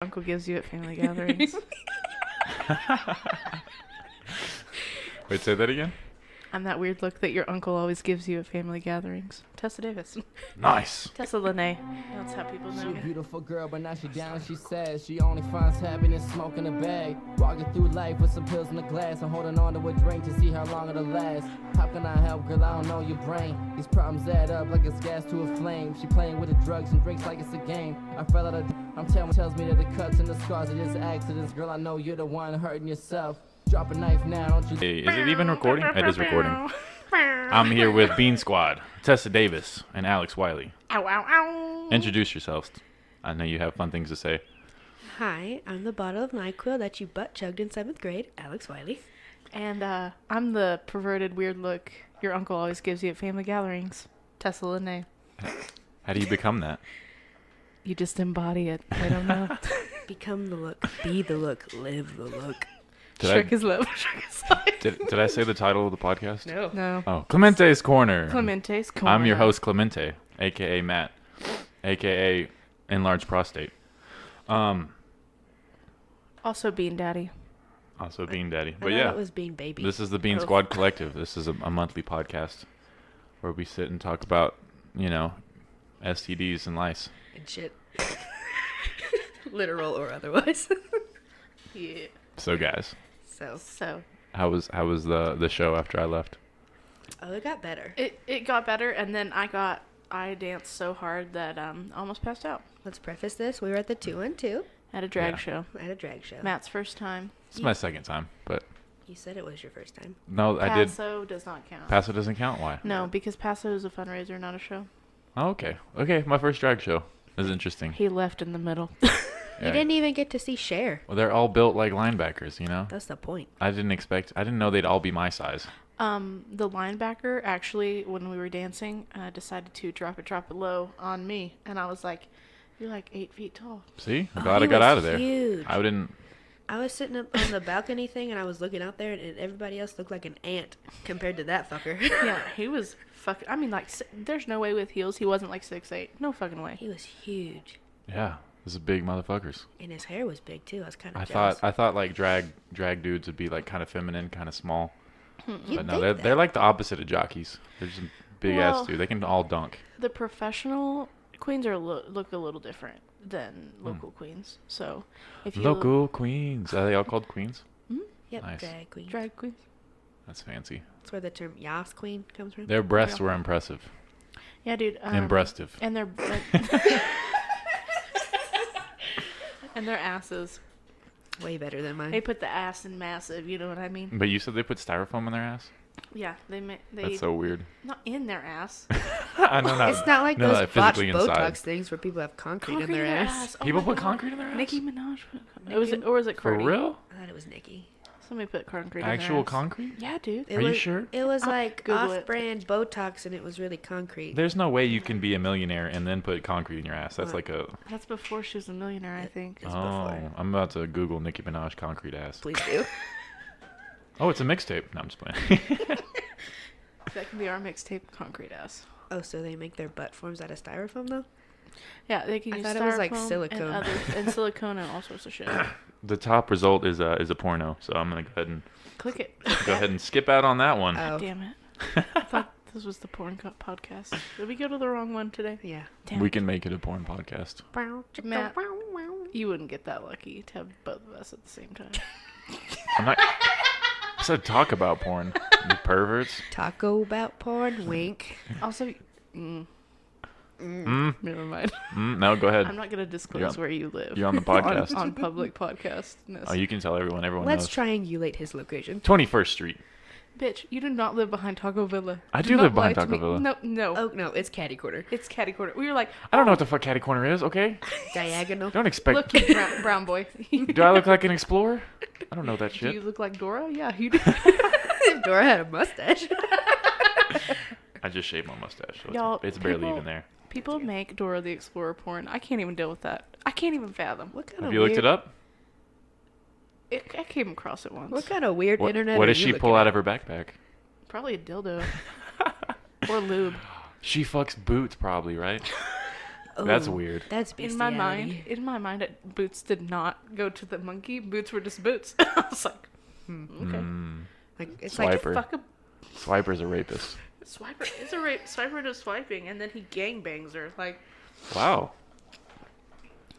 Uncle gives you at family gatherings. Wait, say that again? I'm that weird look that your uncle always gives you at family gatherings. Tessa Davis. Nice. Tessa Lene. That's how people She know a me. beautiful girl, but now she down. She says she only finds happiness smoking a bag. Walking through life with some pills in the glass and holding on to a drink to see how long it'll last. How can I help, girl? I don't know your brain. These problems add up like it's gas to a flame. She playing with the drugs and drinks like it's a game. I fell out of. Tells me that the cuts and the scars are just accidents. Girl, I know you're the one hurting yourself. Drop a knife now, don't you? Hey, is it even recording? It is recording. I'm here with Bean Squad, Tessa Davis, and Alex Wiley. Ow, ow, ow. Introduce yourselves. I know you have fun things to say. Hi, I'm the bottle of NyQuil that you butt chugged in 7th grade, Alex Wiley. And I'm the perverted weird look your uncle always gives you at family gatherings. Tessa Lene. How do you become that? You just embody it. I don't know. Become the look, be the look, live the look. Shrek is love. Shrek is life. Did I say the title of the podcast? No. Oh, Clemente's Corner. Clemente's Corner. I'm your host, Clemente, a.k.a. Matt, a.k.a. Enlarged Prostate. Also Bean Daddy. Also Bean Daddy. I But thought yeah, it was being baby. this is the Bean Oh. Squad Collective. This is a monthly podcast where we sit and talk about, STDs and lice. and shit. Literal or otherwise. Yeah. So guys, So how was the show after I left? Oh, it got better. it got better, and then I danced so hard that I almost passed out Let's preface this. We were at the 212 at a drag Yeah. show. at a drag show. Matt's first time. It's my second time, but You said it was your first time. no, I did. Paso does not count. Paso doesn't count. Why? No, because Paso is a fundraiser, not a show. Oh, okay. Okay, my first drag show is interesting. He left in the middle. You didn't even get to see Cher. Well, they're all built like linebackers, That's the point. I didn't know they'd all be my size. The linebacker actually, when we were dancing, decided to drop it low on me, and I was like, "You're like 8 feet tall." See, I'm Oh, glad he I got was out of there. huge. I didn't. I was sitting up on the balcony thing, and I was looking out there, and everybody else looked like an ant compared to that fucker. Yeah, he was fucking. I mean, like, there's no way with heels he wasn't like 6'8". No fucking way. He was huge. Yeah, this is big motherfuckers. And his hair was big, too. I was kind of I jealous. thought like drag dudes would be like kind of feminine, kind of small. You'd But no, think they're that. they're like the opposite of jockeys. They're just big Well- ass dude. They can all dunk. The professional queens are look a little different than local queens. So, if you Local queens. Are they all called queens? Yep, Nice. drag queen. drag queens, That's fancy. That's where the term Yas queen comes from. Their breasts were impressive. yeah, dude. Impressive. And their and their asses. Way better than mine. They put the ass in massive. You know what I mean? But you said they put styrofoam in their ass? Yeah, they That's so weird. not in their ass. I know not. It's not like no, those not botched physically Botox inside. things where people have concrete, Concrete in their ass. Oh People my put God. concrete in their ass? Nicki Minaj. Or was it For Cardi? real? I thought it was Nikki. Somebody put concrete Actual in their ass. concrete? Yeah, dude. It Are you was, sure? It was I'll like Google it. off-brand Botox, and it was really concrete. There's no way you can be a millionaire and then put concrete in your ass. That's like a. That's before she was a millionaire, I think. It's Oh, before. I'm about to Google Nicki Minaj concrete ass. Please do. Oh, it's a mixtape. No, I'm just playing. That can be our mixtape, concrete ass. Oh, so they make their butt forms out of styrofoam, though? Yeah, they can I use thought it was like styrofoam silicone. and silicone and all sorts of shit. The top result is a porno, so I'm gonna Click it. go ahead and skip out on that one. Oh, Damn it. I thought this was the porn podcast. Did we go to the wrong one today? yeah. Damn We it. can make it a porn podcast. Matt, you wouldn't get that lucky to have both of us at the same time. I'm not. I said talk about porn. You perverts. Taco about porn, wink. Also, Mm, never mind. no, go ahead. I'm not going to disclose You're on- where you live. you're on the podcast. on public podcast. Oh, you can tell everyone. Everyone Let's knows. triangulate his location. 21st Street. Bitch, you do not live behind Taco Villa. I Do do not live behind lie to Taco me. Villa. No, no. Oh, no, it's catty corner. It's catty corner. We were like, I don't know what the fuck catty corner is. Okay. Diagonal. Don't expect. look, you brown boy. Do I look like an explorer? I don't know that Do you shit. look like Dora? Yeah, you do. If Dora had a mustache. I just shaved my mustache, so Y'all, it's barely people- even there. People make Dora the Explorer porn. I can't even deal with that. I can't even fathom. What kind Have of you looked weird, it up? I came across it once. What kind of weird What, internet what are does you she looking pull at? out of her backpack? Probably a dildo. Or lube. She fucks boots, probably, right? That's Oh, weird. That's In my mind, bestiality. Boots did not go to the monkey. Boots were just boots. I was like, okay. Like it's Swiper. Fuck a Swiper's a rapist. swiper is a rape. Swiper does swiping, and then he gangbangs her. Like, Wow.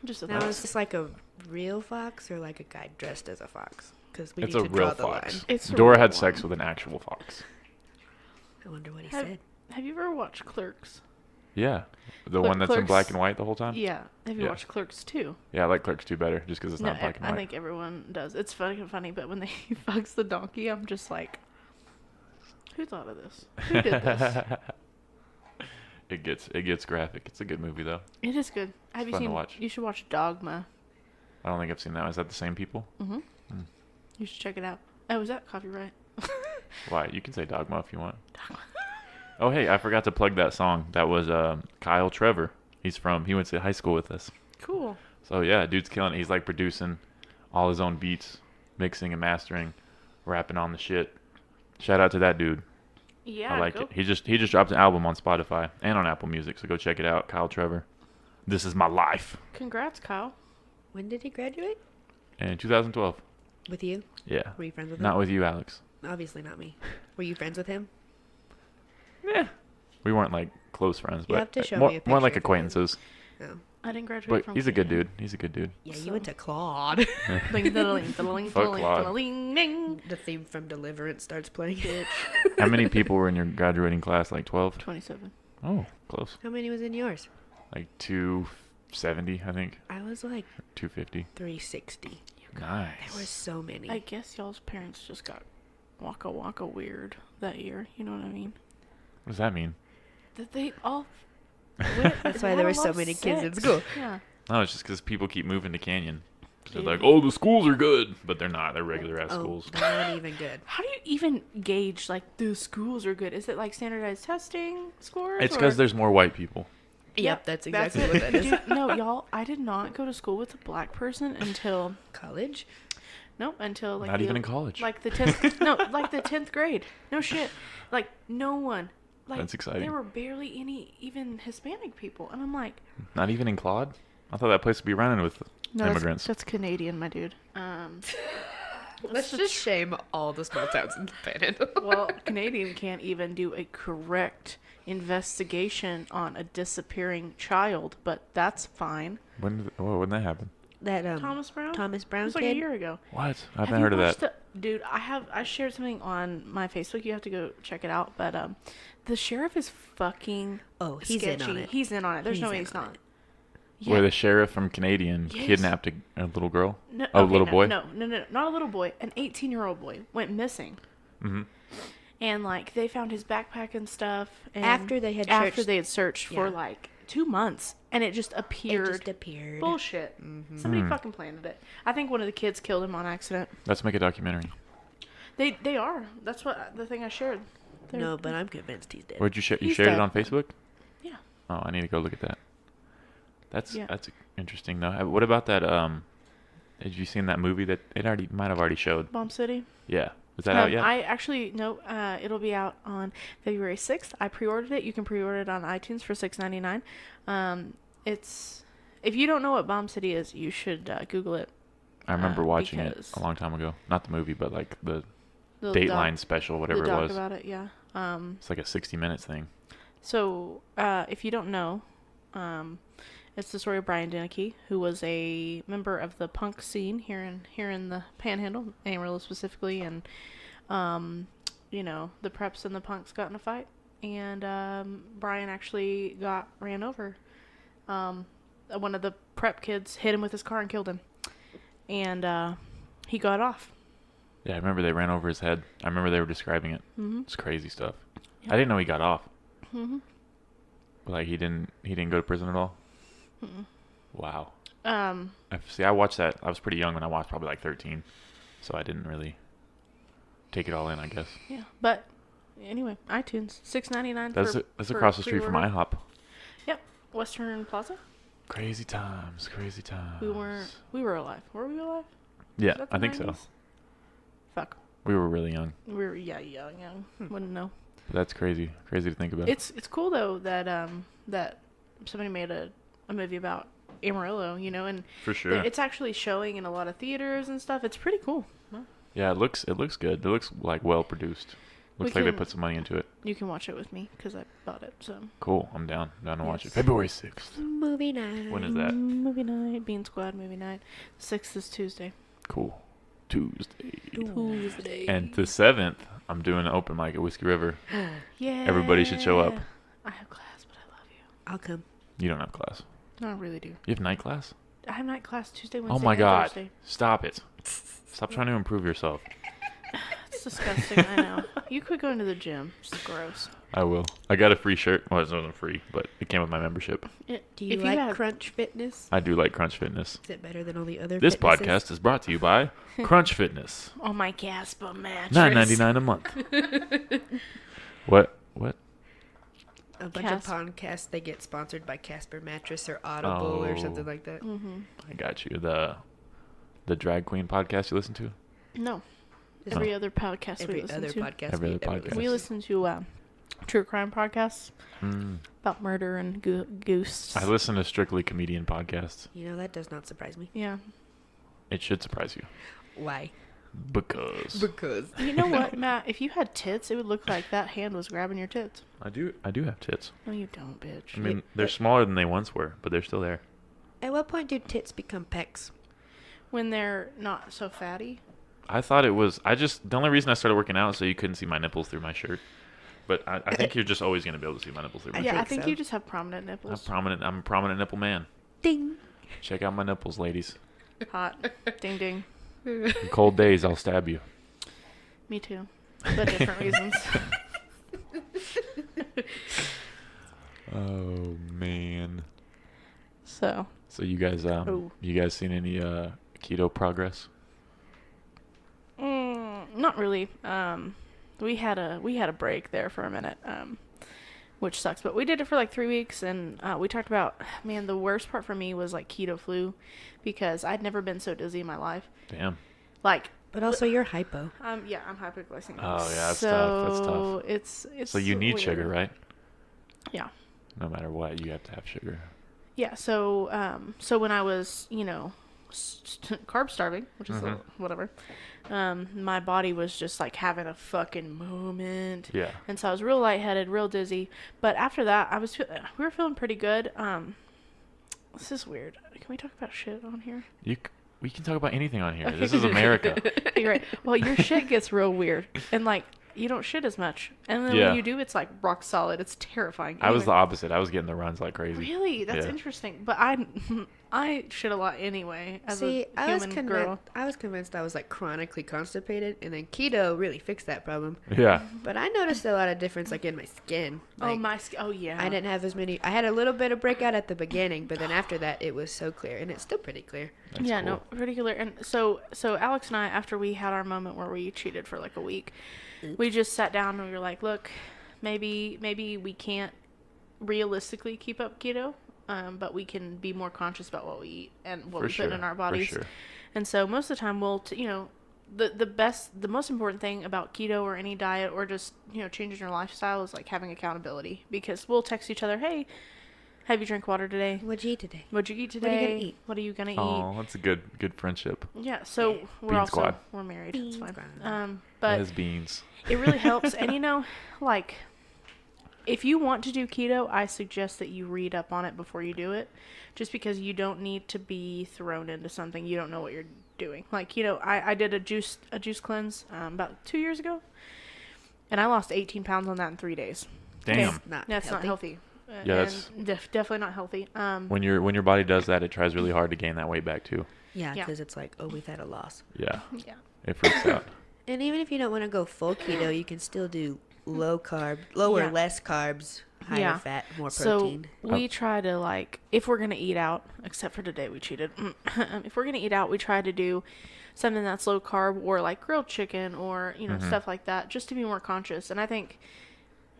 just a like now thought. is this like a real fox or like a guy dressed as a fox? Because we It's need a to real draw the fox. line. It's a Dora real had one. sex with an actual fox. I wonder what he Have, said. have you ever watched Clerks? Yeah. The one that's in Clerks- black and white the whole time? Yeah. Have you Yeah. watched Clerks too? Yeah, I like Clerks 2 better just because it's No, not black and I white. think everyone does. It's funny, but when they fucks the donkey, I'm just like, who thought of this? Who did this? It gets graphic. It's a good movie though. It is good. Have you fun to seen? watch. You should watch Dogma. I don't think I've seen that. Is that the same people? Mm-hmm. You should check it out. Oh, is that copyright? Why? You can say Dogma if you want. Oh, hey, I forgot to plug that song. That was Kyle Trevor. He went to high school with us. Cool. So yeah, dude's killing it. He's like producing all his own beats, mixing and mastering, rapping on the shit. Shout out to that dude. Yeah. I like go. it. He just dropped an album on Spotify and on Apple Music, so go check it out. Kyle Trevor. This is my life. Congrats, Kyle. When did he graduate? In 2012. With you? Yeah. Were you friends with Not him? with you, Alex. Obviously not me. Were you friends with him? Yeah. We weren't like close friends, You but have to show more, me a more like picture if you did. acquaintances. No. I didn't graduate But from. he's a good Canyon. dude. He's a good dude. Yeah, So- you went to Claude. Fuck Claude. The theme from Deliverance starts playing. Bitch. How many people were in your graduating class? Like 12? 27. Oh, close. How many was in yours? Like 270, I think. I was like 250. 360. Nice. There were so many. I guess y'all's parents just got waka weird that year. You know what I mean? What does that mean? That they all. That's why there were so many kids in school. Yeah. No, it's just because people keep moving to Canyon. They're Dude. like, oh, the schools are good. But they're not. They're regular ass Oh, schools. they're not even good. How do you even gauge like the schools are good? Is it like standardized testing scores? It's or- because there's more white people. Yep, that's exactly it. what that is. Dude, no, y'all, I did not go to school with a black person until College? until like Not even in college. Like the 10th no, like the 10th grade. No shit. Like no one. Like That's exciting. there were barely any even Hispanic people. And I'm like, Not even in Claude? I thought that place would be running with no, immigrants. That's Canadian, my dude. Let's just shame all the small towns in the Panhandle. Well, Canadian can't even do a correct investigation on a disappearing child, but that's fine. When did that happen? That Thomas Brown? Thomas It Brown was like a kid. year ago. What? I Have haven't you heard of watched that. Dude, I shared something on my Facebook. You have to go check it out. But the sheriff is fucking Oh, he's sketchy. in on it. He's in on it. There's He's no way in he's on not. it. Yeah. Where the sheriff from Canadian Yes. kidnapped a little girl? No, a okay, little no, boy? No, not a little boy. An 18-year-old boy went missing. Mm-hmm. And like they found his backpack and stuff. And After they had searched for Yeah. like 2 months, and it just It appeared. just appeared. Bullshit. Somebody fucking planted it. I think one of the kids killed him on accident. Let's make a documentary. They are. That's what the thing I shared. They're- No, but I'm convinced he's dead. Where'd you share? You He's shared it dead. on Facebook? Yeah. Oh, I need to go look at that. That's Yeah. interesting though. What about that? Had you seen that movie that it might have already showed? Bomb City. Yeah. Is that out yet? I actually no. It'll be out on February 6th. I pre-ordered it. You can pre-order it on iTunes for $6.99. It's if you don't know what Bomb City is, you should Google it. I remember watching it because a long time ago. Not the movie, but like the The Dateline doc- special, the whatever it doc was. about it. Yeah. It's like a 60 minutes thing. So if you don't know, it's the story of Brian Deneke, who was a member of the punk scene here in the Panhandle, Amarillo specifically, and the preps and the punks got in a fight, and Brian actually got ran over. One of the prep kids hit him with his car and killed him, and he got off. Yeah, I remember they ran over his head. I remember they were describing it. Mm-hmm. It's crazy stuff. Yeah. I didn't know he got off. Mm-hmm. Like he didn't go to prison at all. Mm-mm. Wow. Um, See, I watched that. I was pretty young when I watched, probably like 13, so I didn't really take it all in, I guess. yeah, but anyway, iTunes $6.99. That's across the street from pre-order. IHOP. Yep, Western Plaza. Crazy times, crazy times. We were alive. Were we alive? Yeah, Was that I the think so. 90s? Fuck. We were really young. We were young. Wouldn't know. But that's crazy to think about. It's cool though that that somebody made a a movie about Amarillo, you know, and For sure. it's actually showing in a lot of theaters and stuff. It's pretty cool. Well, Yeah, it looks good. It looks like well produced. Looks like they put some money into it. you can watch it with me because I bought it. So Cool. I'm down. Down to watch it. Yes. February 6th. Movie night. When is that? movie night, Bean Squad movie night. 6th is Tuesday. Cool. Tuesday. Tuesday. And the 7th, I'm doing an open mic at Whiskey River. Yeah. Everybody should show up. I have class, but I love you. I'll come. You don't have class. No, I really do. You have night class? I have night class Tuesday, Wednesday, Oh my and God. Thursday. Stop it. Stop trying to improve yourself. It's disgusting, I know. You quit going to the gym. It's gross. I will. I got a free shirt. Well, it wasn't free, but it came with my membership. Do you If like had- Crunch Fitness? I do like Crunch Fitness. Is it better than all the other This fitnesses? podcast is brought to you by Crunch Fitness. Oh my Casper mattress. $9.99 a month. What? A bunch of podcasts, they get sponsored by Casper Mattress or Audible or something like that. Mm-hmm. I got you. The drag queen podcast you listen to? No. Just Every other podcast Every we listen other to. podcast. Every we other ever podcast. We listen to true crime podcasts Mm. about murder and goose. I listen to strictly comedian podcasts. You know, that does not surprise me. Yeah. It should surprise you. Why? Because Because. You know what, Matt? If you had tits, it would look like that hand was grabbing your tits. I do have tits. No, you don't, bitch. I mean, they're smaller than they once were, but they're still there. At what point do tits become pecs? When they're not so fatty. I thought it was. The only reason I started working out is so you couldn't see my nipples through my shirt. But I think you're just always going to be able to see my nipples through my Yeah, I shirt. think so. you just have prominent nipples. I'm a prominent nipple man. Ding. Check out my nipples, ladies. Hot. Ding ding. In cold days, I'll stab you. Me too. But different reasons. Oh man. So. So you guys seen any keto progress? Not really. We had a break there for a minute, which sucks. But we did it for like 3 weeks, and we talked about, man, the worst part for me was like keto flu, because I'd never been so dizzy in my life. Damn. Like, But also, you're hypo. yeah, I'm hypoglycemic. Oh yeah, that's so tough. That's tough. It's So you need weird. sugar, right? Yeah. No matter what, you have to have sugar. Yeah. So when I was, carb starving, which is Mhm. whatever, my body was just like having a fucking moment. Yeah. And so I was real lightheaded, real dizzy. But after that, we were feeling pretty good. This is weird. Can we talk about shit on here? We can talk about anything on here. This is America. You're right. Well, your shit gets real weird, and like you don't shit as much, and then Yeah. when you do, it's like rock solid. It's terrifying. I was the Anyway. opposite. I was getting the runs like crazy. Really? That's Yeah. interesting. But I shit a lot anyway as See, a I was human convinced. girl. I was convinced I was like chronically constipated, and then keto really fixed that problem. Yeah. But I noticed a lot of difference, like in my skin. Like, Oh yeah. I didn't have as many. I had a little bit of breakout at the beginning, but then after that, it was so clear, and it's still pretty clear. That's yeah, cool. no, particular. And so Alex and I, after we had our moment where we cheated for like a week, we just sat down and we were like, look, maybe we can't realistically keep up keto, but we can be more conscious about what we eat and what For we sure. put in our bodies. For sure. And so most of the time we'll, the most important thing about keto or any diet or just, changing your lifestyle is like having accountability, because we'll text each other, hey, have you drank water today? What'd you eat today? What'd you eat What are you today? gonna eat? What are you gonna eat? Oh, that's a good friendship. Yeah, so we're Bean also squad. we're married. Bean It's fine. squad. But That is beans. it really helps. And like, if you want to do keto, I suggest that you read up on it before you do it, just because you don't need to be thrown into something you don't know what you're doing. Like, I did a juice cleanse about 2 years ago, and I lost 18 pounds on that in 3 days. Damn. It's not That's not healthy. healthy. Yeah, that's- And definitely not healthy. When your body does that, it tries really hard to gain that weight back too. Yeah, Yeah. because it's like, oh, we've had a loss. Yeah. Yeah. It freaks out. And even if you don't want to go full keto, you can still do lower, Yeah. less carbs, higher Yeah. fat, more So protein. we try to, like, if we're going to eat out, except for today we cheated. If we're going to eat out, we try to do something that's low carb, or like grilled chicken, or, stuff like that, just to be more conscious. And I think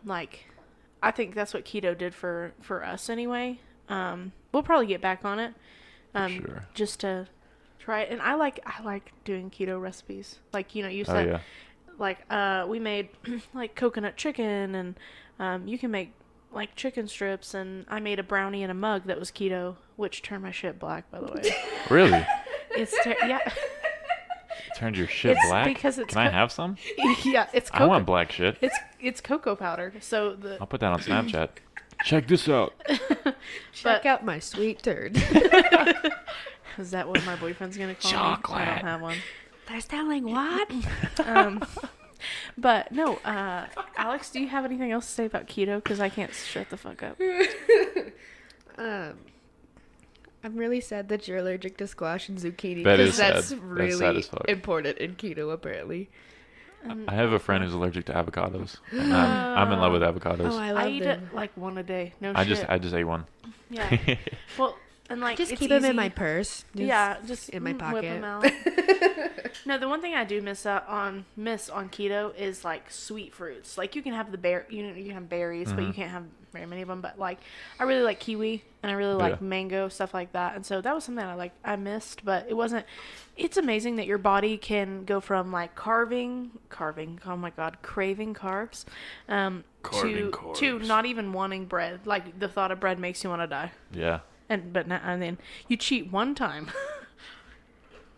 that's what keto did for us anyway. We'll probably get back on it. Sure. Just to try it. And I like doing keto recipes. Like, you Oh said, yeah. like, we made like coconut chicken, and you can make like chicken strips, and I made a brownie in a mug that was keto, which turned my shit black, by the way. Really? Yeah. Turned your shit It's black? because it's Can I have some? Yeah, it's I cocoa. want black shit. It's cocoa powder. So I'll put that on Snapchat. Check this out. Check out my sweet turd. Is that what my boyfriend's gonna call Chocolate. me? I don't have one. They're selling what? But no, Alex, do you have anything else to say about keto? Because I can't shut the fuck up. I'm really sad that you're allergic to squash and zucchini. That 'cause is sad. that's That's really sad as fuck. important in keto, apparently. I have a friend who's allergic to avocados. And I'm in love with avocados. Oh, I I love eat them. it like one a day. No I shit. just ate one. Yeah. Well, and like Just it's keep them in easy. my purse. Yeah, just in my Whip 'em pocket. out. No, the one thing I do miss on keto is like sweet fruits. Like you can have you can have berries, but you can't have very many of them. But like I really like kiwi and I really like mango, stuff like that. And so that was something I missed, but it wasn't. It's amazing that your body can go from like carving. Oh my god, craving carbs, Carving to carbs. not even wanting bread. Like the thought of bread makes you want to die. Yeah. And then you cheat one time.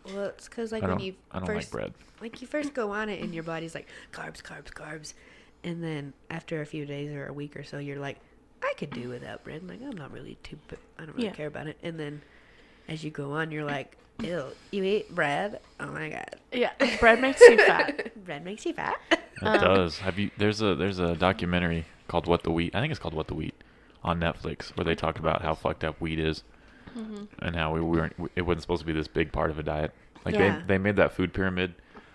Well, it's because like I when don't, you I don't first like bread. like you first go on it and your body's like carbs, and then after a few days or a week or so, you're like, I could do without bread. Like I'm not really I don't really care about it. And then as you go on, you're like, ew, you eat bread? Oh my god. Yeah, bread makes you fat. Bread makes you fat. It does. There's a documentary called What the Wheat. I think it's called What the Wheat on Netflix where they talk about how fucked up wheat is and how it wasn't supposed to be this big part of a diet. Like Yeah. they made that food pyramid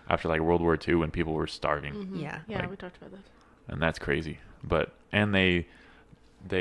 after like World War II when people were starving. Yeah. Yeah, Like- we talked about that. And that's crazy. But and they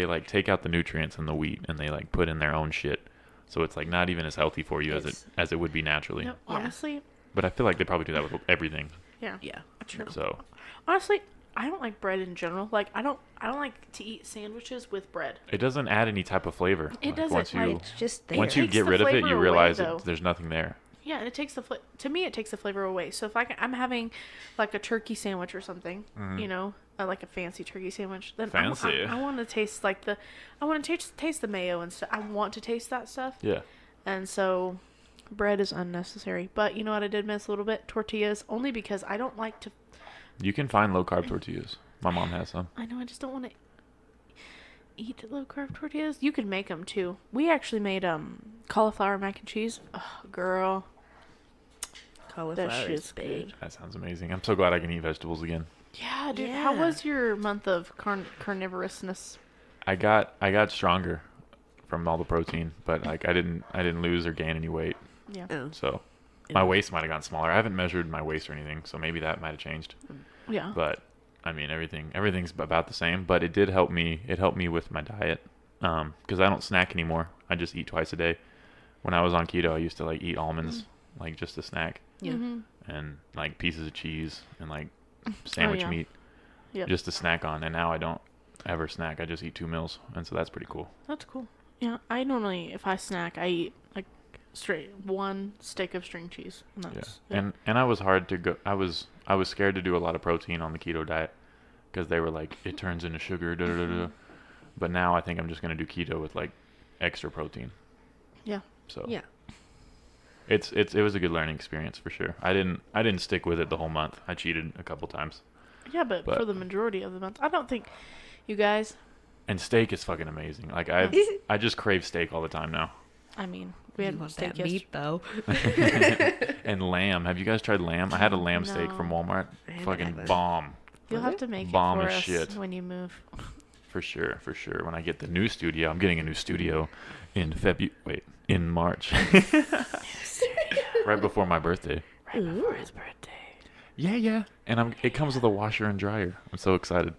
like take out the nutrients in the wheat and they like put in their own shit. So it's like not even as healthy for you as it would be naturally. No, Yeah. honestly, But I feel like they probably do that with everything. yeah. Yeah. True. So Honestly, I don't like bread in general. Like I don't like to eat sandwiches with bread. it doesn't add any type of flavor. It Like, doesn't, Once you like- It's just there. once you takes get the rid of it, flavor you away, realize though. that there's nothing there. Yeah, and it takes to me it takes the flavor away. So if I'm having like a turkey sandwich or something, you know, like a fancy turkey sandwich, then Fancy. I want to taste like I want to taste the mayo and stuff. I want to taste that stuff. Yeah. And so bread is unnecessary. But you know what I did miss a little bit? Tortillas, only because I don't like to. You can find low carb tortillas. My mom has some. I know, I just don't want to eat low carb tortillas. You can make them too. We actually made cauliflower mac and cheese. Oh, girl, Cauliflower that is shit's big. good. That sounds amazing. I'm so glad I can eat vegetables again. Yeah, dude. How Yeah. was your month of carnivorousness? I got stronger from all the protein, but like I didn't lose or gain any weight. Yeah. Oh. So my waist might have gotten smaller. I haven't measured my waist or anything, so maybe that might have changed. Yeah. But I mean, everything's about the same. But it did help me. It helped me with my diet, because I don't snack anymore. I just eat twice a day. When I was on keto, I used to like eat almonds, like just a snack, Yeah. and like pieces of cheese and like sandwich yeah. meat, Yep. just to snack on. And now I don't ever snack. I just eat 2 meals, and so that's pretty cool. That's cool. Yeah, I normally, if I snack, I eat like straight one stick of string cheese. And Yeah. that's, And I was hard to go. I was scared to do a lot of protein on the keto diet because they were like it turns into sugar. Da, da, da, da. But now I think I'm just gonna do keto with like extra protein. Yeah. So Yeah. it was a good learning experience for sure. I didn't stick with it the whole month. I cheated a couple times. Yeah, but But- for the majority of the month, I don't think you guys. And steak is fucking amazing. Like I just crave steak all the time now. I mean, we You had want steak that meat though? And lamb. Have you guys tried lamb? I had a lamb steak from No. Walmart. I haven't Fucking had that. bomb. You'll Was have it? to make Bomb it for as us shit. when you move. For sure. When I get the new studio, I'm getting a new studio in in March. Right before my birthday. Right before his birthday. Yeah. And it comes with a washer and dryer. I'm so excited.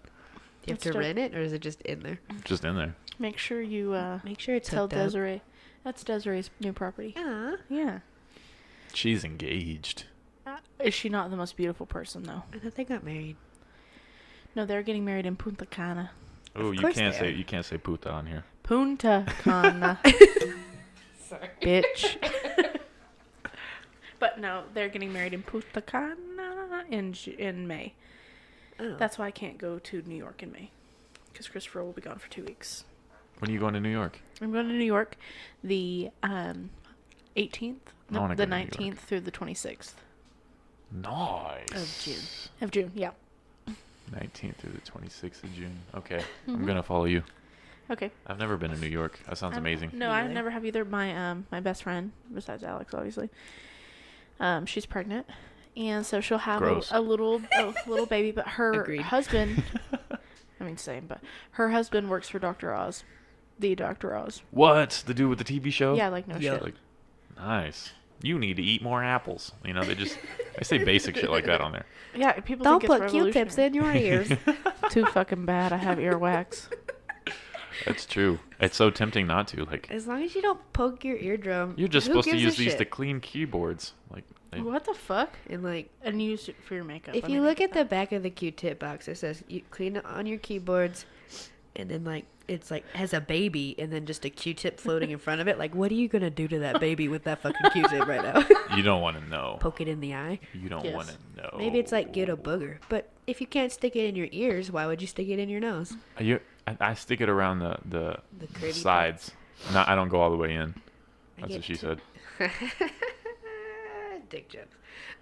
You have That's to dope. rent it, or is it just in there? Just in there. Make sure you Make sure it's tell hooked up. Desiree. That's Desiree's new property. Yeah. Yeah. She's engaged. Is she not the most beautiful person though? I thought they got married. No, they're getting married in Punta Cana. Oh, you course can't they say are. you can't say puta on here. Punta Cana. Sorry. Bitch. But no, they're getting married in Punta Cana in May. Oh. That's why I can't go to New York in May. because Christopher will be gone for 2 weeks. When are you going to New York? I'm going to New York the 18th, I wanna the go to New York. 19th through the 26th Nice. Of June. of June. Yeah. 19th through the 26th of June. Okay. I'm Mhm. going to follow you. Okay. I've never been to New York. That sounds amazing. No, Me I neither. never have either. My best friend, besides Alex, obviously, she's pregnant, and so she'll have Gross. a little baby. But her Agreed. husband, I mean, same, but her husband works for Dr. Oz, the Dr. Oz. What? The dude with the TV show? Yeah, like no Yeah. shit. Like, nice. You need to eat more apples. You know, they say basic shit like that on there. Yeah, people Don't think put it's Q-tips revolutionary. in your ears. Too fucking bad. I have earwax. That's true. It's so tempting not to. Like, As long as you don't poke your eardrum. you're just who supposed to gives a use these to shit? clean keyboards. Like, What the fuck? And like, And use it for your makeup. if I you mean, look at the back of the Q-tip box, it says you clean it on your keyboards, and then like it's like has a baby, and then just a Q-tip floating in front of it. Like, what are you gonna do to that baby with that fucking Q-tip right now? you don't want to know. Poke it in the eye. You don't Yes. want to know. Maybe it's like get a booger. But if you can't stick it in your ears, why would you stick it in your nose? I stick it around the The curvy sides. No, I don't go all the way in. I That's get what she to- said. Dick jokes.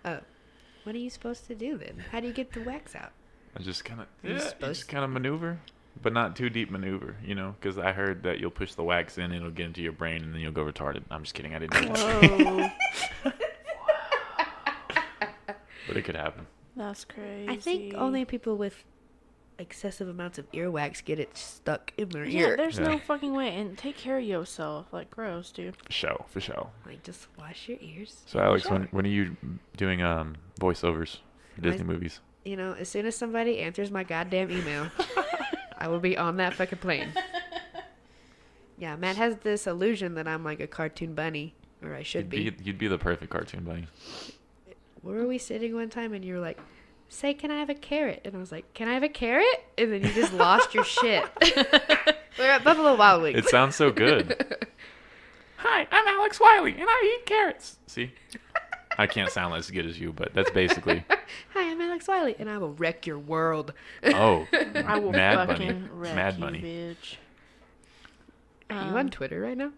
What are you supposed to do then? How do you get the wax out? I just kind of, You're you supposed just kind of maneuver, but not too deep maneuver, you know, because I heard that you'll push the wax in, it'll get into your brain, and then you'll go retarded. I'm just kidding. I didn't do that. Whoa, But it could happen. that's crazy. I think only people with excessive amounts of earwax get it stuck in their Yeah, ear. there's Yeah. no fucking way. And take care of yourself. Like, gross, dude. For sure. For sure. Like, just wash your ears. So, Alex, Sure. when are you doing voiceovers for Disney My- movies? You know, as soon as somebody answers my goddamn email, I will be on that fucking plane. Yeah, Matt has this illusion that I'm like a cartoon bunny, or I should be. You'd be the perfect cartoon bunny. Where were we sitting one time and you were like, say, can I have a carrot? And I was like, can I have a carrot? And then you just lost your shit. We're at Buffalo Wild Wings. It sounds so good. Hi, I'm Alex Wiley, and I eat carrots. See? I can't sound as good as you, but that's basically. Hi, I'm Alex Wiley, and I will wreck your world. Oh, I will Mad fucking Bunny. wreck Mad you, Bunny. bitch. Are you on Twitter right now?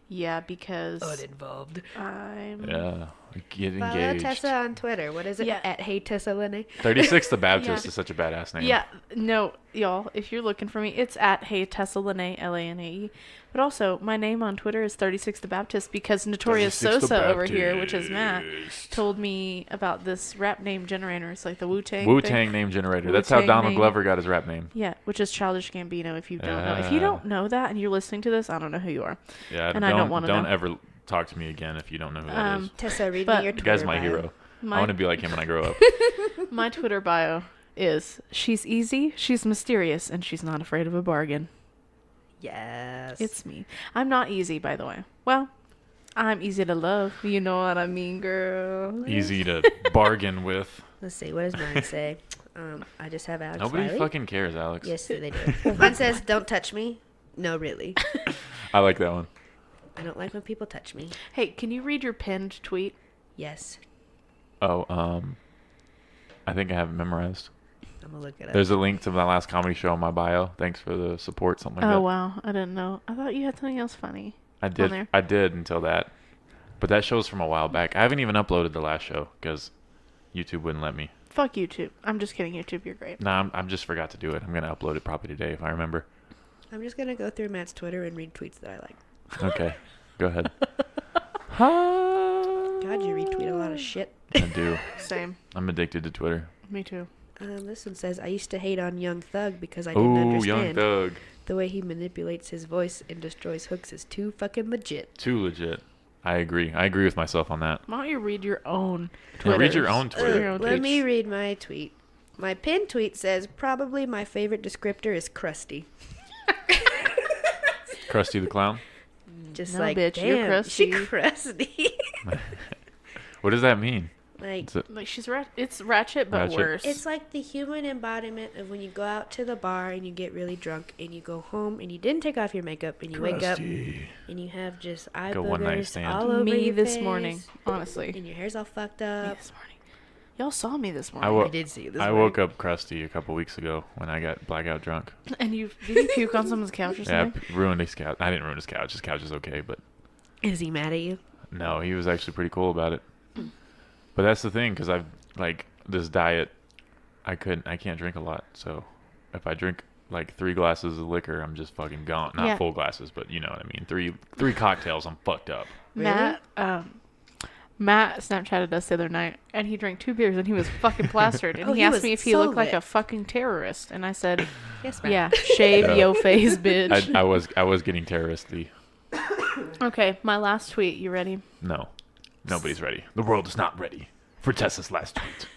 Yeah, because Uninvolved. I'm... Yeah. Get Follow engaged. Tessa on Twitter. What is it? Yeah. At Hey Tessa Lene. 36 the Baptist Yeah. is such a badass name. Yeah, no, y'all, if you're looking for me, it's at Hey Tessa Lene, Lanae. But also, my name on Twitter is 36 the Baptist because Notorious 36 the Sosa over here, which is Matt, Baptist. told me about this rap name generator. It's like the Wu-Tang Wu-Tang thing. name generator. That's how Wu-Tang Donald name. Glover got his rap name. Yeah, which is Childish Gambino, if you don't know. If you don't know that and you're listening to this, I don't know who you are. Yeah, And I don't wanna know. ever talk to me again if you don't know who that is. Tessa, read But- me your The Twitter guy's my bio. hero. I My, want to be like him when I grow up. my Twitter bio is, she's easy, she's mysterious, and she's not afraid of a bargain. Yes. It's me. I'm not easy, by the way. Well, I'm easy to love. You know what I mean, girl. Easy to bargain with. Let's see. What does mine say? I just have Alex Nobody Wiley. fucking cares, Alex. Yes, they do. Mine says, "Don't touch me." No, really. I like that one. I don't like when people touch me. Hey, can you read your pinned tweet? Yes. Oh, I think I have it memorized. I'm gonna look it up. There's a link to my last comedy show on my bio. Thanks for the support, something like Oh, that. wow. I didn't know. I thought you had something else funny. I on did. there. I did until that. But that show's from a while back. I haven't even uploaded the last show because YouTube wouldn't let me. Fuck YouTube. I'm just kidding, YouTube. You're great. Nah, I'm just forgot to do it. I'm gonna upload it probably today if I remember. I'm just gonna go through Matt's Twitter and read tweets that I like. Okay, go ahead. God, you retweet a lot of shit. I do. Same. I'm addicted to Twitter. Me too. This one says, "I used to hate on Young Thug because I didn't Ooh, Young understand Thug. the way he manipulates his voice and destroys hooks is too fucking legit." Too legit. I agree. I agree with myself on that. Why don't you read your own Yeah, Twitter? read your own Twitter. Your own Let tweets. me read my tweet. My pinned tweet says, "Probably my favorite descriptor is crusty." Krusty the Clown. Just No, like, bitch, you're damn, she crusty." crusty. What does that mean? Like, Is it- Like, it's ratchet, but Ratchet. worse. it's like the human embodiment of when you go out to the bar and you get really drunk and you go home and you didn't take off your makeup and you wake up Krusty. and you have just eye Like a one-night boogers stand. all over me your this face, morning, honestly. and your hair's all fucked Me up. this morning. Y'all saw me this I morning. wo- I did see you this I morning. woke up crusty a couple weeks ago when I got blackout drunk. And did you puke on someone's couch or Yeah, something? ruined his couch. I didn't ruin his couch. His couch is okay, but Is he mad at you? no, he was actually pretty cool about it. But that's the thing, because I've like this diet. I can't drink a lot, so if I drink like 3 glasses of liquor, I'm just fucking gone. Not Yeah. full glasses, but you know what I mean. Three cocktails, I'm fucked up. Matt Snapchatted us the other night, and he drank 2 beers, and he was fucking plastered. And Oh, he he asked was me if he so looked like lit. a fucking terrorist, and I said, Yes, ma'am. "Yeah, shave Yeah. yo face, bitch." I was getting terroristy. Okay, my last tweet. You ready? No, nobody's ready. The world is not ready for Tessa's last tweet.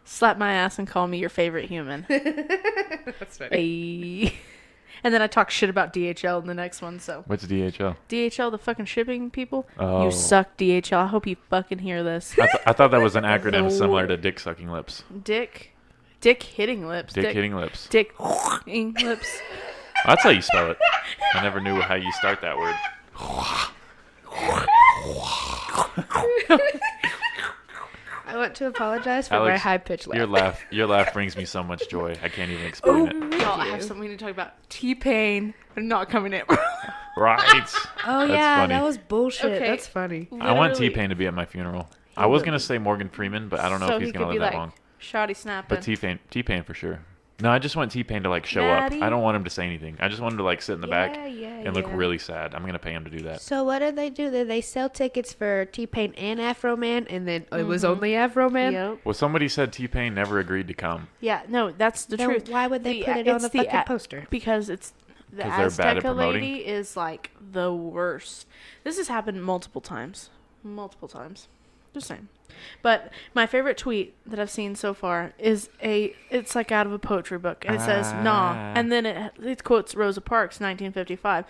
Slap my ass and call me your favorite human. That's funny. Ayy. And then I talk shit about DHL in the next one. So What's DHL? DHL, the fucking shipping people, Oh. you suck, DHL. I hope you fucking hear this. I thought that was an acronym The similar to wor- dick sucking lips. Dick hitting lips. Dick hitting lips. Dick hitting lips. That's how you spell it. I never knew how you start that word. I want to apologize for my Alex, high pitched laugh. Your laugh brings me so much joy. I can't even explain it. Y'all, I you. have something we need to talk about. T-Pain not coming in. Right. Oh That's yeah, funny. that was bullshit. Okay. That's funny. I want Literally. T-Pain to be at my funeral. I was gonna say Morgan Freeman, but I don't know So if he's he gonna could live be that like, long. Shoddy snapping. But T-Pain for sure. No, I just want T-Pain to like show Maddie? up. I don't want him to say anything. I just want him to like sit in the back and look yeah. really sad. I'm gonna pay him to do that. So what did they do? Did they sell tickets for T-Pain and Afro Man, and then it was only Afro Man? Yep. Well, somebody said T-Pain never agreed to come Yeah, no, that's the Then truth. why would they The- put it on it's the the fucking a- poster? Because it's the 'Cause they're bad at Azteca promoting? lady is like the worst. This has happened multiple times. Just saying. But my favorite tweet that I've seen so far is it's like out of a poetry book, and it says "nah," and then it quotes Rosa Parks 1955,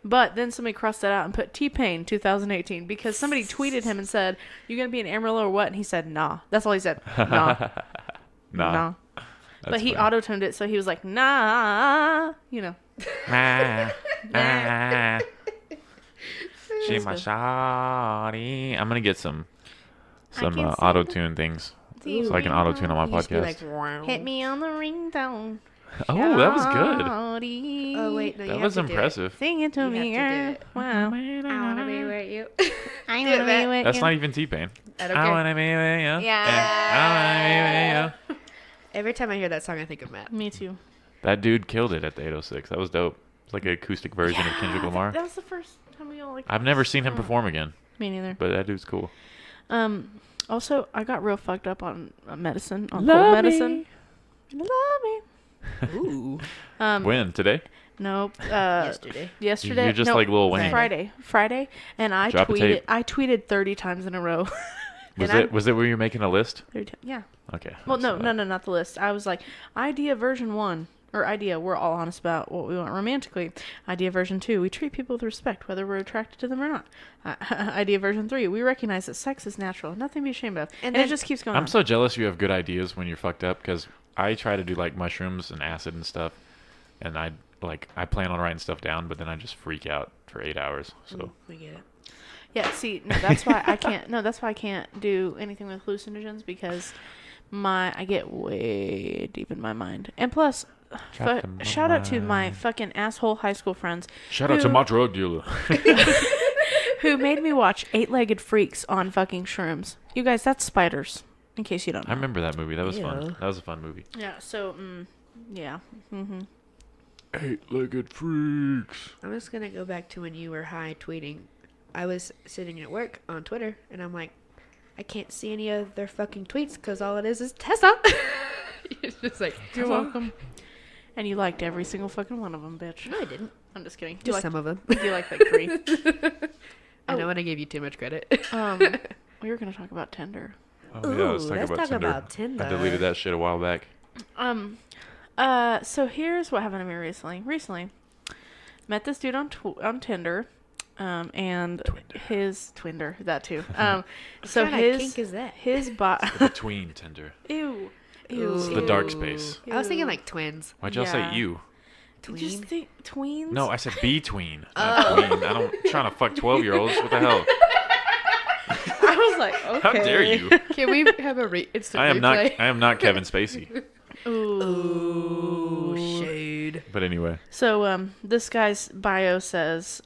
but then somebody crossed that out and put T-Pain 2018 because somebody tweeted him and said, "You gonna be in Amarillo or what?" And he said, "Nah." That's all he said. Nah. Nah. But he funny. auto-tuned it, so he was like, "Nah," you know. She my shawty. I'm gonna get some can see auto tune things so I can auto tune on my You just be podcast. like, "Wow." Hit me on the ringtone. Oh, that was good. Shawty. Oh wait, no, you That have was to do it. impressive. Sing it to You me, have to do girl. it. Wow. I wanna be with you. I Do it, know Matt. you with That's you. not even T-Pain. I don't I care. wanna be with you. Yeah. I wanna be with you. Every time I hear that song, I think of Matt. Me too. That dude killed it at the 806. That was dope. It's like an acoustic version of Kendrick Lamar. That was the first time we all like. I've never seen him perform again, Me neither. but that dude's cool. Also, I got real fucked up on medicine, on Love cold me. medicine. Love me. Ooh. When? Today? Nope. Yesterday. Yesterday. You're just no, like Lil Wayne. Friday, and I Drop a tweeted. tape. I tweeted 30 times in a row. Was And it where you're making a list? 30 yeah. Okay. Well, I no, saw no, that. not the list. I was like, idea version 1, or idea, we're all honest about what we want romantically. Idea version 2, we treat people with respect, whether we're attracted to them or not. Idea version 3, we recognize that sex is natural, nothing to be ashamed of. And then- it just keeps going I'm on. so jealous you have good ideas when you're fucked up because I try to do like mushrooms and acid and stuff, and I plan on writing stuff down, but then I just freak out for 8 hours. So We get it. Yeah, see, no, that's why I can't. No, that's why I can't do anything with hallucinogens because I get way deep in my mind. And plus, Trapped in my shout out to my mind. fucking asshole high school friends shout out to Who- my drug dealer. who made me watch 8-Legged Freaks on fucking shrooms. You guys, that's spiders. In case you don't I know. remember that movie. That was fun. Ew. That was a fun movie. Yeah. So, yeah. Mm-hmm. 8-legged freaks. I'm just gonna go back to when you were high tweeting. I was sitting at work on Twitter, and I'm like, I can't see any of their fucking tweets because all it is Tessa. It's just like, You're Tessa. welcome. And you liked every single fucking one of them, bitch. No, I didn't. I'm just kidding. Just some of them. You like like 3. I Oh. know when I gave you too much credit. We were gonna talk about Tinder. Oh yeah, let's Ooh, talk let's about talk Tinder. about Tinder. I deleted that shit a while back. So here's what happened to me recently. Met this dude on Tinder, and his Twinder, that too. So What kind of kink is that? his bot. Between Tinder. Ew. It's the dark space. I was thinking like twins. Why'd y'all Yeah. say you? Did you just think tweens? No, I said between. Not tween. I don't trying to fuck 12-year-olds. What the hell? I was like, okay. How dare you? Can we have a instant I am not. replay? I am not Kevin Spacey. Ooh, shade. But anyway, So, this guy's bio says,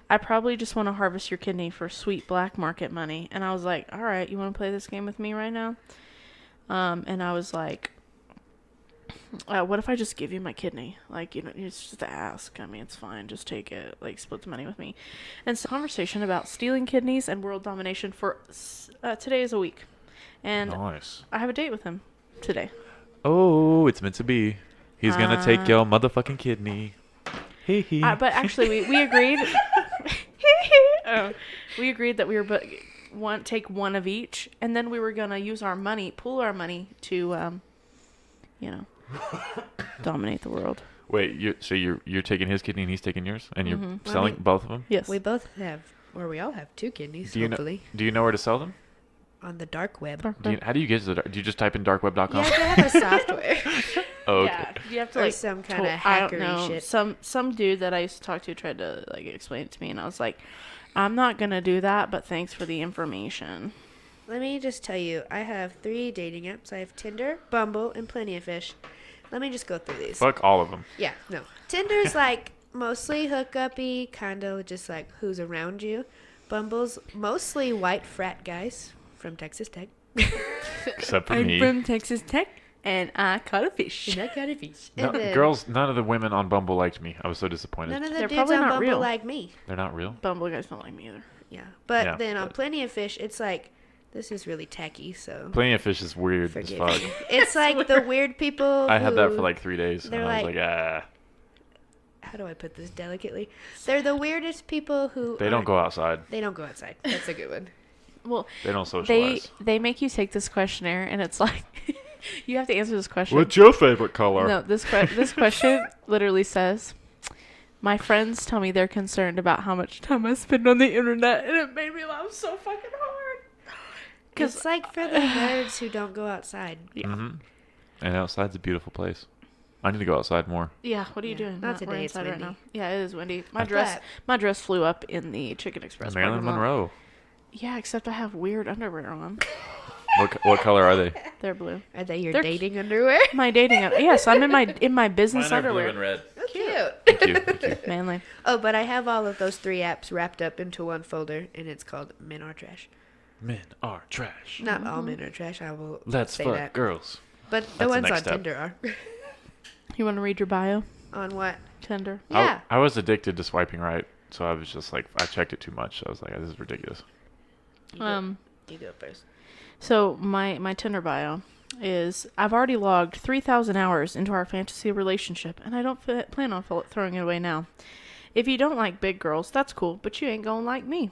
I probably just want to harvest your kidney for sweet black market money. And I was like, all right, you want to play this game with me right now? And I was like, what if I just give you my kidney? Like, it's just to ask. I mean, it's fine. Just take it. Like, split the money with me. And so, conversation about stealing kidneys and world domination for today is a week. And nice. I have a date with him today. Oh, it's meant to be. He's gonna take your motherfucking kidney. Hee hee. But actually, we agreed. We agreed that we were take one of each, and then we were gonna use our money, pool our money to, dominate the world. Wait, you're taking his kidney and he's taking yours, and you're Mhm. selling both of them? Yes. We both have, or we all have 2 kidneys, hopefully. Do you know where to sell them? On the dark web. How do you get to the? Do you just type in darkweb.com? You have to have a software. Oh, okay. Yeah, you have to Or like some kind of I don't hackery know. shit. Some dude that I used to talk to tried to like explain it to me, and I was like, I'm not gonna do that, but thanks for the information. Let me just tell you, I have 3 dating apps. I have Tinder, Bumble, and Plenty of Fish. Let me just go through these. Fuck all of them. Yeah, no. Tinder's like mostly hookup-y, kind of just like who's around you. Bumble's mostly white frat guys from Texas Tech. Except for me. Texas Tech, and I caught a fish. And I got a fish. No, And then girls, none of the women on Bumble liked me. I was so disappointed. none of the They're dudes probably on not Bumble real. like me. They're not real? Bumble guys don't like me either. Yeah. But Yeah, then on but- Plenty of Fish, it's like, this is really tacky, so Plenty of Fish is weird as forgive fuck. me. It's like the weird people I had that who- for like 3 days, and they're I was like- like, ah. how do I put this delicately? They're the weirdest people who They don't go outside. They don't go outside. That's a good one. Well, They don't socialize. they make you take this questionnaire, and it's like you have to answer this question. What's your favorite color? No, this question literally says, "My friends tell me they're concerned about how much time I spend on the internet," and it made me laugh so fucking hard. It's like for the nerds who don't go outside. Yeah. Mm-hmm. And outside's a beautiful place. I need to go outside more. Yeah, what are you Yeah, doing? not today, We're it's inside right windy. now. Yeah, it is windy. My But- dress flew up in the Chicken Express. Marilyn parking lot. Monroe. Yeah, except I have weird underwear on. What color are they? They're blue. Are they your They're dating underwear? My dating. Yes, I'm in my business underwear. red. Cute. Thank you. Thank you. Manly. Oh, but I have all of those 3 apps wrapped up into one folder, and it's called Men Are Trash. Men are trash. Not all men are trash. I will Let's say fuck that. girls. But That's the the ones next on step. Tinder are. You want to read your bio? On what? Tinder. Yeah. I was addicted to swiping right, so I was just like, I checked it too much. I was like, this is ridiculous. You go first. So my Tinder bio is I've already logged 3,000 hours into our fantasy relationship, and I don't plan on throwing it away now. If you don't like big girls, that's cool, but you ain't gonna like me.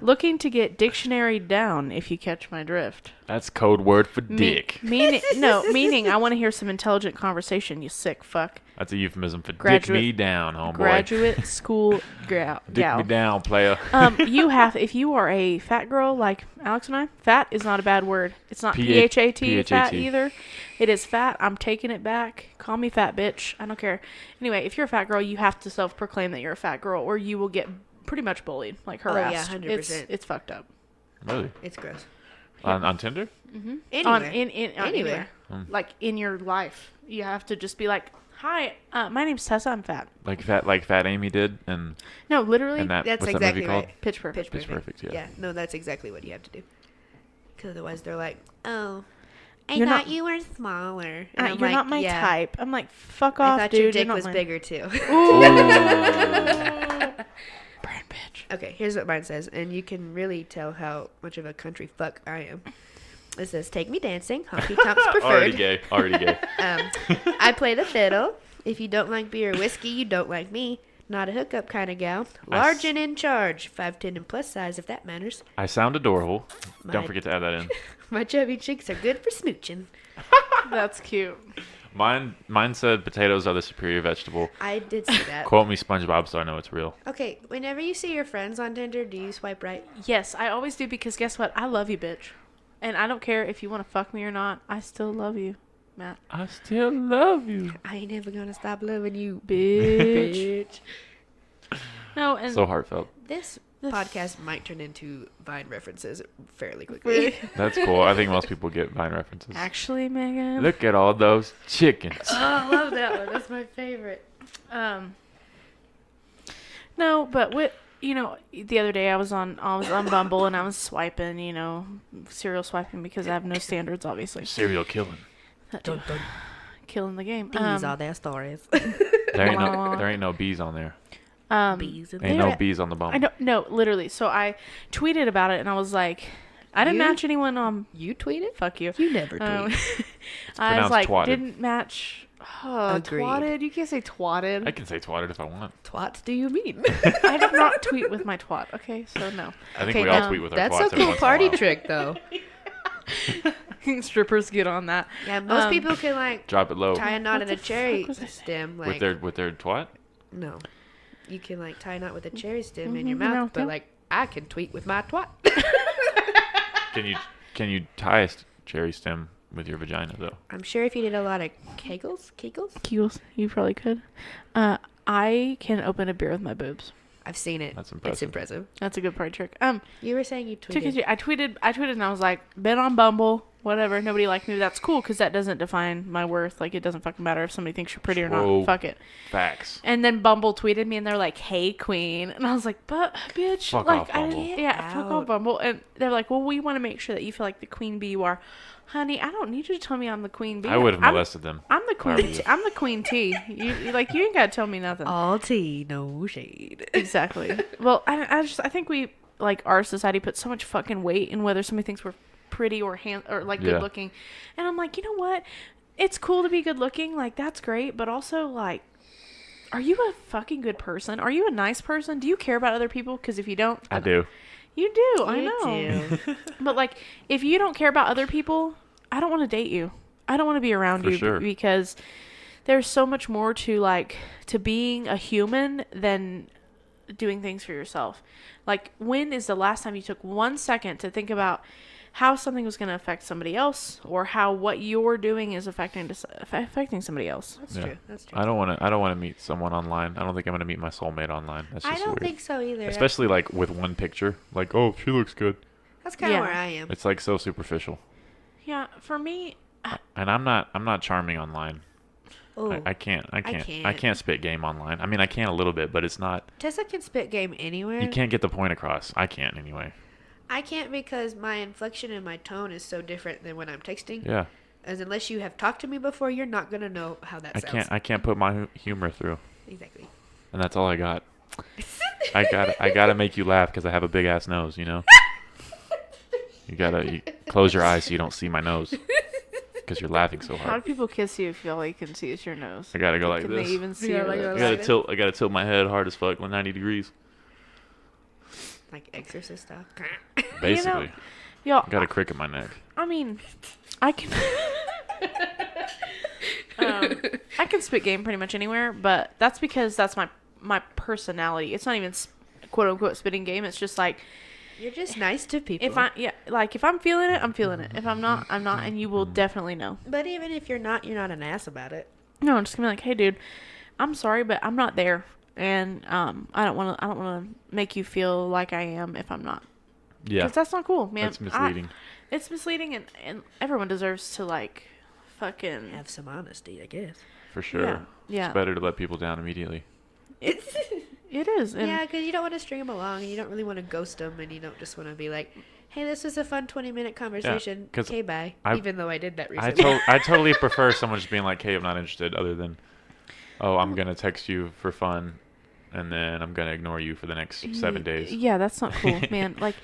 Looking to get dictionary down, if you catch my drift. That's code word for dick. Meaning I want to hear some intelligent conversation, you sick fuck. That's a euphemism for dick Graduate- me down, homeboy. Graduate school Dick gal. me down, player. If you are a fat girl like Alex and I, fat is not a bad word. It's not P-H-A-T, fat either. It is fat. I'm taking it back. Call me fat bitch. I don't care. Anyway, if you're a fat girl, you have to self-proclaim that you're a fat girl, or you will get pretty much bullied, like harassed. Oh, yeah, 100%. It's fucked up. Really? It's gross. On Tinder? Anywhere. Anywhere. Like in your life, you have to just be like, "Hi, my name's Tessa. I'm fat." Like fat Amy did, and No, literally, that That's what's exactly that movie called? right. pitch perfect. Pitch Perfect, yeah. Yeah, no, that's exactly what you have to do. Because otherwise they're like, oh, I You're thought not- you were smaller. And I'm You're like, not my yeah, type. I'm like, fuck I off, thought dude. your You're dick not was mine. bigger too. Brand bitch. Okay, here's what mine says, and you can really tell how much of a country fuck I am. It says, take me dancing, honky tonks Already preferred. gay. Already gay. I play the fiddle. If you don't like beer or whiskey, you don't like me. Not a hookup kind of gal. Large and in charge. 5'10" and plus size, if that matters. I sound adorable. My- Don't forget to add that in. My chubby cheeks are good for smooching. That's cute. Mine said potatoes are the superior vegetable. I did see that. Quote me SpongeBob so I know it's real. Okay, whenever you see your friends on Tinder, do you swipe right? Yes, I always do, because guess what? I love you, bitch. And I don't care if you want to fuck me or not. I still love you, Matt. I still love you. I ain't never gonna stop loving you, Bitch. No, and So heartfelt. This podcast might turn into Vine references fairly quickly. That's cool. I think most people get Vine references. Actually, Megan. Look at all those chickens. Oh, I love that one. That's my favorite. No, but the other day I was on Bumble and I was swiping, serial swiping because I have no standards, obviously. Serial killing. Dun, dun. Killing the game. These are their stories. There ain't no bees on there. Bees in Ain't there. no bees on the Bumble. I don't no, literally. So I tweeted about it and I was like, I didn't You? match anyone on. You tweeted? Fuck you. You never tweet. I was pronounced like, twatted. didn't match. Agreed. Twatted. You can't say twatted. I can say twatted if I want. Twats do you mean? I do not tweet with my twat. Okay, so no. I think Okay, we all tweet with our That's twats a every cool once in a party while. trick, though. Strippers get on that. Yeah, most people can like Drop it low tie a knot What in a the cherry fuck was I stem. with Like their twat. no, you can like tie a knot with a cherry stem in Mhm, your mouth, no, but yeah. like I can tweet with my twat. Can you tie a cherry stem with your vagina though? I'm sure if you did a lot of kegels, Keels, you probably could. I can open a beer with my boobs. I've seen it. That's It's impressive. impressive. That's a good party trick. You were saying you Took tweeted. it- I tweeted and I was like, been on Bumble, whatever. Nobody liked me. That's cool because that doesn't define my worth. Like, it doesn't fucking matter if somebody thinks you're pretty or Whoa. not. Fuck it. Facts. And then Bumble tweeted me and they're like, hey, queen. And I was like, but, bitch. Fuck like, off, I Bumble. didn't, yeah, fuck Out. off, Bumble. And they're like, well, we want to make sure that you feel like the queen bee you are. Honey, I don't need you to tell me I'm the queen bee. I would have I'm- molested them. I'm the Why queen. were you? I'm the queen T. You ain't gotta tell me nothing. All tea, no shade. Exactly. Well, I think we like our society puts so much fucking weight in whether somebody thinks we're pretty or like Yeah. good looking, and I'm like, you know what? It's cool to be good looking, like that's great, but also like, are you a fucking good person? Are you a nice person? Do you care about other people? Because if you don't, I do. You do. I You know. do. But like, if you don't care about other people, I don't want to date you. I don't want to be around For you sure. because there's so much more to being a human than doing things for yourself. Like, when is the last time you took 1 second to think about how something was going to affect somebody else, or how what you're doing is affecting somebody else? That's Yeah. true. That's true. I don't want to meet someone online. I don't think I'm gonna meet my soulmate online. That's just I don't weird. think so either. Especially like with one picture. Like, oh, she looks good. That's kind of Yeah. where I am. It's like so superficial. Yeah, for me, And I'm not charming online. Oh, I can't I can't. can't spit game online. I mean, I can a little bit, but it's not. Tessa can spit game anywhere. You can't get the point across. I can't anyway. I can't because my inflection and my tone is so different than when I'm texting. Yeah. As unless you have talked to me before, you're not gonna know how that sounds. I can't put my humor through, Exactly. and that's all I got. I gotta make you laugh because I have a big ass nose. You know. You close your eyes so you don't see my nose because you're laughing so how do hard. people kiss you if all you can see is your nose? I gotta go like Can this. they even see Yeah, your like lips? that. I gotta tilt my head hard as fuck, 90 degrees. Like Exorcist style. Basically, Y'all, got a crick in my neck. I mean, I can. I can spit game pretty much anywhere, but that's because that's my personality. It's not even quote unquote spitting game. It's just like You're just nice to people. if I'm feeling it, I'm feeling it. If I'm not, I'm not, and you will definitely know. But even if you're not an ass about it. No, I'm just gonna be like, hey, dude, I'm sorry, but I'm not there, and I don't want to make you feel like I am if I'm not. Yeah, 'Cause that's not cool, man. that's misleading. It's misleading, and everyone deserves to like fucking Have some honesty, I guess. For sure. Yeah. It's better to let people down immediately. It is. And Yeah, because you don't want to string them along, and you don't really want to ghost them, and you don't just want to be like, hey, this was a fun 20-minute conversation. 'cause Okay, bye. I- Even though I did that recently. I totally prefer someone just being like, hey, I'm not interested, other than, oh, I'm going to text you for fun, and then I'm going to ignore you for the next 7 days. Yeah, that's not cool, man. Like,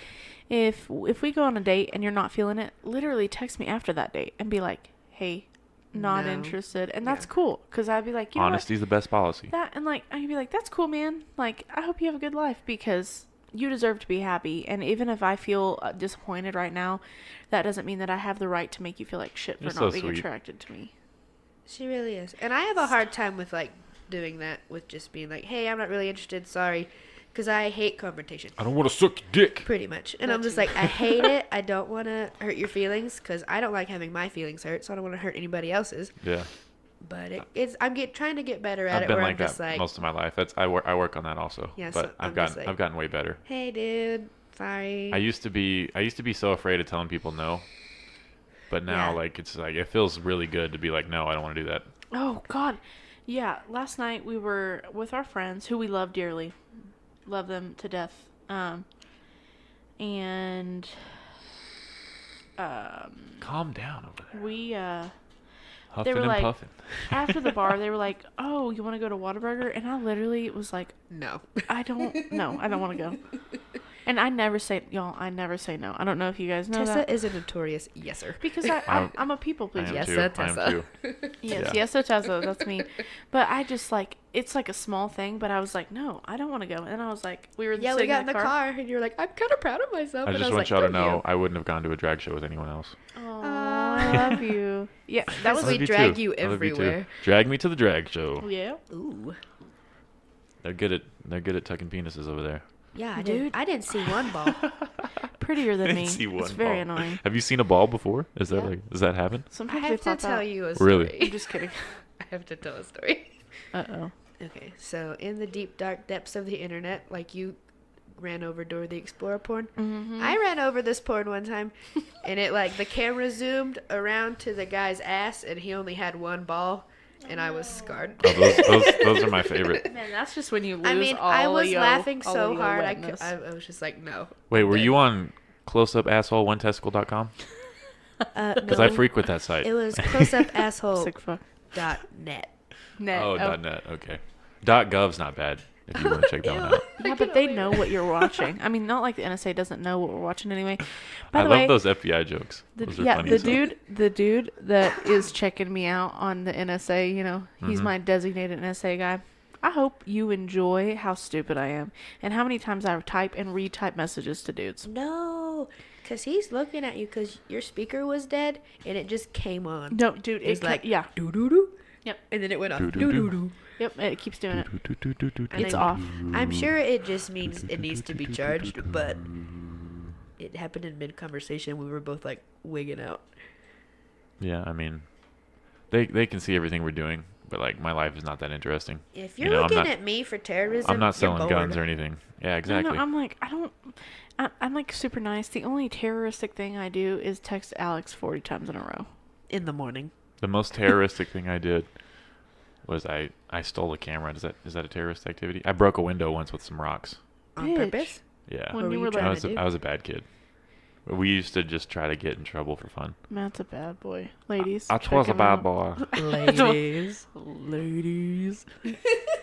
if we go on a date and you're not feeling it, literally text me after that date and be like, hey, not No. interested, and that's Yeah. cool, because I'd be like, you know what? Honesty's the best policy. That, and like I'd be like, that's cool, man. Like, I hope you have a good life because you deserve to be happy. And even if I feel disappointed right now, that doesn't mean that I have the right to make you feel like shit for You're not so being sweet. attracted to me. She really is. And I have a hard time with, like, doing that, with just being like, hey, I'm not really interested, sorry. Because I hate confrontation. I don't want to suck your dick. Pretty much. And I'm just like, I hate it. I don't want to hurt your feelings because I don't like having my feelings hurt, so I don't want to hurt anybody else's. Yeah. But I'm trying to get better at I've it. been Where like I'm just that like, most of my life. I work on that also. Yeah, so but I'm just like, I've gotten way better. hey, dude, sorry. I used to be so afraid of telling people no, but now Yeah. like it's like it feels really good to be like, no, I don't want to do that. Oh God, yeah. Last night we were with our friends who we love dearly, love them to death. And Calm down over there. we Huffing were and like- puffing. after the bar they were like, "Oh, you want to go to Whataburger?" And I literally was like, No. I don't want to go. And I never say no. I don't know if you guys know Tessa that. is a notorious yeser. Because I'm a people I pleaser. am Yes, too. that's I am Tessa. too. Yes, Yeah. so Tessa, that's me. But I just like, it's like a small thing, but I was like, no, I don't want to go. And then I was like, we were Yeah, we sitting got in the car, and you're like, I'm kind of proud of myself. I and just was want like, y'all to "Go know you." I wouldn't have gone to a drag show with anyone else. Oh, I love you. Yeah, that was we love you drag too. you I love you too. everywhere. Drag me to the drag show. yeah. Ooh. They're good at tucking penises over there. Yeah, Dude. I didn't see one ball. Prettier than me. See one It's very ball. annoying. Have you seen a ball before? Does Yeah. that happen? I Sometimes they have to pop tell out. you a story. Really? I'm just kidding. I have to tell a story. Uh-oh. Okay, so in the deep dark depths of the internet, like you ran over Dora the Explorer porn, Mm-hmm. I ran over this porn one time, and it like the camera zoomed around to the guy's ass, and he only had one ball, and I was scarred. Oh, those are my favorite. Man, that's just when you lose I mean, all I of was your- laughing all so of your hard, wetness. I was just like, no. Wait, were Good. you on closeupasshole1testicle.com? Because No, I frequent that site. It was closeupassHole.net. Sick fuck. Net. Net. Oh, .net. Okay. .gov's not bad if you want to check that one out. Yeah, but they know what you're watching. I mean, not like the NSA doesn't know what we're watching anyway. By I the love way, those FBI jokes. the, Those are yeah, funny the as hell. dude that is checking me out on the NSA, you know, he's Mhm. my designated NSA guy. I hope you enjoy how stupid I am and how many times I type and retype messages to dudes. No, because he's looking at you because your speaker was dead, and it just came on. No, dude, It's it's like, like, yeah, doo-doo-doo. Yep. And then it went off. Doo-doo-doo. Doo-doo-doo. yep, it keeps doing it. And It's then- off. I'm sure it just means it needs to be charged, but it happened in mid-conversation. We were both like wigging out. Yeah, I mean, they can see everything we're doing, but like my life is not that interesting. If You you're know, I'm looking not- at me for terrorism, I'm not you're selling guns bored. or anything. Yeah, No, exactly. I'm like, I'm like super nice. The only terroristic thing I do is text Alex 40 times in a row. In the morning. The most terroristic thing I did was I stole a camera. Is that a terrorist activity? I broke a window once with some rocks. On Bitch. purpose? Yeah. When What you were were you like, trying to do? I was a bad kid. We used to just try to get in trouble for fun. Matt's a bad boy. Ladies. I check was a him bad out. boy. Ladies. Ladies.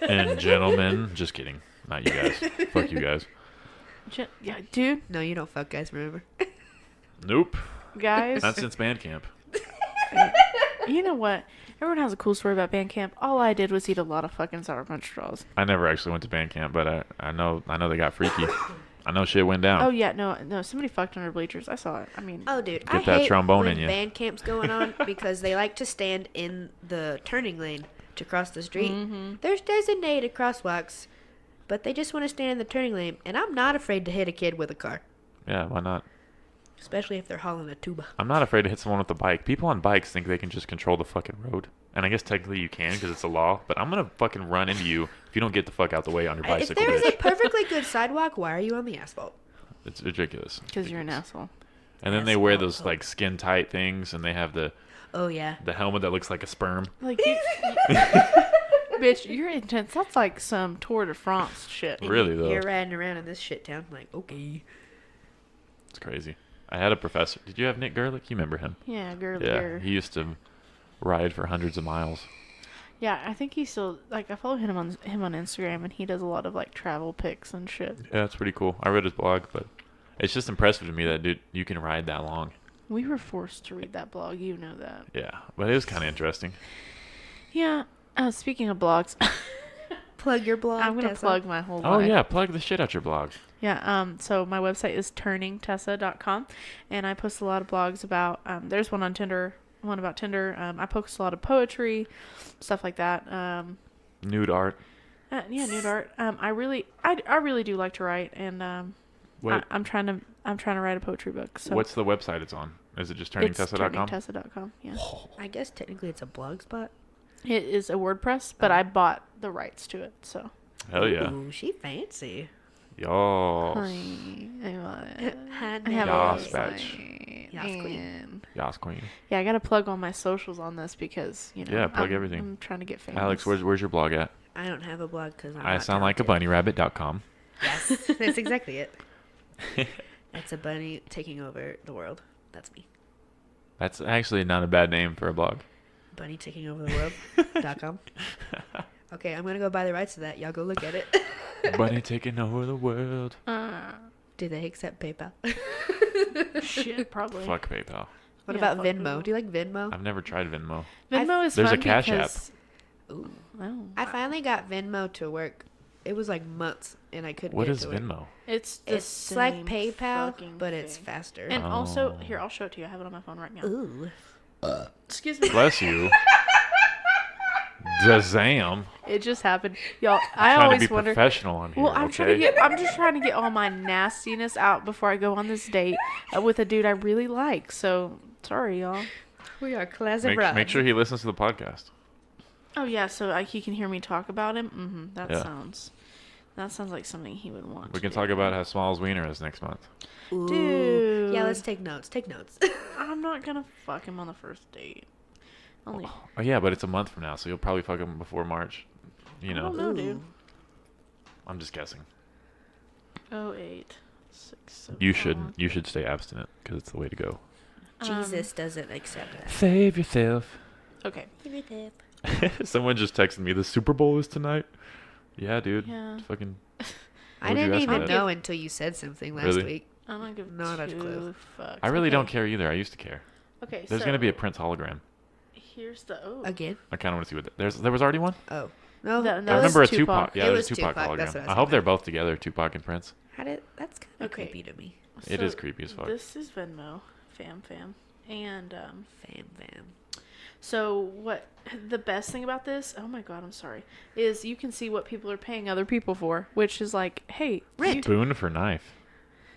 And gentlemen, just kidding. Not you guys. Fuck you guys. Yeah, dude, No, you don't fuck guys, remember? Nope. guys. Not since band camp. You know what? Everyone has a cool story about band camp. All I did was eat a lot of fucking Sour Punch straws. I never actually went to band camp, but I know they got freaky. I know shit went down. Oh yeah, no, somebody fucked under bleachers. I saw it. I mean, Oh, dude, Get I that hate trombone when in ya. band camp's going on because they like to stand in the turning lane to cross the street. Mm-hmm. There's designated crosswalks, but they just want to stand in the turning lane, and I'm not afraid to hit a kid with a car, Yeah, why not? especially if they're hauling a tuba. I'm not afraid to hit someone with a bike. People on bikes think they can just control the fucking road. And I guess technically you can because it's a law, but I'm going to fucking run into you if you don't get the fuck out the way on your If bicycle, there is a bitch. perfectly good sidewalk, why are you on the asphalt? It's ridiculous. because you're an asshole. And then they wear Asphalt. those like skin tight things and they have the Oh yeah. helmet that looks like a sperm. Like, bitch, you're intense. That's like some Tour de France shit. And Really, though. You're riding around in this shit town, like okay. It's crazy. I had a professor. Did you have Nick Gerlich? You remember him? Yeah, girl. Yeah, he used to ride for hundreds of miles. Yeah, I think he's still like I follow him on Instagram, and he does a lot of like travel pics and shit. Yeah, it's pretty cool. I read his blog, but it's just impressive to me that dude you can ride that long. We were forced to read that blog. You know that. Yeah, but it was kind of interesting. Yeah. Speaking of blogs, Plug your blog. I'm gonna Tessa. plug my whole Oh life. yeah, plug the shit out your blog. Yeah, so my website is turningtessa.com, and I post a lot of blogs about, there's one on Tinder, one about Tinder. I post a lot of poetry, stuff like that. Nude art. Yeah, nude art. I really do like to write, and Wait, I'm trying to write a poetry book. So what's the website it's on? Is it just it's turningtessa.com? turningtessa.com. Yeah. I guess technically it's a blog spot. It is a WordPress, but I bought the rights to it, so. Hell yeah. Ooh, she fancy. Y'all. I bought it. Hi, I have a Yas, website, bitch. Yas, queen. and- Yas, queen. Yeah, I gotta plug all my socials on this because Yeah, plug everything. I'm trying to get famous. Alex, where's your blog at? I don't have a blog because I sound like a bunnyrabbit.com. Yes, that's exactly it. It's a bunny taking over the world. That's me. That's actually not a bad name for a blog. Bunny taking over the world.com. Okay, I'm gonna go buy the rights to that. Y'all go look at it. Bunny taking over the world. Do they accept PayPal? Shit, probably. Fuck PayPal. What Yeah, about fuck Venmo? Venmo. Do you like Venmo? I've never tried Venmo. Venmo is There's a fun Cash App. because, Ooh. Oh, I finally got Venmo to work. It was like months, and I couldn't. What get is it to work. Venmo? it's the It's like same PayPal, fucking but it's thing. faster. And also, Oh. here, I'll show it to you. I have it on my phone right now. Ooh. Excuse me. Bless you. Dazam. It just happened, y'all. I Trying to always be wonder. professional on here. Well, I'm okay? trying to get. I'm just trying to get all my nastiness out before I go on this date with a dude I really like. So sorry, y'all. We are classic Make sure he listens to the podcast. Oh yeah, so he can hear me talk about him. Mm-hmm. That Yeah. sounds like something he would want. We to can do. talk about how small his wiener is next month. Ooh. Dude. Yeah, let's take notes. Take notes. I'm not gonna fuck him on the first date. Only. Oh yeah, but it's a month from now, so you'll probably fuck him before March. You I know, don't know, dude. I'm just guessing. 08, 6. You should stay abstinent because it's the way to go. Jesus doesn't accept that. Save yourself. Okay. Someone just texted me. The Super Bowl is tonight. Yeah, dude. Yeah. Fucking. I would you didn't ask even that? know until you said something last Really? week. I don't give Not a two clue. fucks. I really Okay. don't care either. I used to care. Okay. There's so gonna be a Prince hologram. Here's the Again? I kind of want to see what there was already one. Oh. No. No, I that was remember a Tupac. Tupac. Yeah, It there's was a Tupac Tupac, that's hologram. what I was I hope thinking they're of. both together, Tupac and Prince. That's kind of Okay. creepy to me. It is creepy as fuck. This is Venmo, fam, and Fam. so what? The best thing about this, oh my god, I'm sorry, is you can see what people are paying other people for, which is like, hey, Rent. Spoon for knife.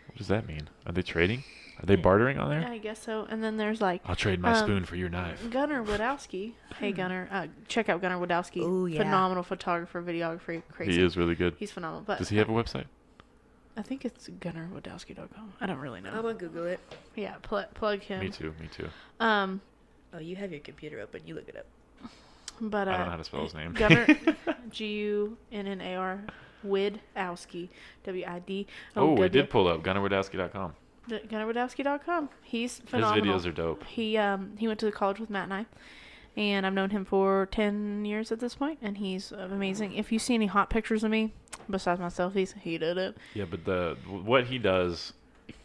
What does that mean? Are they trading? Are they bartering on there? I guess so. And then there's like I'll trade my um, spoon for your knife. Gunnar Wadowski. Hey Gunnar, check out Gunnar Wadowski. Ooh, yeah. Phenomenal photographer, videographer, crazy. He is really good. He's phenomenal. But Does he have a website? I think it's GunnarWadowski.com. I don't really know. I'm gonna Google it. Yeah, plug him. Me too. Um, Oh, you have your computer open. You look it up. but I don't know how to spell his name. Gunnar Gunnar Widowski, WID. Oh, we did pull up GunnarWadowski.com. GunnarWadowski.com. He's phenomenal. His videos are dope. He went to college with Matt and I, and I've known him for 10 years at this point, and he's amazing. If you see any hot pictures of me, besides my selfies, he did it. Yeah, but what he does,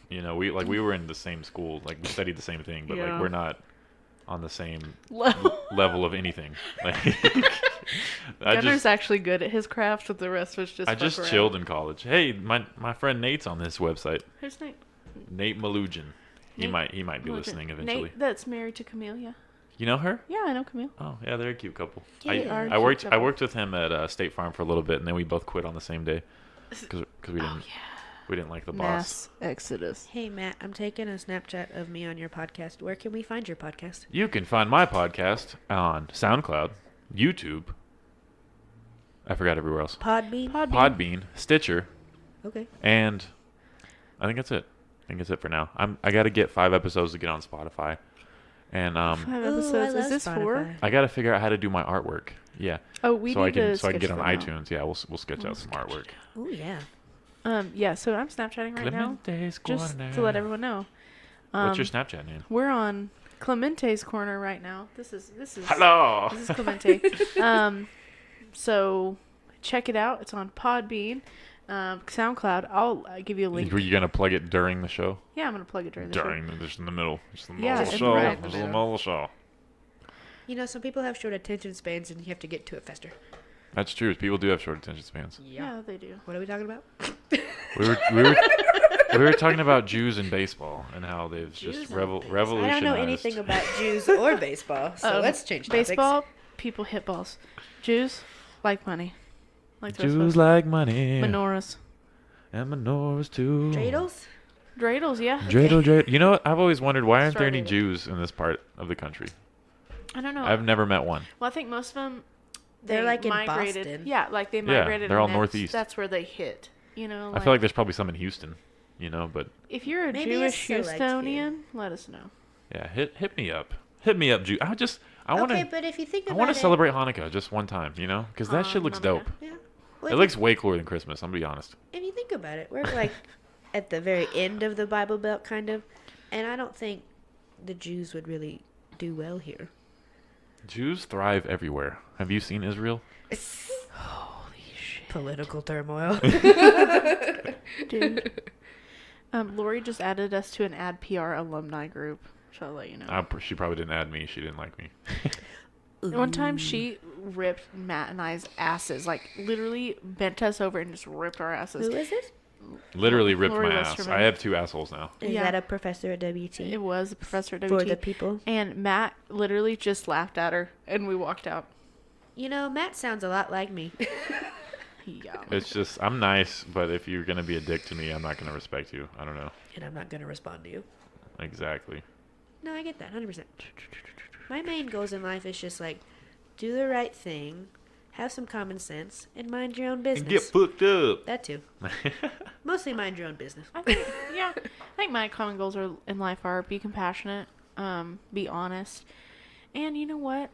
you know, we were in the same school, like we studied the same thing, but Yeah. like we're not on the same Level. level of anything. Like, Gunnar's actually good at his craft, but the rest was just. I just fuck around. chilled in college. Hey, my friend Nate's on this website. Who's Nate? Nate Malugin. He Nate might be Malugin. listening eventually. Nate, that's married to Camellia. You know her? Yeah, I know Camille. Oh, yeah, they're a cute couple. They are a I cute worked couple. with him at State Farm for a little bit, and then we both quit on the same day because we didn't like the boss. Mass exodus. Hey, Matt, I'm taking a Snapchat of me on your podcast. Where can we find your podcast? You can find my podcast on SoundCloud, YouTube. I forgot everywhere else. Podbean, Stitcher, Okay. and I think that's it. I think that's it for now. I got to get 5 episodes to get on Spotify, and 5 Ooh, I episodes. love Is this 4? Spotify. I got to figure out how to do my artwork. Yeah, Oh, we so need I to can get sketch on them out. iTunes. Yeah, we'll sketch out some artwork. Oh, yeah. Yeah, so I'm Snapchatting right now. Clemente's Just Corner. to let everyone know. What's your Snapchat name? We're on Clemente's corner right now. This is Hello. This is Clemente. So check it out. It's on Podbean, SoundCloud. I'll give you a link. Were you gonna plug it during the show? Yeah, I'm gonna plug it during the show. Just in the middle. Just in the Yeah, middle of the it's show. right in the Just in the middle. middle of the show. You know, some people have short attention spans and you have to get to it faster. That's true. People do have short attention spans. Yeah, they do. What are we talking about? We were talking about Jews in baseball and how they've Jews just in revolutionized. I don't know anything about Jews or baseball, so let's change topics. Baseball, people hit balls. Jews like money. Like those Jews folks. like money. Menorahs. And menorahs too. Dreidels? Dreidels, yeah. Dreidel. You know what? I've always wondered why aren't there any Started it. Jews in this part of the country? I don't know. I've never met one. Well, I think most of them, They're they like in migrated. Boston. Yeah, like they migrated. they're all and northeast. That's where they hit. You know, I feel like there's probably some in Houston, but if you're a Maybe a Jewish select few. Houstonian, let us know. yeah, hit me up. Hit me up, Jew. I want Okay, to but if you think I about want it, to celebrate Hanukkah just one time, because that shit looks Hanukkah. dope. Yeah. It Well, if looks way cooler than Christmas, I'm going to be honest. If you think about it, we're like at the very end of the Bible Belt, kind of, and I don't think the Jews would really do well here. Jews thrive everywhere. Have you seen Israel? Holy shit, Political turmoil. dude. Lori just added us to an Ad PR alumni group. So I'll let you know. She probably didn't add me. She didn't like me. One time she ripped Matt and I's asses, like literally bent us over and just ripped our asses. Who is this? Literally ripped Lori my ass. Westerman. I have 2 assholes now. Is Yeah. that a professor at WT? It was a professor at WT. For the people. And Matt literally just laughed at her, and we walked out. You know, Matt sounds a lot like me. Yeah. It's just, I'm nice, but if you're going to be a dick to me, I'm not going to respect you. I don't know. And I'm not going to respond to you. Exactly. No, I get that, 100%. My main goals in life is just like, do the right thing, have some common sense, and mind your own business. And get fucked up. That too. Mostly mind your own business. I think, yeah. I think my common goals in life are be compassionate, be honest, and you know what?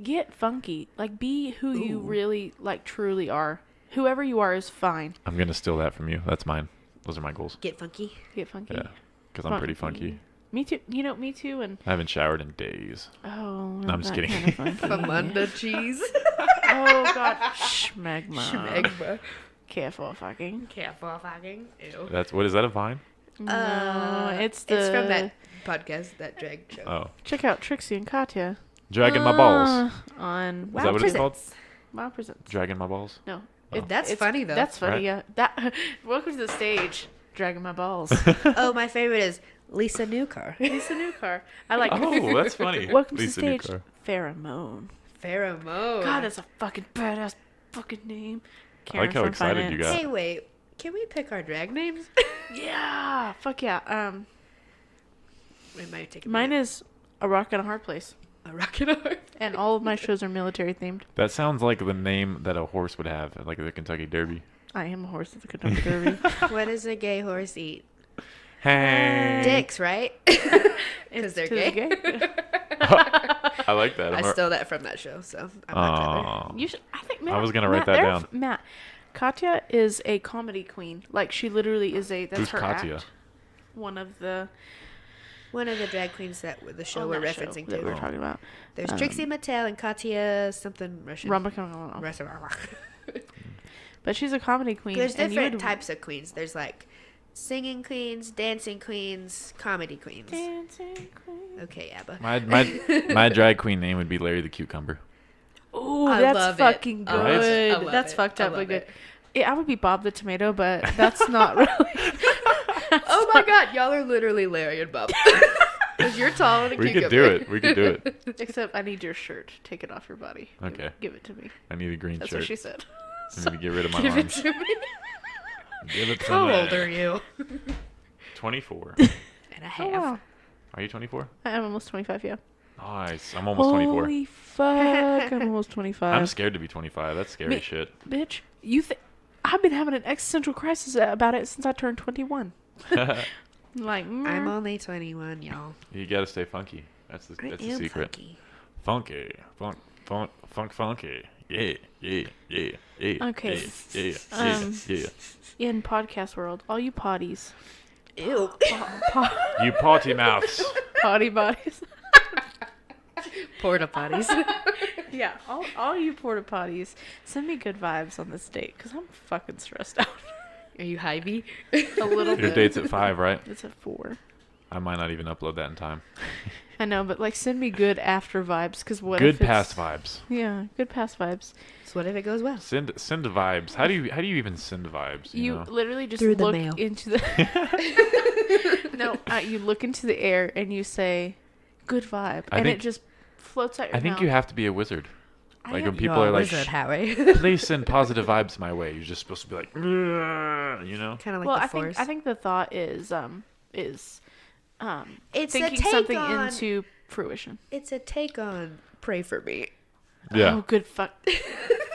Get funky. Like, be who you really, like, truly are. Whoever you are is fine. I'm going to steal that from you. That's mine. Those are my goals. Get funky. Get funky. Yeah. Because I'm pretty funky. Me too. You know, me too. And I haven't showered in days. oh, No, I'm just kidding. Famunda cheese. Oh God, schmegma. Schmegma. Careful, fucking. Careful, fucking. Ew. What is that a Vine? No, it's the. It's from that podcast, that drag show. Oh. Check out Trixie and Katya. Dragging my balls. On Is that what it's called? Wow Presents. Dragging my balls? No. Oh. That's funny, though. That's funny, Right? yeah. That. Welcome to the stage. Dragging my balls. Oh, my favorite is Lisa Newcar. Lisa Newcar. I like. Oh, that's funny. Welcome Lisa to the stage. Newcar. Pheromone. Pheromone. God, that's a fucking badass fucking name. I like how from excited you Finance. got. Hey, wait. Can we pick our drag names? Yeah. Fuck yeah. We might take a Mine minute. is A Rock and a Hard Place. A rocket heart. And all of my shows are military themed. That sounds like the name that a horse would have, like the Kentucky Derby. I am a horse at the Kentucky Derby. What does a gay horse eat? Hey. Dicks, right? Because It's they're to the gay. I like that. I stole that from that show, so I'm not clever. You should. I think Matt. I was gonna write Matt, that they're- down. Matt, Katya is a comedy queen. Like she literally is a. That's Who's her Katya? act. One of the. One of the drag queens that the show on we're that referencing that we were to. talking about. There's Trixie Mattel and Katya something Russian. Rumba. Russian. But she's a comedy queen. There's and you different would- types of queens. There's like singing queens, dancing queens, comedy queens. Dancing queen. Okay, Abba. My drag queen name would be Larry the Cucumber. Ooh, I that's love it. fucking I good. love it. I love That's it. fucked I up, but love good. it. Yeah, I would be Bob the Tomato, but that's not really. Oh my God, y'all are literally Larry and Bob. Because you're tall and a We cucumber. could do it. We could do it. Except I need your shirt. Take it off your body. Okay. Give it to me. I need a green That's shirt. what she said. I need to get rid of my Give it arms. to me. Give it to How me. old are you? 24. And a Oh, half. wow. Are you 24? I am almost 25, yeah. Nice. I'm almost 24. Holy fuck. I'm almost 25. I'm scared to be 25. That's scary Me- shit. Bitch, I've been having an existential crisis about it since I turned 21. Like, I'm only 21, y'all. You gotta stay funky. That's the secret. Funky. Funky. Yeah, yeah, yeah, yeah. Okay. Yeah, yeah, yeah. in podcast world, all you potties. Ew. You potty mouths. Potty bodies. Porta potties. Yeah, all you porta potties, send me good vibes on this date, because I'm fucking stressed out. Are you Hy-Vee? A little Your bit. date's at 5, right? It's at 4. I might not even upload that in time. I know, but like send me good after vibes, because what Good if it's... past vibes. Yeah, good past vibes. So what if it goes well? Send vibes. How do you even send vibes? You know? Literally just Through the look mail. into the... No, you look into the air and you say, good vibe. I And think- it just floats out your I think mouth. you have to be a wizard. I Like am- when people You're are a like, wizard, Howie. please send positive vibes my way. You're just supposed to be like, you know? Kind of like Well, the I Force. think the thought is it's thinking a take something on... into fruition. It's a take on pray for me. Yeah. Oh, good fuck.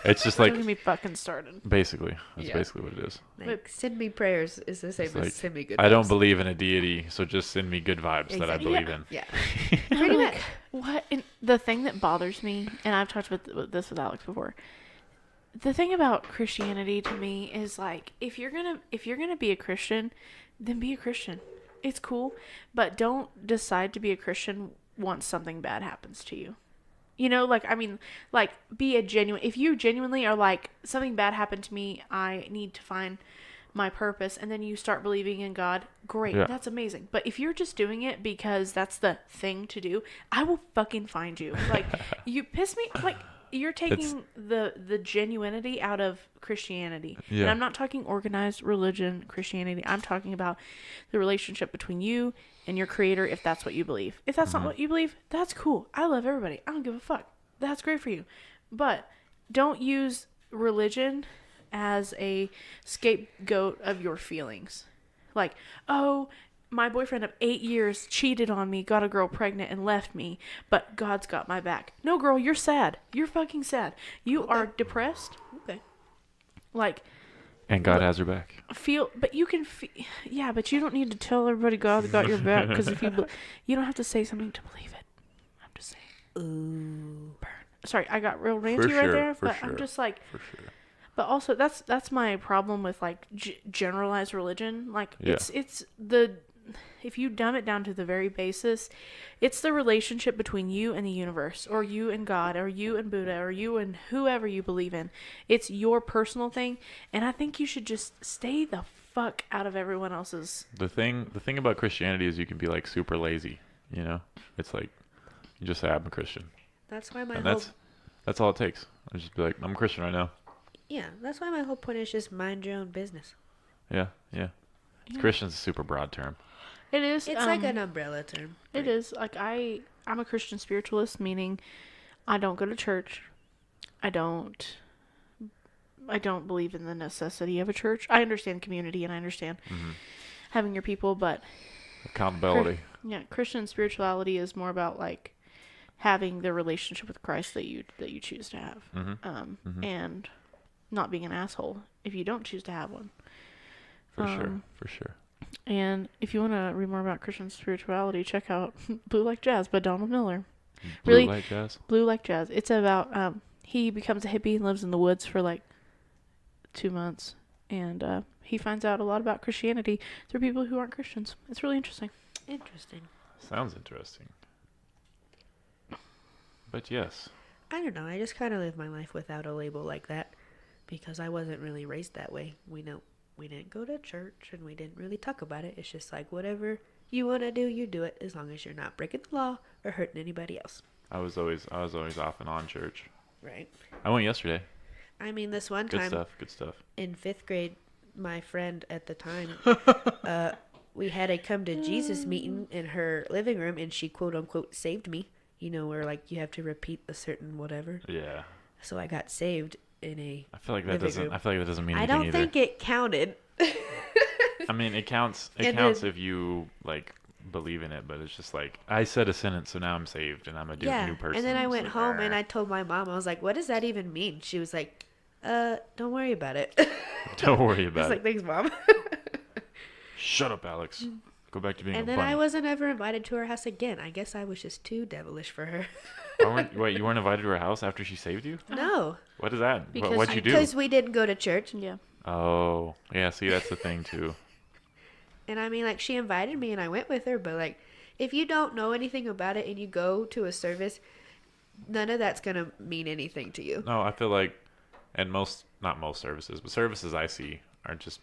It's just Don't like, get me fucking started. basically, that's Yeah. basically what it is. Like, send me prayers is the same It's as like, send me good I don't vibes. believe in a deity, so just send me good vibes that I Exactly. believe in. Yeah. I'm Pretty like, much. what? And the thing that bothers me, and I've talked with this with Alex before. The thing about Christianity to me is like, if you're gonna be a Christian, then be a Christian. It's cool, but don't decide to be a Christian once something bad happens to you. You know, like, I mean, like, be a genuine. If you genuinely are like, something bad happened to me, I need to find my purpose, and then you start believing in God, great, Yeah. that's amazing. But if you're just doing it because that's the thing to do, I will fucking find you. Like, you piss me, like, you're taking the genuinity out of Christianity. Yeah. And I'm not talking organized religion, Christianity. I'm talking about the relationship between you and your creator, if that's what you believe. If that's not what you believe, that's cool. I love everybody. I don't give a fuck. That's great for you. But don't use religion as a scapegoat of your feelings. Like, oh, my boyfriend of 8 years cheated on me, got a girl pregnant, and left me, but God's got my back. No, girl, you're sad. You're fucking sad. You are depressed. Okay. Like, And God has her back. but you can yeah, but you don't need to tell everybody God's got your back, because if you don't have to say something to believe it. I'm just saying. Ooh. Burn. Sorry, I got real ranty right there, for but sure. I'm just like, For sure. but also that's my problem with like generalized religion. Like, Yeah. it's the, if you dumb it down to the very basis, it's the relationship between you and the universe, or you and God, or you and Buddha, or you and whoever you believe in. It's your personal thing, and I think you should just stay the fuck out of everyone else's. The thing about Christianity is you can be like super lazy, you know? It's like, you just say, I'm a Christian. That's why my And whole that's all it takes. I just be like, I'm a Christian right now. that's why my whole point is just mind your own business. Yeah. Christian's a super broad term. It is. It's like an umbrella term. It is. Like, I'm a Christian spiritualist, meaning I don't go to church. I don't believe in the necessity of a church. I understand community, and I understand having your people, but Accountability. Christian spirituality is more about like having the relationship with Christ that you choose to have, and not being an asshole if you don't choose to have one. For sure. And if you want to read more about Christian spirituality, check out Blue Like Jazz by Donald Miller. Blue Really? Light Jazz? Blue Like Jazz. It's about he becomes a hippie and lives in the woods for like 2 months, and he finds out a lot about Christianity through people who aren't Christians. It's really interesting. Interesting. Sounds interesting. But yes. I don't know. I just kind of live my life without a label like that because I wasn't really raised that way. We didn't go to church and we didn't really talk about it. It's just like whatever you want to do, you do it as long as you're not breaking the law or hurting anybody else. I was always off and on church. Right. I went yesterday. I mean, this one Good time stuff. in 5th grade, my friend at the time, we had a come to Jesus meeting in her living room, and she quote unquote saved me. You know, where like you have to repeat a certain whatever. Yeah. So I got saved in a. I feel like that living doesn't. room. I feel like that doesn't mean I anything don't either. think it counted. I mean, it counts. It And counts then- if you like believe in it, but it's just like I said a sentence, so now I'm saved and I'm a new person. And then I It's went like, home and I told my mom, I was like, what does that even mean? She was like, don't worry about it. Don't worry I was about like, it. thanks, Mom. Shut up, Alex. Go back to being And a then bunny. I wasn't ever invited to her house again. I guess I was just too devilish for her. Wait, you weren't invited to her house after she saved you? No. What is that? Because What'd you do? Because we didn't go to church. Yeah. Oh, yeah. See, that's the thing too. And I mean, like, she invited me and I went with her. But, like, if you don't know anything about it and you go to a service, none of that's going to mean anything to you. No, I feel like, and not most services, but services I see are just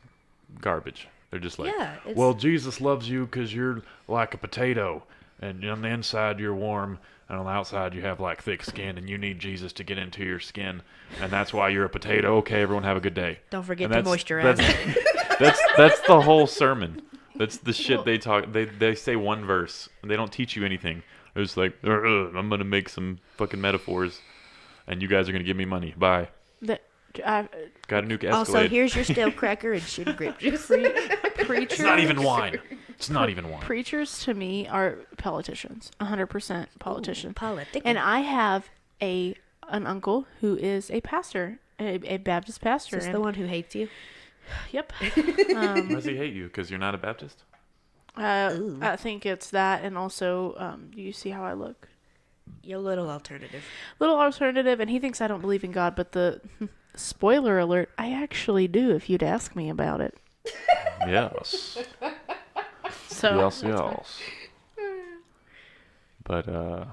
garbage. They're just like, Yeah, it's- well, Jesus loves you because you're like a potato, and on the inside you're warm, and on the outside you have like thick skin, and you need Jesus to get into your skin, and that's why you're a potato. Okay, everyone have a good day. Don't forget And to moisturize. That's the whole sermon. That's the shit they talk. They say one verse, and they don't teach you anything. They're just like, I'm gonna make some fucking metaphors, and you guys are gonna give me money. Bye. Got a new Escalade. Also, here's your stale cracker and shitty grape juice. It's not even wine. It's not even one. Preachers to me are politicians, 100% politician. Ooh, politic. And I have an uncle who is a pastor, a Baptist pastor. Is this the one who hates you? Yep. Why does he hate you? Because you're not a Baptist? I think it's that, and also, do you see how I look? You're a little alternative. Little alternative, and he thinks I don't believe in God, but the spoiler alert, I actually do if you'd ask me about it. Yes. So Yes. But,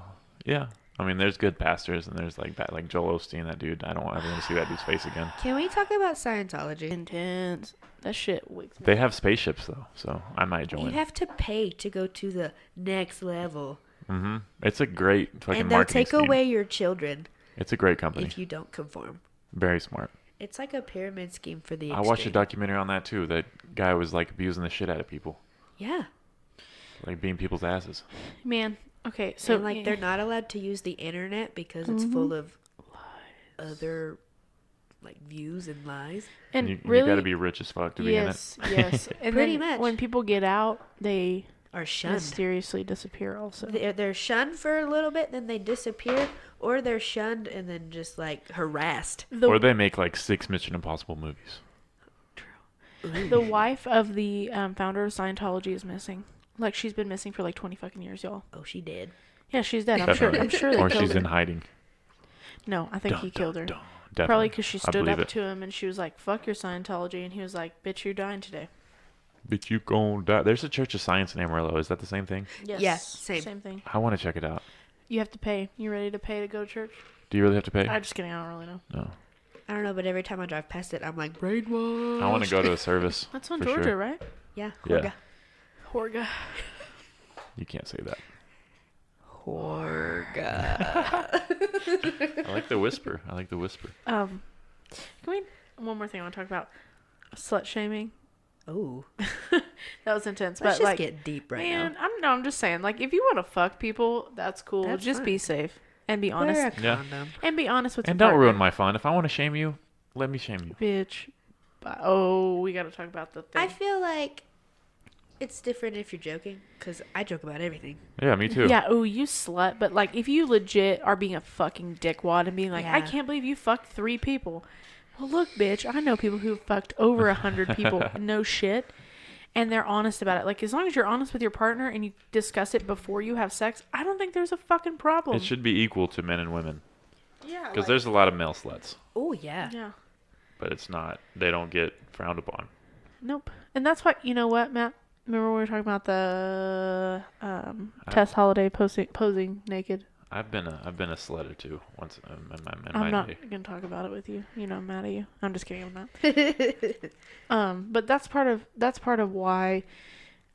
yeah. I mean, there's good pastors, and there's like Joel Osteen, that dude. I don't ever want to see that dude's face again. Can we talk about Scientology? intense. That shit wakes me They have spaceships, though, so I might join. You have to pay to go to the next level. Mm-hmm. It's a great fucking And they'll marketing take scheme. away your children It's a great company. if you don't conform. Very smart. It's like a pyramid scheme for the I extreme. watched a documentary on that, too. That guy was, like, abusing the shit out of people. Yeah. Like, being people's asses. Man, okay, So so like they're not allowed to use the internet because it's full of other like views and lies. and you really, got to be rich as fuck to be in it. yes. And Pretty then much. when people get out, they Are shunned. mysteriously disappear. Also, They're shunned for a little bit, then they disappear, or they're shunned and then just like harassed. Or they make, like, 6 Mission Impossible movies. the wife of the founder of Scientology is missing. Like she's been missing for like 20 fucking years, y'all. Oh, she did. Yeah, she's dead. I'm sure. I'm sure they Or killed she's her. in hiding. No, I think he killed her. Definitely. Probably because she I stood believe up it. to him and she was like, "Fuck your Scientology," and he was like, "Bitch, you're dying today." But you gon' die. There's a Church of Science in Amarillo. Is that the same thing? Yes. Yeah, same. Same thing. I want to check it out. You have to pay. You ready to pay to go to church? Do you really have to pay? I'm just kidding. I don't really know. No. I don't know, but every time I drive past it, I'm like brainwashed. I want to go to a service. That's on for Georgia, sure. right? Yeah. Yeah. Horga. You can't say that. Horga. I like the whisper. Can we? One more thing I want to talk about. Slut shaming. Oh. That was intense, Let's but just like, get deep right man, now. I'm just saying, like, if you want to fuck people, that's cool. That's just fine. be safe and be honest. Wear a Yeah. condom. And be honest with And your don't partner. ruin my fun. If I want to shame you, let me shame you. Bitch. Oh, we got to talk about the thing. I feel like it's different if you're joking, because I joke about everything. Yeah, me too. Yeah, oh, you slut. But, like, if you legit are being a fucking dickwad and being like, I Yeah. can't believe you fucked 3 people. Well, look, bitch, I know people who fucked over 100 people. No shit. And they're honest about it. Like, as long as you're honest with your partner and you discuss it before you have sex, I don't think there's a fucking problem. It should be equal to men and women. Yeah. Because there's a lot of male sluts. Oh, yeah. Yeah. But it's not. They don't get frowned upon. Nope. And that's why, you know what, Matt? Remember we were talking about the Tess Holiday posing naked? I've been a slut or two once in my I'm not day. gonna talk about it with you. You know I'm mad at you. I'm just kidding. I'm not. But that's part of why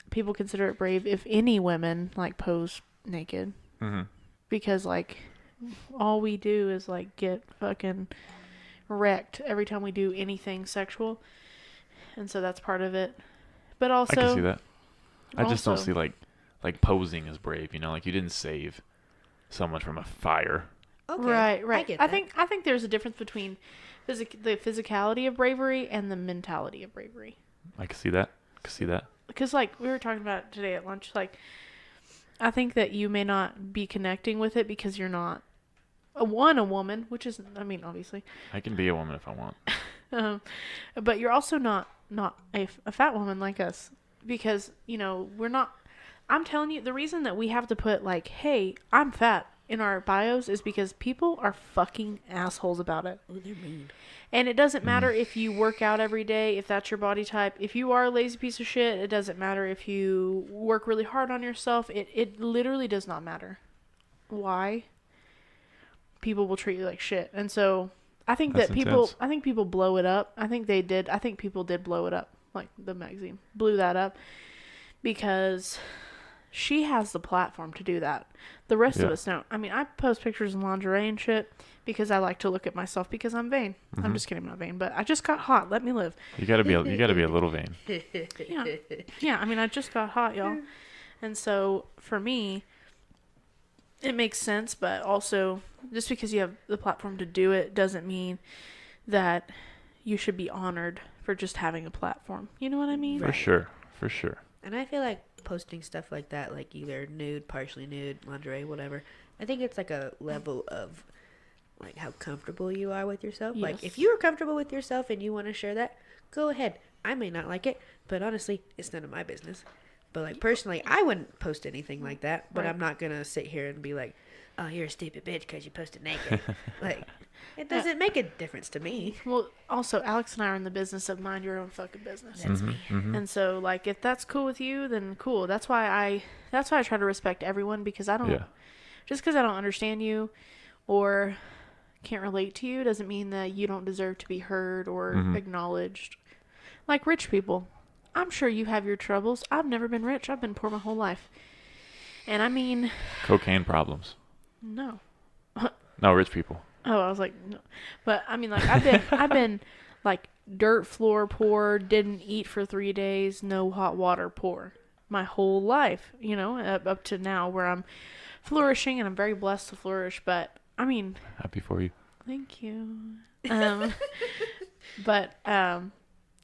people consider it brave if any women like pose naked, Mm-hmm. because like all we do is like get fucking wrecked every time we do anything sexual, and so that's part of it. But also, I can see that. I just don't also- see like posing as brave. You know, like you didn't save someone from a fire. Okay. Right. I get I that. think there's a difference between the physicality of bravery and the mentality of bravery. I can see that. Because like we were talking about today at lunch, like I think that you may not be connecting with it because you're not a woman, which is, I mean, obviously, I can be a woman if I want. but you're also not a fat woman like us, because we're not. I'm telling you, the reason that we have to put like, "Hey, I'm fat" in our bios is because people are fucking assholes about it. Oh, they're mean. And it doesn't matter if you work out every day, if that's your body type. If you are a lazy piece of shit, it doesn't matter if you work really hard on yourself. It literally does not matter. Why? People will treat you like shit. And so I think That's that people intense. I think people blow it up. I think they did. I think people did blow it up. Like the magazine blew that up because she has the platform to do that. The rest of Yeah. us don't. I mean, I post pictures in lingerie and shit because I like to look at myself because I'm vain. Mm-hmm. I'm just kidding, I'm not vain, but I just got hot. Let me live. You gotta be a little vain. Yeah. Yeah, I mean, I just got hot, y'all. And so for me, it makes sense, but also just because you have the platform to do it doesn't mean that you should be honored for just having a platform. You know what I mean? For sure. And I feel like posting stuff like that, like either nude, partially nude, lingerie, whatever. I think it's like a level of like how comfortable you are with yourself. Yes. Like if you are comfortable with yourself and you want to share that, go ahead. I may not like it, but honestly, it's none of my business. But like personally, I wouldn't post anything like that. But Right. I'm not gonna sit here and be like, "Oh, you're a stupid bitch because you posted naked." Like, it doesn't make a difference to me. Well, also, Alex and I are in the business of mind your own fucking business. That's me. And so, like, if that's cool with you, then cool. That's why I try to respect everyone, because I don't, Yeah. just because I don't understand you or can't relate to you doesn't mean that you don't deserve to be heard or acknowledged. Like rich people. I'm sure you have your troubles. I've never been rich. I've been poor my whole life. And I mean, Cocaine problems. no. No, rich people. Oh, I was like, no. But I mean, like, I've been like dirt floor poor, didn't eat for 3 days, no hot water poor, my whole life. You know, up to now where I'm flourishing, and I'm very blessed to flourish. But I mean, Happy for you. thank you. But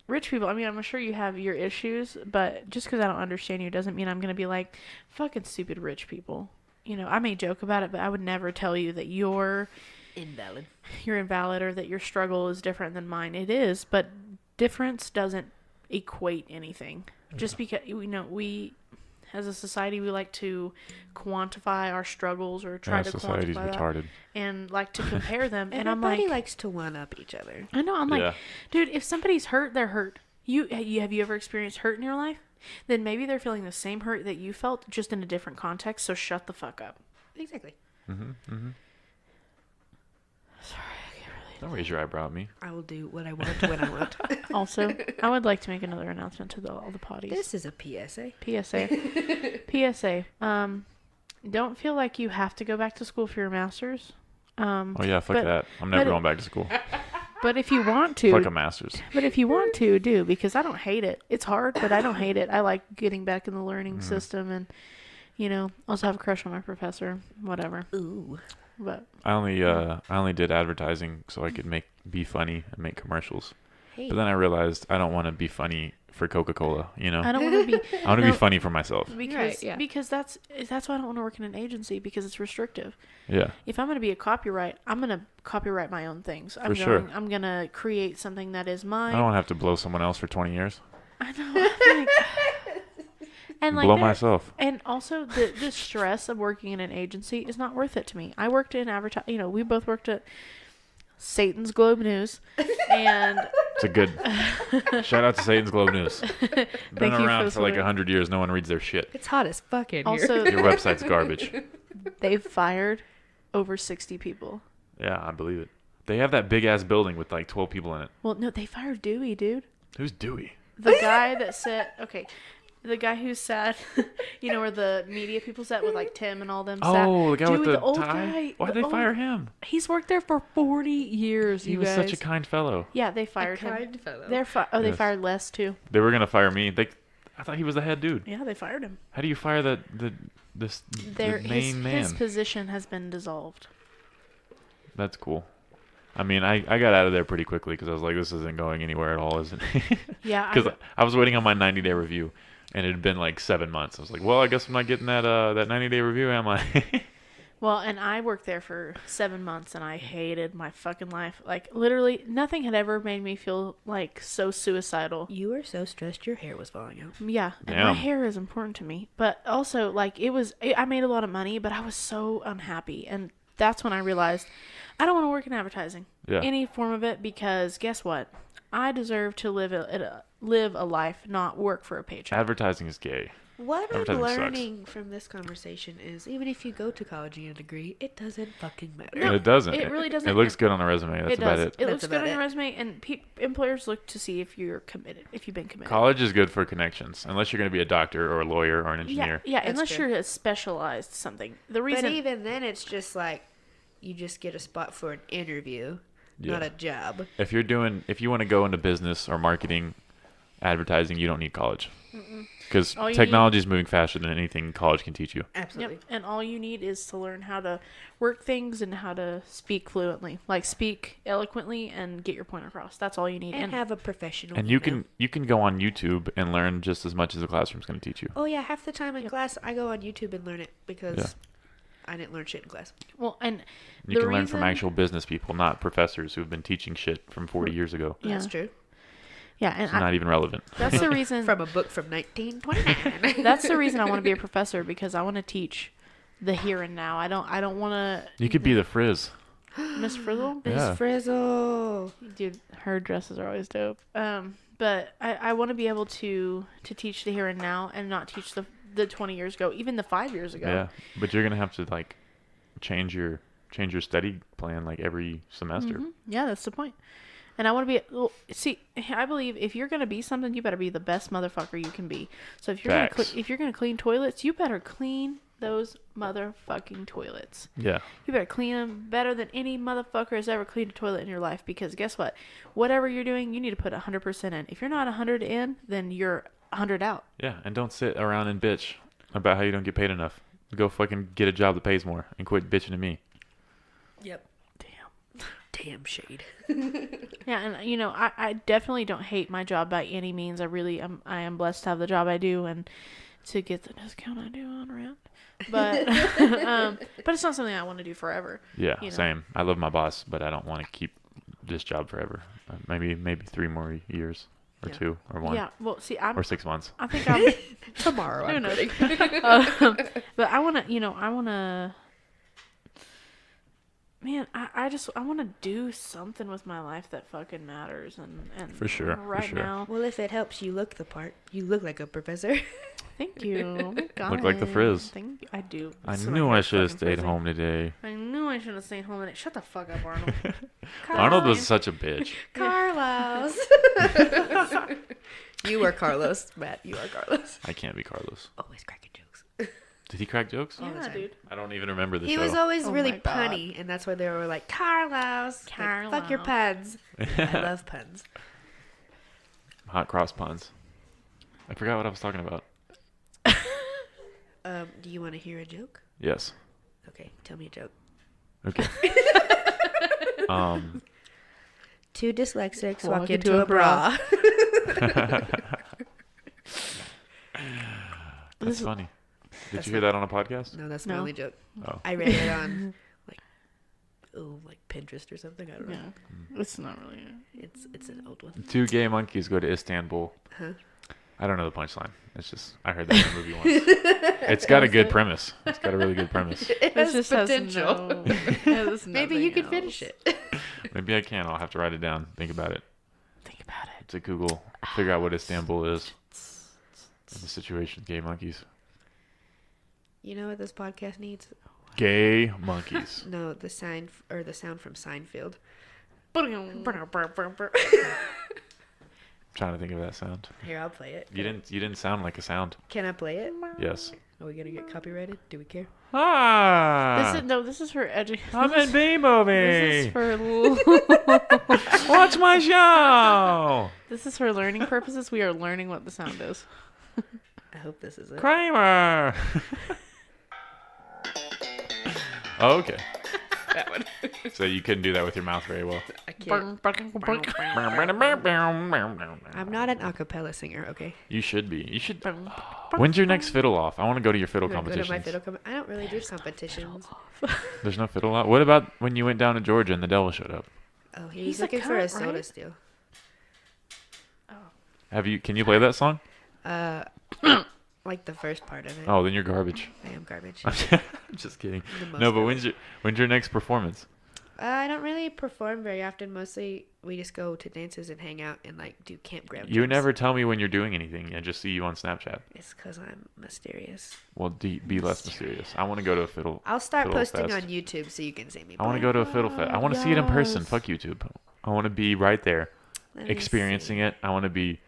rich people. I mean, I'm sure you have your issues, but just because I don't understand you doesn't mean I'm gonna be like fucking stupid rich people. You know, I may joke about it, but I would never tell you that you're invalid or that your struggle is different than mine. It is, but difference doesn't equate anything. Just because, you know, we as a society, we like to quantify our struggles or try to society's quantify that retarded. and like to compare them. And I'm Everybody like, likes to one up each other. I know. I'm like, Yeah. dude, if somebody's hurt, they're hurt. Have you ever experienced hurt in your life? Then maybe they're feeling the same hurt that you felt, just in a different context. So shut the fuck up. Exactly. Don't raise your eyebrow at me. I will do what I want when I want. Also, I would like to make another announcement to all the potties. This is a PSA. PSA. Don't feel like you have to go back to school for your master's. Oh yeah, fuck but- that. I'm never but- going back to school. But if you want to, Fuck a master's. But if you want to, do, because I don't hate it. It's hard, but I don't hate it. I like getting back in the learning system, and you know, also have a crush on my professor. Whatever. Ooh. But I only did advertising so I could be funny and make commercials. Hey. But then I realized I don't want to be funny for Coca-Cola, you know? I don't want to be. I want to No. be funny for myself. Because Right, yeah. because that's why I don't want to work in an agency, because it's restrictive. Yeah. If I'm going to be a copyright, I'm going to copyright my own things. For sure. I'm going to create something that is I mine. don't want to have to blow someone else for 20 years. I know. I'm like, and like blow that- myself. And also the stress of working in an agency is not worth it to me. I worked in advertising. You know, we both worked at Satan's Globe News, and It's a good shout out to Satan's Globe News. Been Thank you around for for like supporting. 100 years. No one reads their shit. It's hot as fuck in here. also Your website's garbage. they've fired over 60 people. Yeah, I believe it. They have that big ass building with like 12 people in it. Well, no, they fired Dewey, dude. Who's Dewey? The guy that sat, okay, the guy who sat, you know, where the media people sat with like Tim and all them sat. Oh, the guy with Dewey, the old tie. guy. Why'd the they old- fire him? He's worked there for 40 years, He you was guys. such a kind fellow. Yeah, they fired him. Kind fellow. They Yes. fired Les too. They were gonna fire me. I thought he was the head dude. Yeah, they fired him. How do you fire the main man? His position has been dissolved. That's cool. I mean, I got out of there pretty quickly because I was like, this isn't going anywhere at all, is it? Yeah, Because I was waiting on my 90-day review, and it had been like 7 months. I was like, well, I guess I'm not getting that 90-day review, am I? well, and I worked there for 7 months, and I hated my fucking life. Like, literally, nothing had ever made me feel like so suicidal. You were so stressed your hair was falling out. Yeah, and my Damn. hair is important to me, but also like I made a lot of money, but I was so unhappy, and that's when I realized I don't want to work in advertising, Yeah. any form of it, because guess what? I deserve to live a life, not work for a paycheck. Advertising is gay. What I'm Advertising sucks. learning from this conversation is even if you go to college and get a degree, it doesn't fucking matter. No, it doesn't. it really doesn't. It looks good on a resume. That's it about does. it. It That's looks good about on your it. resume, and employers look to see if you're committed, if you've been committed. College is good for connections, unless you're going to be a doctor or a lawyer or an engineer. Yeah, That's unless true. you're a specialized something. The But reason, even then, it's just like you just get a spot for an interview, not Yeah. a job. If you want to go into business or marketing advertising, you don't need college. Because All you technology is moving faster than anything college can teach you. Absolutely. Yep. And all you need is to learn how to work things and how to speak fluently, like speak eloquently and get your point across. That's all you need. And have a professional. And you can go on YouTube and learn just as much as the classroom's going to teach you. Oh yeah, half the time in class I go on YouTube and learn it because I didn't learn shit in class. Well, and You can learn from actual business people, not professors who've been teaching shit from 40 years ago. Yeah. That's true. Yeah, and It's not even relevant. that's the reason. From a book from 1929. That's the reason I want to be a professor, because I want to teach the here and now. I don't want to. You could be the Frizz. Miss Frizzle. Yeah. Miss Frizzle. Dude, her dresses are always dope. But I want to be able to teach the here and now and not teach the 20 years ago, even the 5 years ago. Yeah, but you're gonna have to like change your study plan like every semester. Yeah, that's the point. And I want to be. Well, see, I believe if you're gonna be something, you better be the best motherfucker you can be. So if you're gonna clean toilets, you better clean those motherfucking toilets. Yeah. You better clean them better than any motherfucker has ever cleaned a toilet in your life. Because guess what? Whatever you're doing, you need to put 100% in. If you're not 100 in, then you're 100 out. Yeah, and don't sit around and bitch about how you don't get paid enough. Go fucking get a job that pays more and quit bitching at me. Yep. Damn shade. Yeah, and you know, I definitely don't hate my job by any means. I am blessed to have the job I do and to get the discount I do on rent. But but it's not something I want to do forever. Yeah, you know? same. I love my boss, but I don't want to keep this job forever. Maybe 3 more years or 2 or 1. Yeah, well, see, or 6 months. I think I'm Tomorrow. who I'm knows? quitting. But I want to. Man, I want to do something with my life that fucking matters, and For sure, right for sure. now. Well, if it helps you look the part, you look like a professor. Thank you. Look like the Frizz. Thank you. I do. I So knew my I hair's should have fucking stayed frizzy. home today. I knew I should have stayed home today. Shut the fuck up, Arnold. Arnold was such a bitch. Carlos. You are Carlos, Matt. You are Carlos. I can't be Carlos. Always cracking jokes. Did he crack jokes? all the Yeah, time. dude. I don't even remember the He show. was always Oh really my God. punny, and that's why they were like, Carlos. Like, fuck your puns. I love puns. Hot cross puns. I forgot what I was talking about. Do you want to hear a joke? Yes. Okay, tell me a joke. Okay. 2 dyslexics Walk walk into into a a bra. That's funny. Did you hear that on a podcast? No, that's my No. only joke. Oh. I read it on like Pinterest or something. I don't know. Yeah, it's not really. It's an old one. 2 gay monkeys go to Istanbul. Huh? I don't know the punchline. It's just I heard that in a movie once. It's got a good premise. It's got a really good premise. It has just potential. Has Maybe you could finish it. Maybe I can. I'll have to write it down. Think about it. Think about it. To Google, figure out what Istanbul is. And the situation with gay monkeys. You know what this podcast needs? Gay monkeys. No, the sound from Seinfeld. Trying to think of that sound. Here, I'll play it. You didn't sound like a sound. Can I play it? Yes. Are we gonna get copyrighted? Do we care? Ah. This is for I'm in B This is movie. for Watch my show. this is for learning purposes. We are learning what the sound is. I hope this is it. Kramer. Oh, okay. That one. So you couldn't do that with your mouth very well. I can't. I'm not an a cappella singer, okay? You should be. You should. When's your next fiddle off? I want to go to your fiddle Go to my competitions. fiddle I don't really do competitions. There's no fiddle off. What about when you went down to Georgia and the devil showed up? Oh, He's he's a looking for a cunt, soda right? still. Can you play that song? Like the first part of it. Oh, then you're garbage. I am garbage. I'm just kidding. The most No, but garbage. when's your next performance? I don't really perform very often. Mostly, we just go to dances and hang out and like do campground. You jumps. never tell me when you're doing anything. I just see you on Snapchat. It's because I'm mysterious. Well, be less mysterious. I want to go to a fiddle. I'll start Fiddle posting fest. on YouTube so you can see me. I want to play. go to a fiddle fest. I want to see it in person. Yes. Fuck YouTube. I want to be right there, Let me experiencing see. it. I want to be.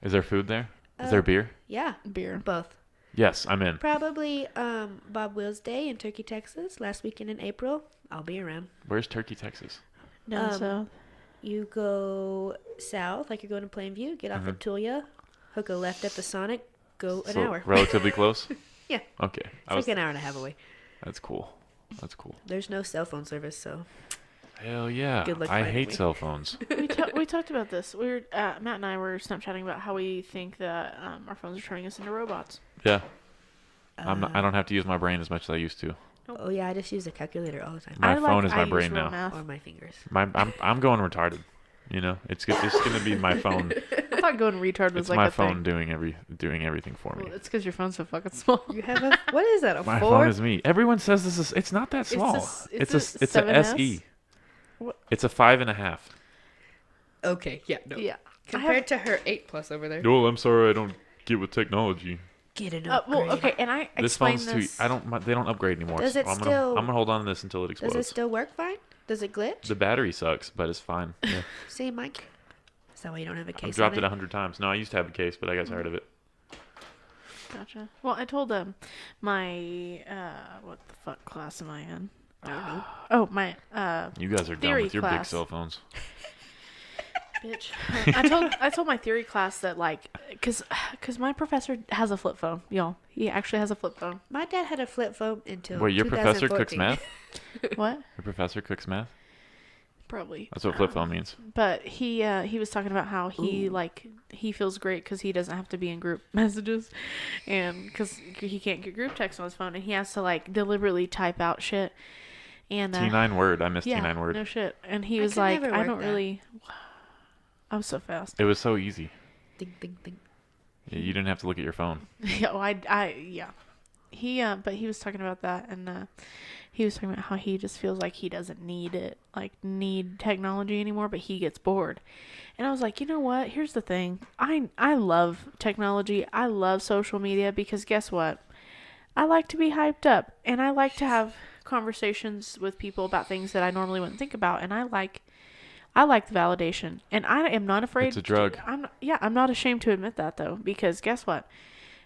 Is there food there? Is Uh, there beer? Yeah, Beer. both. Yes, I'm in. Probably Bob Wills Day in Turkey, Texas, last weekend in April. I'll be around. Where's Turkey, Texas? Down Um, south. You go south, like you're going to Plainview, get off Mhm. at Tulia, hook a left up to Sonic, go an So, hour. relatively close? Yeah. Okay. It's like an hour and a half away. That's cool. That's cool. There's no cell phone service, so Hell yeah. Good luck I finding hate me. cell phones. We talked about this. We were Matt and I were Snapchatting about how we think that our phones are turning us into robots. Yeah. I don't have to use my brain as much as I used to. Oh yeah, I just use a calculator all the time. My phone is my use brain real now. math. Or my fingers. I'm going retarded. You know, it's going to be my phone. I thought going retard was It's like my a phone thing. doing everything for me. Well, it's because your phone's so fucking small. You have a what is that? A My 4? phone is me. Everyone says this is. It's not that small. It's It's a a 7S? SE. What? It's a 5.5. Okay, yeah, no. Yeah. Compared to her 8 plus over there. No, I'm sorry. I don't get with technology. Get an upgrade. Well, okay, and I This explained phone's too. I don't. They don't upgrade anymore. Does it I'm still- gonna hold on to this until it explodes. Does it still work fine? Does it glitch? The battery sucks, but it's fine. Yeah. See, Mike? Is that why you don't have a case I've dropped on it 100 times. No, I used to have a case, but I got tired of it. Gotcha. Well, I told them my what the fuck class am I in? I don't know. Oh, my You guys are done Theory with your big class. cell phones. bitch. I told my theory class that like cuz my professor has a flip phone, y'all. He actually has a flip phone. My dad had a flip phone until Wait, your professor cooks 2014. meth? What? Your professor cooks meth? Probably. That's what flip phone means. But he was talking about how he feels great because he doesn't have to be in group messages, and because he can't get group text on his phone, and he has to like deliberately type out shit. And T9 word. I missed yeah, T9 word. no shit. And he I was could like, never I work don't that. really. I'm so fast. It was so easy. Ding, ding, ding. You didn't have to look at your phone. Yeah, well, yeah. But he was talking about that, and he was talking about how he just feels like he doesn't need technology anymore, but he gets bored. And I was like, you know what? Here's the thing. I love technology. I love social media because guess what? I like to be hyped up, and I like to have conversations with people about things that I normally wouldn't think about, and I like the validation, and I am not afraid. It's a drug. I'm not ashamed to admit that though, because guess what?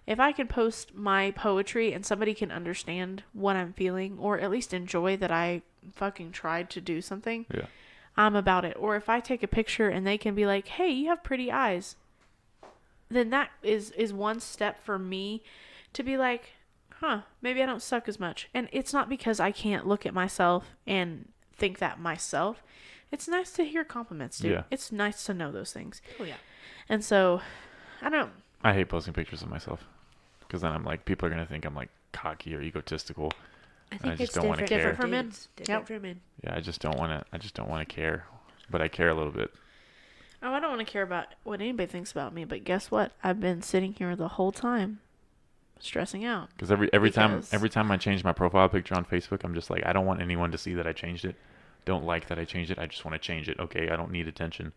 If I can post my poetry and somebody can understand what I'm feeling, or at least enjoy that I fucking tried to do something, Yeah. I'm about it. Or if I take a picture and they can be like, hey, you have pretty eyes, then that is one step for me to be like, huh, maybe I don't suck as much. And it's not because I can't look at myself and think that myself. It's nice to hear compliments, dude. Yeah. It's nice to know those things. Oh, yeah. And so, I don't I hate posting pictures of myself. Because then I'm like, people are going to think I'm like cocky or egotistical. I think just it's don't wanna different care. Different for men. dudes. Different Yep. for men. Yeah, I just don't want to care. But I care a little bit. Oh, I don't want to care about what anybody thinks about me, but guess what? I've been sitting here the whole time stressing out. Because every time Because- I change my profile picture on Facebook, I'm just like, I don't want anyone to see that I changed it. Don't like that I changed it. I just want to change it. Okay, I don't need attention.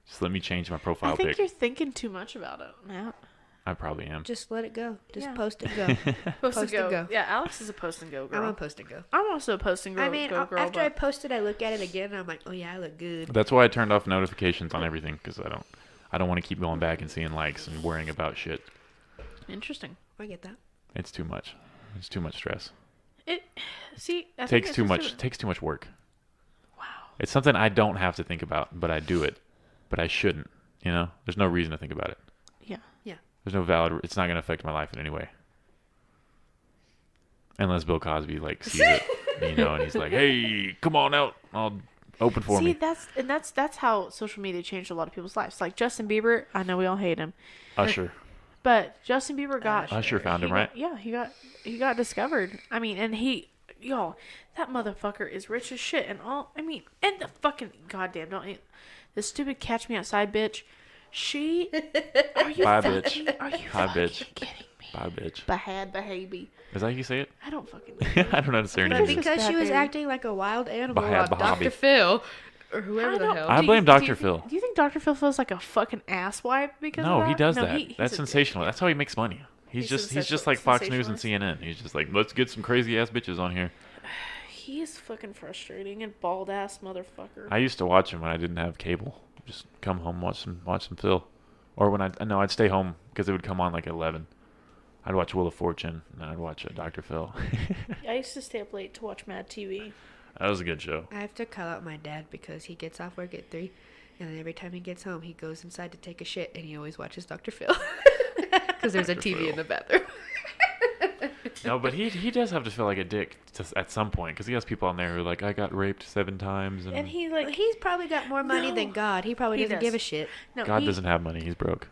Just let me change my profile I think pic. you're thinking too much about it, Matt. I probably am. Just let it go. Just Yeah. post and go. Post and go. Yeah, Alex is a post and go girl. I'm a post and go. I'm also a post and go, I mean, go girl. after I but post it, I look at it again, and I'm like, oh yeah, I look good. That's why I turned off notifications on everything because I don't want to keep going back and seeing likes and worrying about shit. interesting. I get that. It's too much. It's too much stress. I think Takes it's too just much. a- Takes too much work. Wow. It's something I don't have to think about, but I do it. But I shouldn't. You know, there's no reason to think about it. Yeah. There's no valid. It's not going to affect my life in any way. Unless Bill Cosby like sees it, you know, and he's like, "Hey, come on out. I'll open for See, me." that's how social media changed a lot of people's lives. Like Justin Bieber, I know we all hate him, Usher. but Justin Bieber got Usher found him, he right? got- yeah, he got discovered. I mean, and y'all, that motherfucker is rich as shit, and all. I mean, and the fucking goddamn the stupid Catch Me Outside bitch. She, are you Bye, fucking, bitch. Are you Hi, fucking bitch. kidding me? Bye, bitch. Bad behavior. Is that how you say it? I don't fucking. I don't know how to say her But name. It's just Because she bad was baby. acting like a wild animal Bahab on Bahabi. Dr. Phil or whoever I the don't- hell. I do blame do Dr. you Phil. think- Do you think Dr. Phil feels like a fucking asswipe because No, of that? he does No, that. he's That's a dick. sensational. That's how he makes money. He's just like Fox News and CNN. He's just like, let's get some crazy ass bitches on here. He is fucking frustrating and bald ass motherfucker. I used to watch him when I didn't have cable. Just come home, watch some Phil, or when I'd stay home because it would come on like at 11. I'd watch Wheel of Fortune and I'd watch Dr. Phil. I used to stay up late to watch Mad TV. That was a good show. I have to call out my dad because he gets off work at 3, And then every time he gets home, he goes inside to take a shit, and he always watches Dr. Phil. Because there's a Dr. TV Phil. in the bathroom. No, but he does have to feel like a dick at some point, because he has people on there who are like, I got raped 7 times, and he Well, he's probably got more money No. than God. He probably He doesn't does. give a shit. no, God he, doesn't have money. He's broke.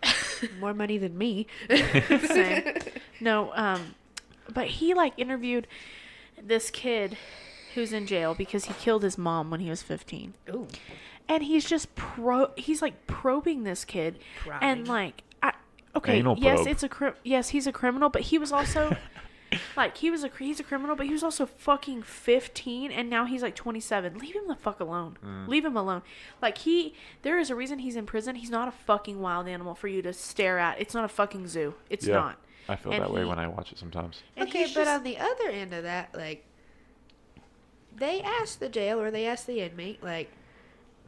More money than me. Same. No, but he like interviewed this kid who's in jail because he killed his mom when he was 15. Ooh. And he's just he's like probing this kid and Probing. like okay, Anal yes, probe. yes, he's a criminal, but he was also like he's a criminal, but he was also fucking 15 and now he's like 27. Leave him the fuck alone. Leave him alone. Like there is a reason he's in prison. He's not a fucking wild animal for you to stare at. It's not a fucking zoo. It's Yeah. not. I feel And that way he- when I watch it sometimes. And Okay, he's but just- on the other end of that, like, they asked the jail or they asked the inmate, like,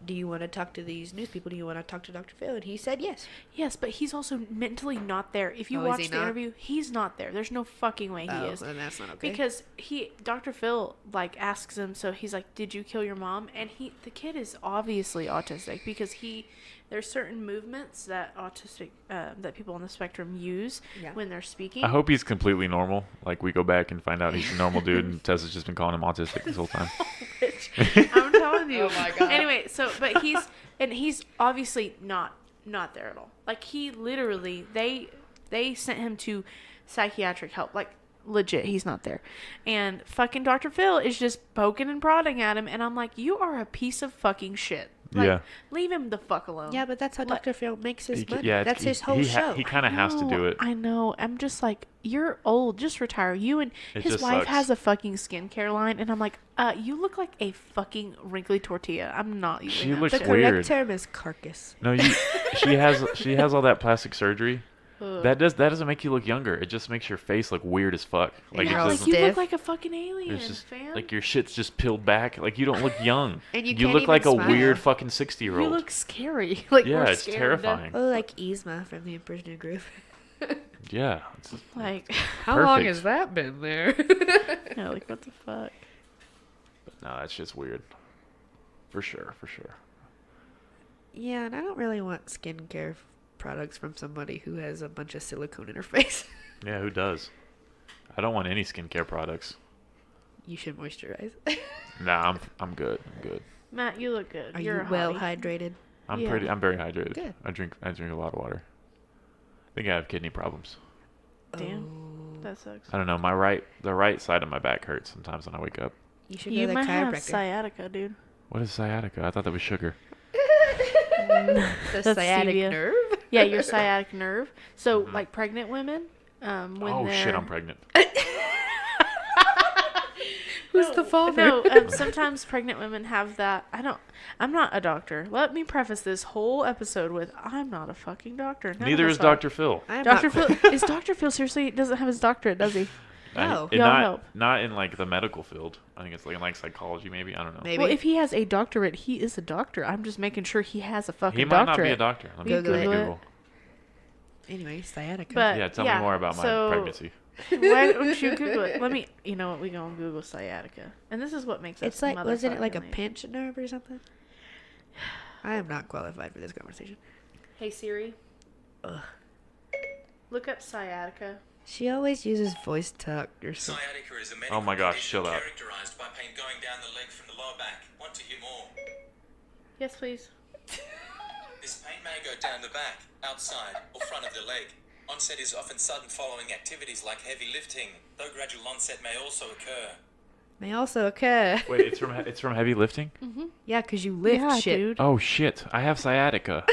do you want to talk to these news people? Do you want to talk to Dr. Phil? And he said yes. yes, but he's also mentally not there. If you Oh, is watch he the not? interview, he's not there. There's no fucking way he is. Then that's not okay. Because Dr. Phil, like, asks him, so he's like, did you kill your mom? And the kid is obviously autistic because there's certain movements that that people on the spectrum use Yeah. when they're speaking. I hope he's completely normal. Like, we go back and find out he's a normal dude, and Tessa's just been calling him autistic this whole time. I'm telling you. Oh my God. Anyway, but he's obviously not there at all. Like, he literally, they sent him to psychiatric help. Like, legit, he's not there. And fucking Dr. Phil is just poking and prodding at him, and I'm like, you are a piece of fucking shit. Like, Yeah. leave him the fuck alone. yeah, but that's how Let- Dr. Phil makes his money. Yeah, that's his whole show. He kind of has to do it. I know. I'm just like, you're old. Just retire. You and It his just wife sucks. has a fucking skincare line, and I'm like, you look like a fucking wrinkly tortilla. I'm not using She that looks shit. the weird. correct term is carcass. No, she has all that plastic surgery. Ugh. That doesn't make you look younger. It just makes your face look weird as fuck. Like, you're it all Like, doesn't, you look stiff. like a fucking alien, it's just fam. like your shit's just peeled back. Like, you don't look young. And you you can't look like a even smile. weird fucking you 60-year-old. look scary. Like, Yeah, we're it's scared. terrifying. Oh, like Yzma from the Emperor's New Groove. Yeah. Like, How long Perfect. has that been there? yeah, like, what the fuck? No, that's just weird. For sure. Yeah, and I don't really want skincare products from somebody who has a bunch of silicone in her face. Yeah, who does? I don't want any skincare products. You should moisturize. Nah, I'm good. Matt, you look good. Are You're you a well hottie. hydrated? I'm Yeah. very hydrated. Good. I drink a lot of water. I think I have kidney problems. Damn. Oh, That sucks. I don't know. The right side of my back hurts sometimes when I wake up. you should You go to the might have chiropractor. sciatica, dude. What is sciatica? I thought that was sugar. The That's sciatic stevia. nerve? Yeah, your sciatic nerve. So, Mhm. like pregnant women, when Oh they're... shit, I'm pregnant. Who's the father? No, sometimes pregnant women have that. I'm not a doctor. Let me preface this whole episode with, I'm not a fucking doctor. None Neither of is us are. Dr. Phil. I'm Dr. not- Phil, is Dr. Phil seriously doesn't have his doctorate, does he? No. And Y'all not help. not in like the medical field. I think it's like in like psychology maybe. I don't know. Maybe. Well, if he has a doctorate, he is a doctor. I'm just making sure he has a fucking He might not be doctorate. a doctor. Let me Google it. Google. Anyway, sciatica. But Yeah, tell me more about my so- pregnancy. Why don't you Google it? You know what? We go and Google sciatica, and this is what makes us. it's like, wasn't it like a motherfucking- pinched nerve or something? I am not qualified for this conversation. Hey Siri, Ugh. look up sciatica. She always uses voice talk or something. Sciatica is a medical Oh my gosh, condition chill out. characterized by pain going down the leg from the lower back. Want to hear more? Yes, please. This pain may go down the back, outside, or front of the leg. Onset is often sudden following activities like heavy lifting, though gradual onset may also occur. May also occur. Wait, it's from heavy lifting? Yeah, because you lift yeah, shit. dude. Oh shit, I have sciatica.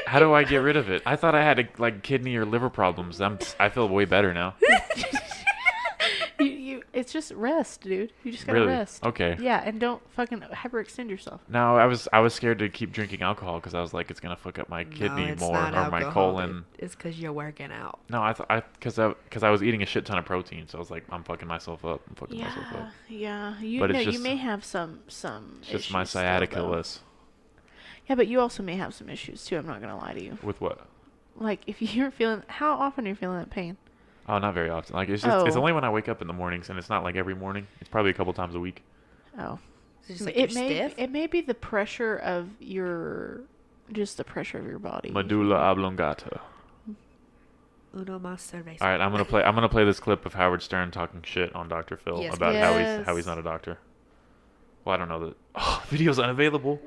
How do I get rid of it? I thought I had like kidney or liver problems. I feel way better now. It's just rest, dude. You just gotta Really? rest. Okay. Yeah, and don't fucking hyperextend yourself. No, I was scared to keep drinking alcohol because I was like, it's gonna fuck up my kidney no, it's more not or my alcohol, colon. dude. It's because you're working out. No, because I was eating a shit ton of protein, so I was like, I'm fucking myself up. I'm fucking myself Yeah, up. yeah. You But know, it's you just- may have some. It's just my issues still, sciatica though. list. Yeah, but you also may have some issues too. I'm not gonna lie to you. With what? Like if you're feeling, how often are you feeling that pain? Oh, not very often. Like it's just it's Oh. only when I wake up in the mornings, and it's not like every morning. It's probably a couple times a week. Oh, It's just like It you're may stiff. it may be the pressure of your body. Medulla oblongata. Uno mas cerveza. All right, I'm gonna play this clip of Howard Stern talking shit on Dr. Phil Yes, about please. how he's not a doctor. Well, I don't know that. Oh, video's unavailable.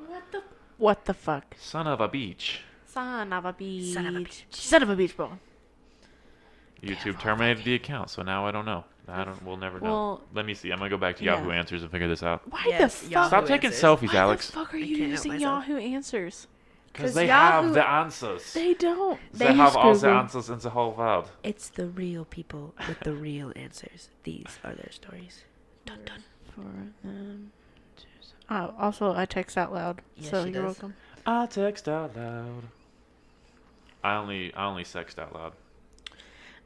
What the fuck? Son of a beach. Son of a beach. Son of a bitch. Son of a beach ball. YouTube terminated the account, so now I don't know. We'll never know. Well, Let me see. I'm gonna go back to yeah. Yahoo Answers and figure this out. Why Yes, the fuck? Yahoo Stop taking Answers. selfies, Why Alex. the fuck are I you can't help using myself. Yahoo Answers? Because they Yahoo- have the answers. They don't. They have all the answers in the whole world. It's the real people with the real answers. These are their stories. Dun dun. For them. Oh, also, I text out loud, Yes, so she you're does. welcome. I text out loud. I only sext out loud.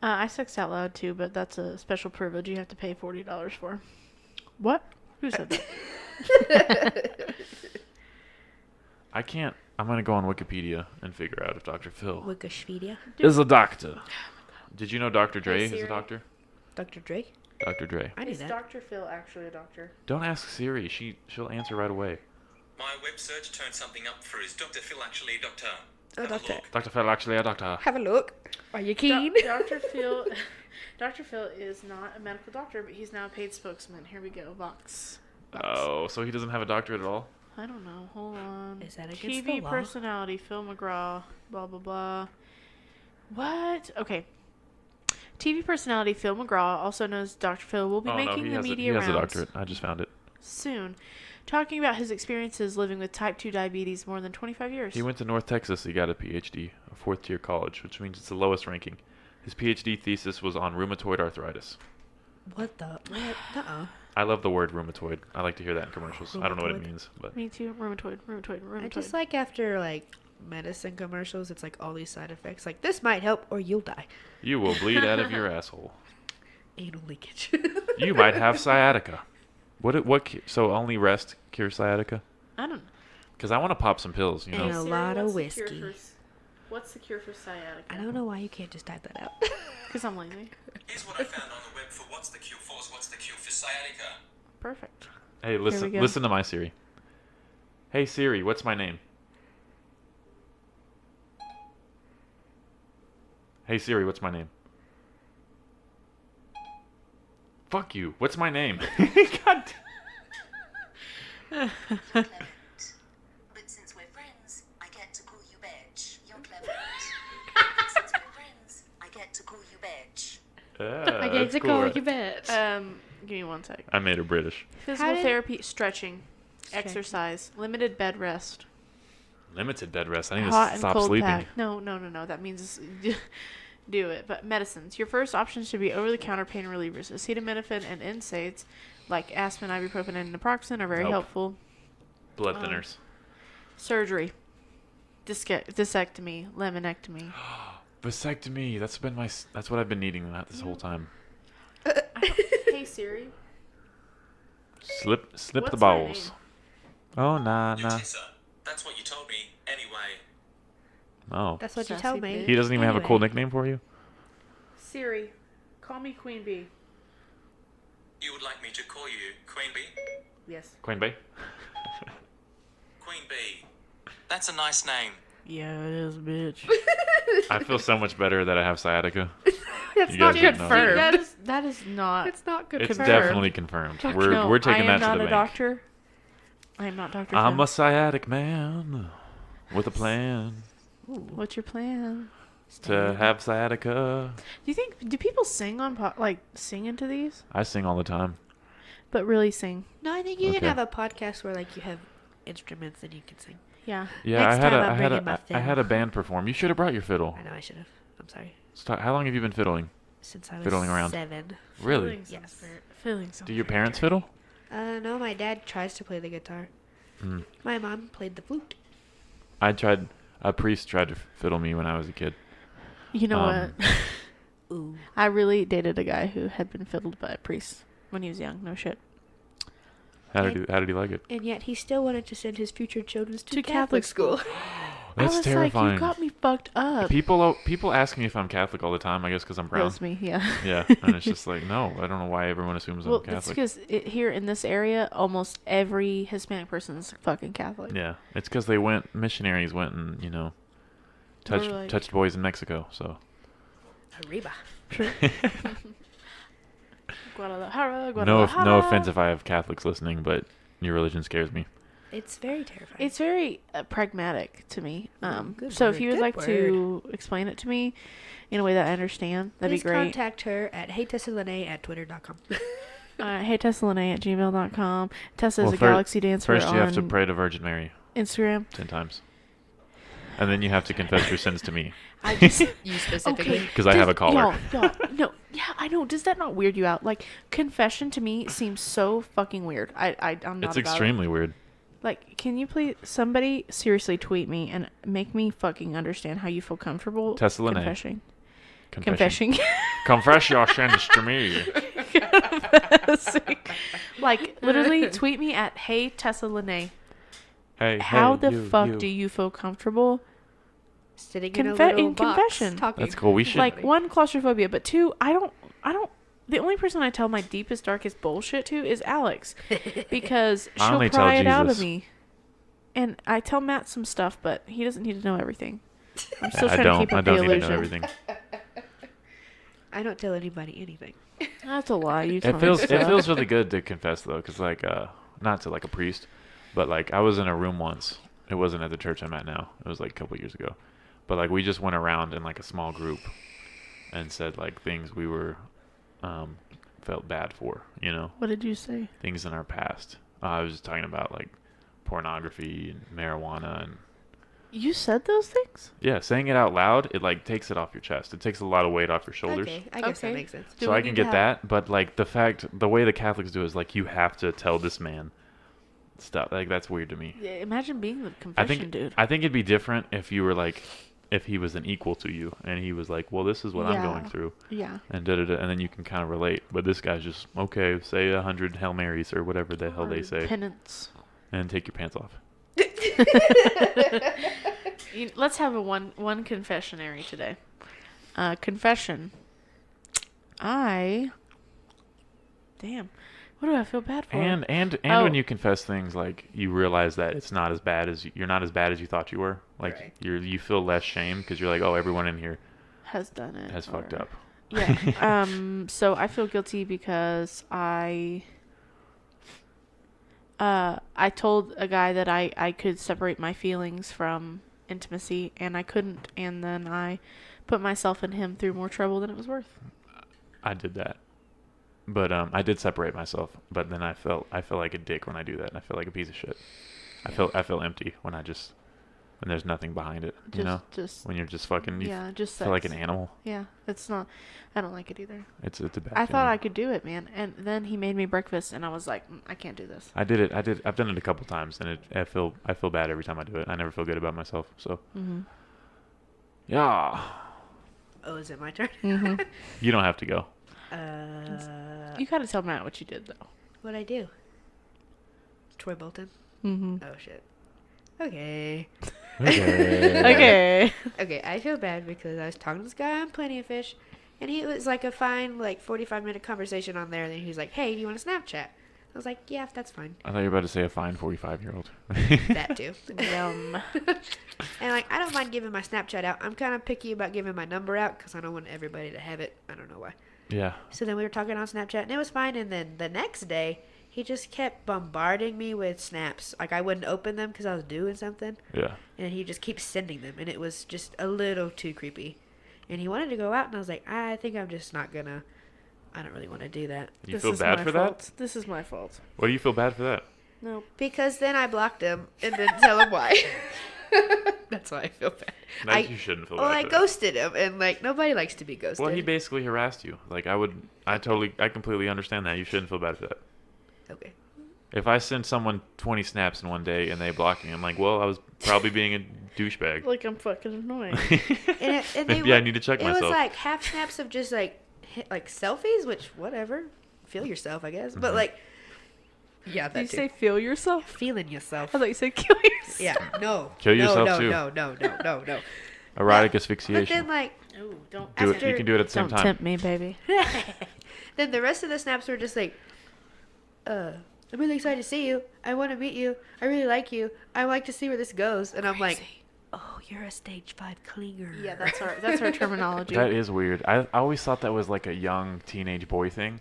I text out loud too, but that's a special privilege you have to pay $40 for. What? Who said that? I can't. I'm gonna go on Wikipedia and figure out if Dr. Phil Wikipedia. is a doctor. Did you know Dr. Dre Hey, is a Siri. doctor? Dr. Dre. Dr. Dre. I knew Is that. Dr. Phil actually a doctor? Don't ask Siri. She'll answer right away. My web search turned something up for is Dr. Phil actually a doctor? Oh, Have a doctor. look. Dr. Phil actually a doctor. Have a look. Are you keen? Dr. Phil. Dr. Phil is not a medical doctor, but he's now a paid spokesman. Here we go. Vox. Oh, so he doesn't have a doctorate at all? I don't know. Hold on. Is that against TV the law? personality, Phil McGraw, blah, blah, blah. What? Okay. TV personality Phil McGraw, also known as Dr. Phil, will be Oh no, making he the has media a rounds doctorate. I just found it. soon, talking about his experiences living with type 2 diabetes more than 25 years. He went to North Texas. He got a PhD, a fourth-tier college, which means it's the lowest ranking. His PhD thesis was on rheumatoid arthritis. What the? What? Uh-uh. I love the word rheumatoid. I like to hear that in commercials. I don't know what it Rheumatoid. means, but Me too. Rheumatoid. I just like after like medicine commercials, it's like all these side effects. Like this might help or you'll die. you will bleed out of your asshole. Anal leakage. You might have sciatica. So only rest cures sciatica? I don't know. Because I want to pop some pills, you know. And a lot of what's the cure whiskey. what's the cure for sciatica? I don't know why you can't just type that out. Because I'm lazy. Here's what I found on the web for what's the cure for what's the cure for sciatica. Perfect. Hey, listen, go. listen to my Siri. Hey Siri, what's my name? Hey Siri, what's my name? Fuck you. What's my name? God. Clement. But since we're friends, I get to call you Betch. You're Clement. Since we're friends, I get to call you Betch. I get to call you bet. Give me one sec. I made her British. Physical did- therapy, stretching, Stretching. exercise, limited bed rest, Limited bed rest. I need hot to and stop cold sleeping. pack. No. That means do it. But medicines. Your first option should be over-the-counter pain relievers. Acetaminophen and NSAIDs, like aspirin, ibuprofen, and naproxen, are very Nope. helpful. Blood thinners. Surgery, discectomy, laminectomy. Vasectomy. That's what I've been needing this whole time. Hey Siri. Slip What's the my balls. name? Oh nah. Lutissa. That's what you told me. Anyway. Oh. That's what you Sassy told me. bitch. He doesn't even have a cool Anyway. nickname for you? Siri, call me Queen Bee. You would like me to call you Queen Bee? Yes. Queen Bee? Queen Bee. That's a nice name. Yeah, it is, bitch. I feel so much better that I have sciatica. It's You not guys didn't know. confirmed. That is not. It's not good. It's confirmed. definitely confirmed. No, We're taking I am that not to the a bank. doctor. I am not Dr. I'm Phil. a sciatic man with a plan What's your plan? to have sciatica. Do people sing on sing into these? I sing all the time. But really sing. No, I think you Okay. can have a podcast where like you have instruments and you can sing. Yeah. Yeah, Next I had time a I'm I had bringing my a I had a band perform. You should have brought your fiddle. I know I should have. I'm sorry. How long have you been fiddling? Since I was Fiddling around. 7. Really? Yes. Feeling so Do your parents fiddle? No, my dad tries to play the guitar. Mm. My mom played the flute. A priest tried to fiddle me when I was a kid. You know what? Ooh. I really dated a guy who had been fiddled by a priest when he was young. No shit. How did he like it? And yet he still wanted to send his future children to To Catholic Catholic school. That's I was terrifying. like, you got me fucked up. People ask me if I'm Catholic all the time. I guess because I'm brown. That's me, yeah. Yeah, and it's just like, no, I don't know why everyone assumes Well, I'm it's Catholic. because here in this area, almost every Hispanic person's fucking Catholic. Yeah, it's because missionaries went and touched boys in Mexico. So Arriba. Guadalajara, no Guadalajara. offense if I have Catholics listening, but your religion scares me. It's very terrifying. It's very pragmatic to me. Good So word, if you would good like to explain it to me in a way that I understand, that'd Please be great. contact her at heytessalene@twitter.com. HeyTessaLene@gmail.com. Tessa is Well, a Galaxy Dancer First, you have to on pray to Virgin Mary Instagram. 10 times, and then you have to confess your sins to me. I just You specifically. okay. Because I have a caller. No, yeah, I know. Does that not weird you out? Like confession to me seems so fucking weird. I'm not. It's about it. extremely weird. Like, can you please somebody seriously tweet me and make me fucking understand how you feel comfortable Tessalene. confessing. Confess your sins to me. Like literally tweet me at Hey Tessalene. Hey, How hey, the fuck do you feel comfortable Sitting in a little in box confession? talking. That's cool. We should. Like one, claustrophobia, but two, I don't the only person I tell my deepest, darkest bullshit to is Alex. Because I she'll only tell pry it out of Jesus. me. And I tell Matt some stuff, but he doesn't need to know everything. I'm still I trying don't. to keep I up the don't need to illusion. know everything. I don't tell anybody anything. That's a lie. You tell It me feels stuff. really good to confess though, because like not to like a priest, but like I was in a room once. It wasn't at the church I'm at now. It was like a couple years ago, but like we just went around in like a small group and said like things we were felt bad for, What did you say? things in our past. I was just talking about like pornography and marijuana and You said those things? yeah, saying it out loud, it like takes it off your chest. It takes a lot of weight off your shoulders. Okay, I guess that Okay. makes sense. Do So we I can need to get that, but like the way the Catholics do it is like you have to tell this man stuff. Like that's weird to me. Yeah, imagine being the I confession think dude. I think it'd be different if you were like if he was an equal to you and he was like, well, this is what I'm going Yeah. through, Yeah. and and then you can kind of relate. But this guy's just okay. Say 100 Hail Marys or whatever the hell they Or say, Penance. and take your pants off. Let's have a one confessionary today. Confession. Damn. What do I feel bad for? And Oh. when you confess things, like you realize that it's not as bad as you're not as bad as you thought you were. Like Right. you feel less shame because you're like, oh, everyone in here Has done it. has fucked or- up. Yeah. So I feel guilty because I told a guy that I could separate my feelings from intimacy, and I couldn't, and then I put myself and him through more trouble than it was worth. I did that, but I did separate myself. But then I feel like a dick when I do that, and I feel like a piece of shit. I feel empty when when there's nothing behind it. Just When you're just fucking. just feel like an sex. animal. Yeah, it's not. I don't like it either. It's a bad. I thought I feeling. could do it, man, and then he made me breakfast, and I was like, I can't do this. I did it. I've done it a couple times, and I feel bad every time I do it. I never feel good about myself. So. Mm-hmm. Yeah. Oh, is it my turn? Mm-hmm. You don't have to go. You gotta tell Matt what you did, though. What'd I do? Troy Bolton? Mm-hmm. Oh, shit. Okay. Okay. Okay. Okay, I feel bad because I was talking to this guy on Plenty of Fish, and he was like a fine, 45-minute conversation on there, and then he was like, hey, do you want to Snapchat? I was like, yeah, that's fine. I thought you were about to say a fine 45-year-old. That too. Yum. And I don't mind giving my Snapchat out. I'm kind of picky about giving my number out because I don't want everybody to have it. I don't know why. Yeah. So then we were talking on Snapchat, and it was fine. And then the next day, he just kept bombarding me with snaps. Like I wouldn't open them because I was doing something, Yeah. and he just keeps sending them, and it was just a little too creepy. And he wanted to go out, and I was like, I think I'm just not gonna. I don't really want to do that. You This feel is bad my for fault. that? This is my fault. What do you feel bad for that? Nope. Because then I blocked him and didn't tell him why. That's why I feel bad. You shouldn't feel Well, bad I for that. ghosted him, and nobody likes to be ghosted. Well, he basically harassed you. Like I completely understand that. You shouldn't feel bad for that. Okay. If I send someone 20 snaps in one day and they block me, I'm like, well, I was probably being a douchebag. Like I'm fucking annoying. And they Maybe I need to check it myself. was like half snaps of just like selfies, which whatever, feel yourself, I guess. But Mhm. like Yeah, Did you that too. say feel yourself? Feeling yourself. I thought you said kill yourself. Yeah, no. Kill yourself, no, too. No. Erotic But asphyxiation. then, like, Ooh, don't Do it. You can do it at the same don't time. tempt me, baby. then the rest of the snaps were just like, I'm really excited to see you. I want to meet you. I really like you. I like to see where this goes. And I'm like, oh, you're a stage 5 clinger. Yeah, that's our terminology. That is weird. I always thought that was like a young teenage boy thing,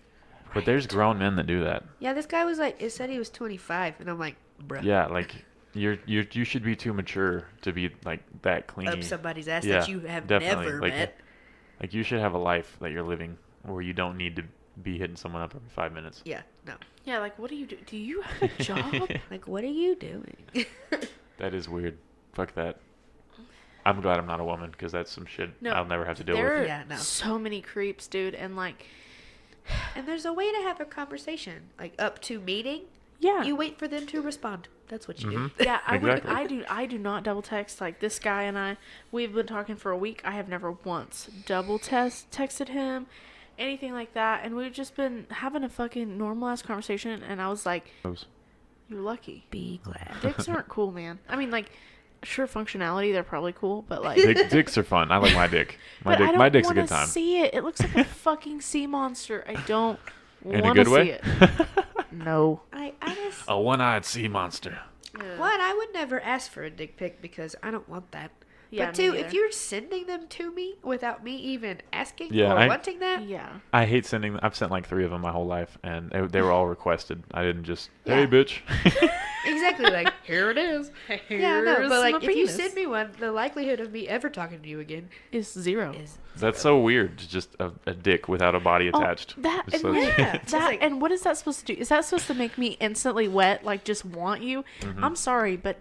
but there's grown men that do that. Yeah, this guy was like, it said he was 25, and I'm like, bruh. Yeah, like you should be too mature to be like that clingy. Up somebody's ass Yeah, that you have definitely. never Like, met. Like you should have a life that you're living where you don't need to be hitting someone up every 5 minutes. Yeah, no. Yeah, like what do you do? Do you have a job? Like, what are you doing? That is weird. Fuck that. I'm glad I'm not a woman because that's some shit No, I'll never have to deal there with. are Yeah, no. so many creeps, dude, and like, And there's a way to have a conversation. Like, up to meeting, yeah, you wait for them to respond. That's what you Mhm. do. yeah, Exactly. I do not double text. Like this guy and I, we've been talking for a week. I have never once double texted him, anything like that, and we've just been having a fucking normal ass conversation. And I was like, Those- "You're lucky. Be glad. Dicks aren't cool, man. I mean, like, sure, functionality they're probably cool, but like, Dicks are fun. I like my dick. but I don't My dick's a wanna good time. See it? It looks like a fucking sea monster. I don't In a want to good see way. it. No. I just... A one-eyed sea monster. One, I would never ask for a dick pic because I don't want that. Yeah, But me two, neither. if you're sending them to me without me even asking Yeah, or wanting that, Yeah. I hate sending. I've sent like 3 of them my whole life, and they were all requested. I didn't just, Yeah. hey, bitch. exactly, like, here it is. Yeah, no, Here's but like, my if you penis. send me one, the likelihood of me ever talking to you again Is zero. is That's so weird. Just a dick without a body attached. Oh, that It's and so- like, Yeah. that like- and what is that supposed to do? Is that supposed to make me instantly wet, like just want you? I'm sorry, but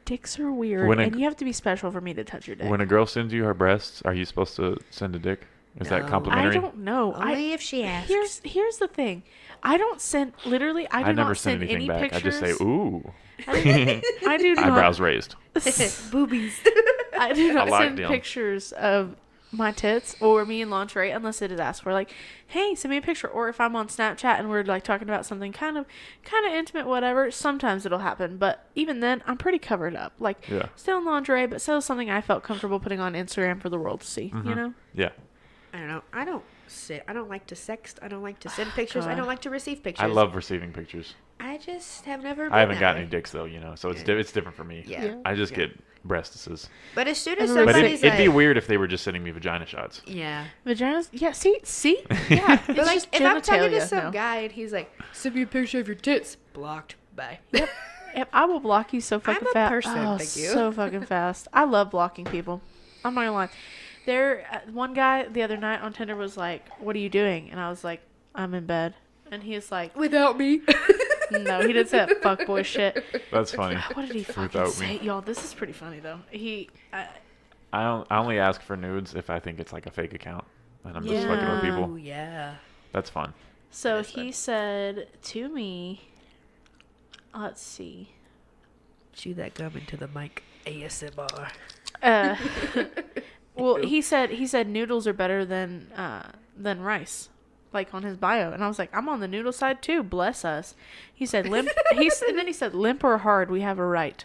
dicks are weird, When a- and you have to be special for me to touch your dick. When a girl sends you her breasts, are you supposed to send a dick? Is that No. I complimentary? don't know. only if she asks. Here's the thing. I don't send literally. I do I never not send send anything any back. pictures. I just say, ooh. I do not. Eyebrows raised. Boobies. I do not like send them. pictures of my tits or me in lingerie unless it is asked for. Like, hey, send me a picture. Or if I'm on Snapchat and we're like talking about something kind of intimate, whatever. Sometimes it'll happen, but even then, I'm pretty covered up. Like, Yeah. still in lingerie, but still something I felt comfortable putting on Instagram for the world to see. You know? Yeah. I don't know. I don't like to sext. I don't like to send pictures. I God. don't like to receive pictures. I love receiving pictures. I just have never. Been I haven't that gotten way. any dicks though, so it's Yeah. it's different for me. Yeah. I just get breastises. But as soon as And But somebody's it'd be like, weird if they were just sending me vagina shots. yeah. Vaginas? Yeah, see? Yeah. But It's like, just if I'm talking to genitalia, some no. guy and he's like, send me a picture of your tits, blocked. Bye. Yep, I will block you so fucking a fast. person, Oh, thank you. so fucking fast. I love blocking people. I'm not gonna lie. One guy the other night on Tinder was like, "What are you doing?" And I was like, "I'm in bed." And he's like, Without me. "No, he didn't say that fuckboy shit." That's funny. What did he fucking Without say, me. y'all? This is pretty funny though. I only ask for nudes if I think it's like a fake account and I'm just fucking with Yeah. Oh people. yeah. That's fun. So That's he fun. said to me, let's see. Chew that gum into the mic. ASMR. Uh, well, he said noodles are better than rice, like on his bio, and I was like, I'm on the noodle side too. Bless us. He said limp. And then he said limp or hard, we have a right.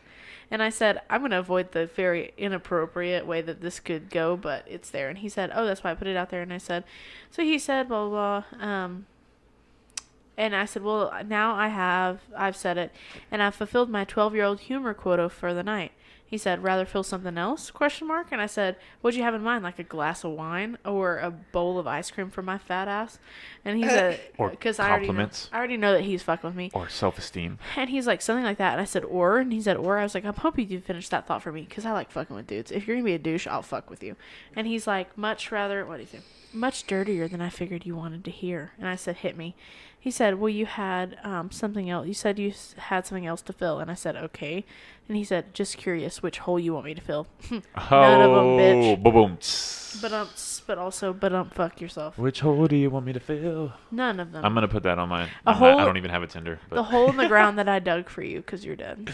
And I said I'm gonna avoid the very inappropriate way that this could go, but it's there. And he said, oh, that's why I put it out there. And I said, so he said blah blah blah. And I said, well, now I've said it, and I've fulfilled my 12-year-old humor quota for the night. He said, rather feel something else? ? And I said, what'd you have in mind? Like a glass of wine or a bowl of ice cream for my fat ass? And he said, Or because compliments. I already know that he's fucking with me. Or self-esteem. And he's like, something like that. And I said, or? And he said, or? I was like, I'm hoping you finish that thought for me because I like fucking with dudes. If you're going to be a douche, I'll fuck with you. And he's like, much rather, what do you say? Much dirtier than I figured you wanted to hear. And I said, hit me. He said, well, you had something else. You said you had something else to fill. And I said, okay. And he said, just curious which hole you want me to fill. None of them, bitch. Boom. But fuck yourself. Which hole do you want me to fill? None of them. I'm gonna put that on mine. A I hole- don't even have a Tinder. But The hole in the ground that I dug for you because you're dead.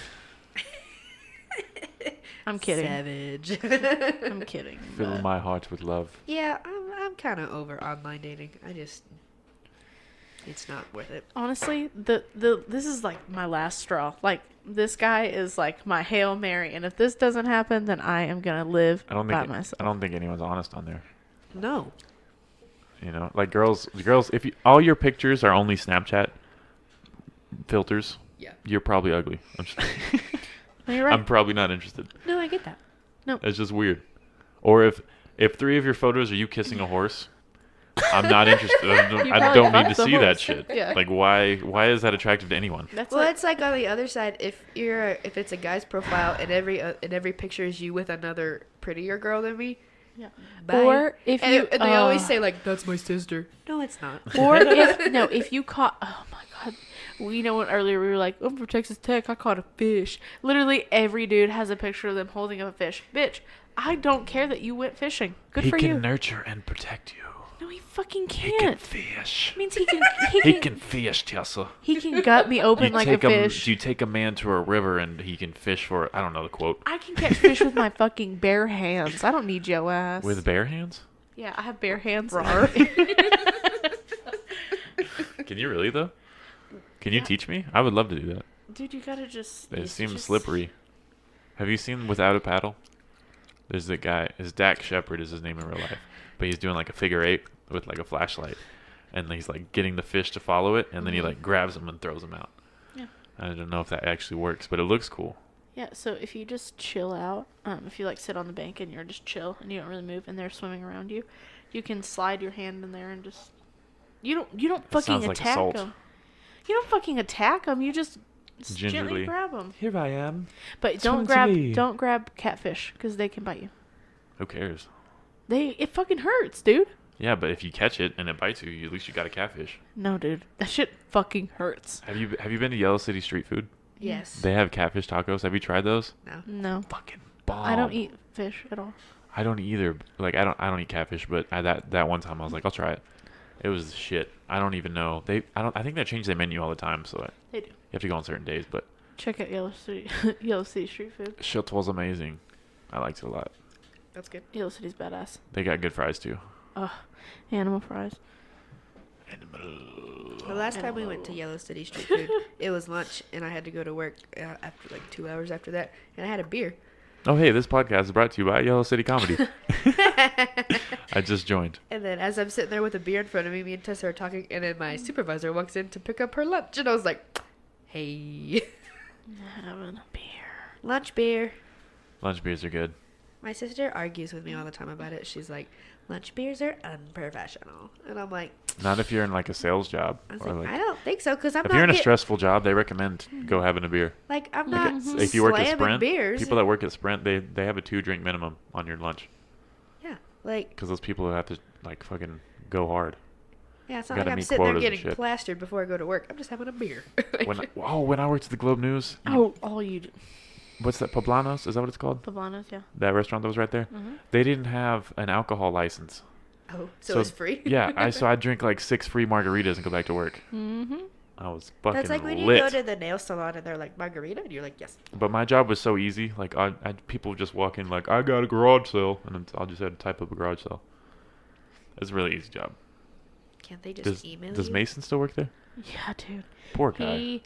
I'm kidding. Savage. I'm kidding. fill but- my heart with love. Yeah, I'm kind of over online dating. It's not worth it. Honestly, this is like my last straw. Like, this guy is like my Hail Mary, and if this doesn't happen, then I am gonna live by myself. I don't think anyone's honest on there. No. You know, like girls, if all your pictures are only Snapchat filters, Yeah. you're probably ugly. I'm just, No, you're right. I'm probably not interested. No, I get that. No. It's just weird. Or if 3 of your photos are you kissing a horse, I'm not interested. I probably don't need fucked to the see that horse. shit. Yeah. Like, why is that attractive to anyone? That's Well, like, it's like on the other side. If it's a guy's profile and every picture is you with another prettier girl than me. yeah. Bye. Or if And, you and they always say like, "That's my sister." No, it's not. or if you caught, oh my god, we know what earlier we were like, I'm from Texas Tech, I caught a fish. Literally every dude has a picture of them holding up a fish. Bitch, I don't care that you went fishing. Good for you. nurture and protect you. No, he fucking can't. Fish. Means he can Fish, Tessa. he can gut me open like a fish. You take a man to a river and he can fish for, I don't know the quote. I can catch fish with my fucking bare hands. I don't need your ass. With bare hands? Yeah, I have bare hands. Can you really though? Can you teach me? I would love to do that. Dude, you gotta just. It it's seems just- slippery. Have you seen Without a Paddle? There's that guy. His Dak Shepard is his name in real life, but he's doing like a figure 8 with like a flashlight, and he's like getting the fish to follow it, and then he like grabs them and throws them out. Yeah. I don't know if that actually works, but it looks cool. Yeah, so if you just chill out, if you like sit on the bank and you're just chill and you don't really move and they're swimming around you, you can slide your hand in there and just you don't That fucking sounds like attack assault. them. You don't fucking attack them. You just gently Gingerly. grab them. Here I am. But Swim to me. don't grab catfish because they can bite you. Who cares? It fucking hurts, dude. Yeah, but if you catch it and it bites you, at least you got a catfish. No, dude, that shit fucking hurts. Have you been to Yellow City Street Food? Yes. They have catfish tacos. Have you tried those? No. No, Fucking bomb. I don't eat fish at all. I don't either. Like I don't eat catfish, but that one time I was like, I'll try it. It was shit. I don't even know. I think they change their menu all the time, so They do. you have to go on certain days. But Check out Yellow City, Yellow City Street Food. shit was amazing. I liked it a lot. That's good. Yellow City's badass. They got good fries too. Ugh, animal fries. The last time we went to Yellow City Street Food, it was lunch, and I had to go to work after like 2 hours after that, and I had a beer. Oh hey, this podcast is brought to you by Yellow City Comedy. I just joined. And then as I'm sitting there with a beer in front of me, me and Tessa are talking, and then my supervisor walks in to pick up her lunch, and I was like, "Hey, Having a beer. lunch beer." Lunch beers are good. My sister argues with me all the time about it. She's like, "Lunch beers are unprofessional," and I'm like, Not if you're in like a sales job. I was Or like, like I don't think so, because I'm if not you're in a get- stressful job, they recommend go having a beer. like I'm Like not if you work at slamming Sprint, beers. people that work at Sprint, they have a 2-drink minimum on your lunch yeah, like because those people who have to like fucking go hard. yeah, it's not gotta like I'm meet sitting there quotas and getting shit. plastered before I go to work. I'm just having a beer. When I worked at the Globe News, Oh, all you do. what's that? Poblanos? Is that what it's called? Poblanos, yeah. That restaurant that was right there. Mm-hmm. They didn't have an alcohol license. Oh, so it's free? Yeah, I drink like 6 free margaritas and go back to work. Mm-hmm. I was fucking That's like when you lit. go to the nail salon and they're like, margarita? And you're like, yes. But my job was so easy. Like people just walk in like, I got a garage sale, and then I'll just have to type up a garage sale. It's a really easy job. Can't they just Does email Does you? Mason still work there? Yeah, dude. Poor guy.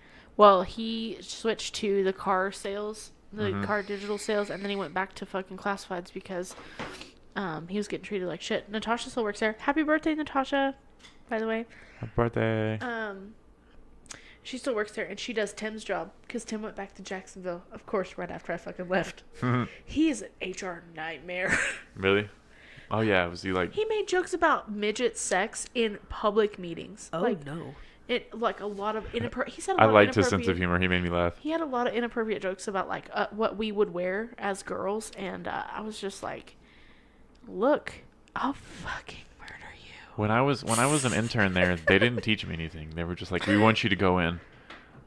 He switched to the car sales, the Mhm. car digital sales, and then he went back to fucking classifieds because he was getting treated like shit. Natasha still works there. Happy birthday, Natasha, by the way. Happy birthday. She still works there, and she does Tim's job because Tim went back to Jacksonville, of course, right after I fucking left. He is an HR nightmare. Really? Oh yeah, was he like? He made jokes about midget sex in public meetings. Oh, like, no. like a lot of inappropriate. He said a I lot liked of his sense of inappropriate- humor. He made me laugh. He had a lot of inappropriate jokes about like what we would wear as girls, and I was just like, "Look, I'll fucking murder you." When I was an intern there, they didn't teach me anything. They were just like, we want you to go in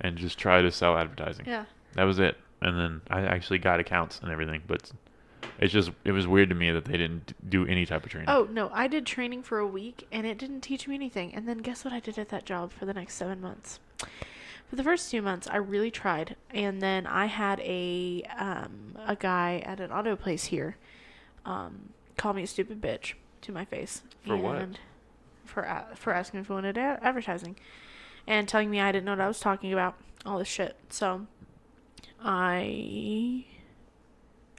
and just try to sell advertising. Yeah. That was it. And then I actually got accounts and everything, but it was weird to me that they didn't do any type of training. Oh no, I did training for a week, and it didn't teach me anything. And then guess what I did at that job for the next 7 months? For the first 2 months, I really tried, and then I had a guy at an auto place here call me a stupid bitch to my face. For what? for asking if we wanted advertising, and telling me I didn't know what I was talking about, all this shit. So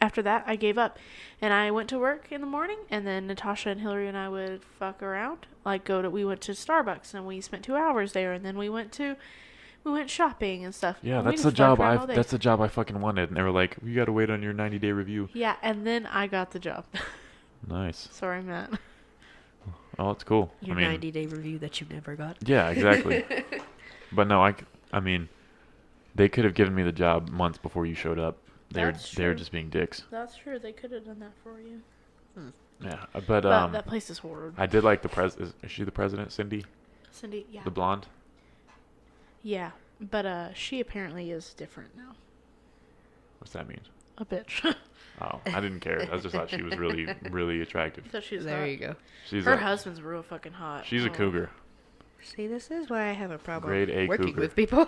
after that I gave up, and I went to work in the morning, and then Natasha and Hillary and I would fuck around, like we went to Starbucks and we spent 2 hours there, and then we went shopping and stuff. Yeah, And we that's just the job fucked around all day. that's the job I fucking wanted. And they were like, "You got to wait on your 90-day review." Yeah, and then I got the job. Nice. Sorry, Matt. Oh, it's cool. Your I mean, 90-day review that you never got. yeah, exactly. But no, I mean, they could have given me the job months before you showed up. They were True. just being dicks. That's true. They could have done that for you. Yeah, But that place is horrid. I did like is she the president, Cindy, Cindy, yeah. the blonde? Yeah, but she apparently is different now. What's that mean? A bitch. Oh, I didn't care. I just thought she was really, really attractive. So she's There hot. you go. She's Her a, husband's real fucking hot. she's a Oh. cougar. See, this is why I have a problem Grade A working cougar. with people.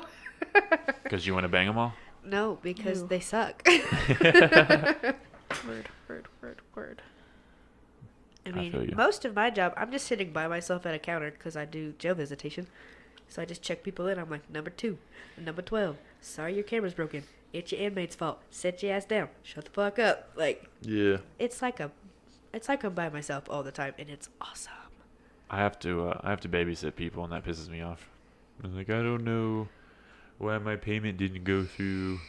Because you want to bang them all? No, because Ew. they suck. Word. I feel mean, you. most of my job, I'm just sitting by myself at a counter because I do jail visitation. So I just check people in. I'm like, number 2, number 12. Sorry your camera's broken. It's your inmate's fault. Sit your ass down. Shut the fuck up. Like, Yeah. it's like I'm by myself all the time, and it's awesome. I have to babysit people, and that pisses me off. I'm like, I don't know why my payment didn't go through.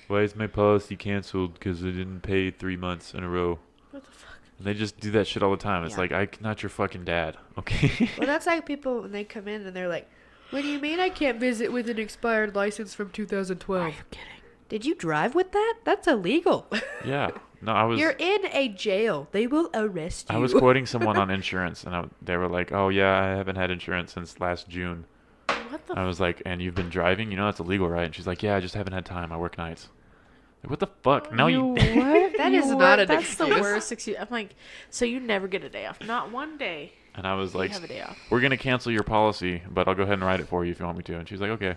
Why is my policy canceled? Because I didn't pay 3 months in a row. What the fuck? And they just do that shit all the time. It's Yeah. like, I'm not your fucking dad, okay? Well, that's like people when they come in and they're like, what do you mean I can't visit with an expired license from 2012? Are you kidding? Did you drive with that? That's illegal. Yeah. No, I was. You're in a jail. They will arrest you. I was quoting someone on insurance, and they were like, "Oh yeah, I haven't had insurance since last June." What the I was like, "And you've been driving? You know that's illegal, right?" And she's like, "Yeah, I just haven't had time. I work nights." Like, what the fuck? Now you. what? That You is work- not an That's the excuse. worst excuse. I'm like, so you never get a day off? Not one day. And I was You like, have a day off. "We're gonna cancel your policy, but I'll go ahead and write it for you if you want me to." And she's like, "Okay."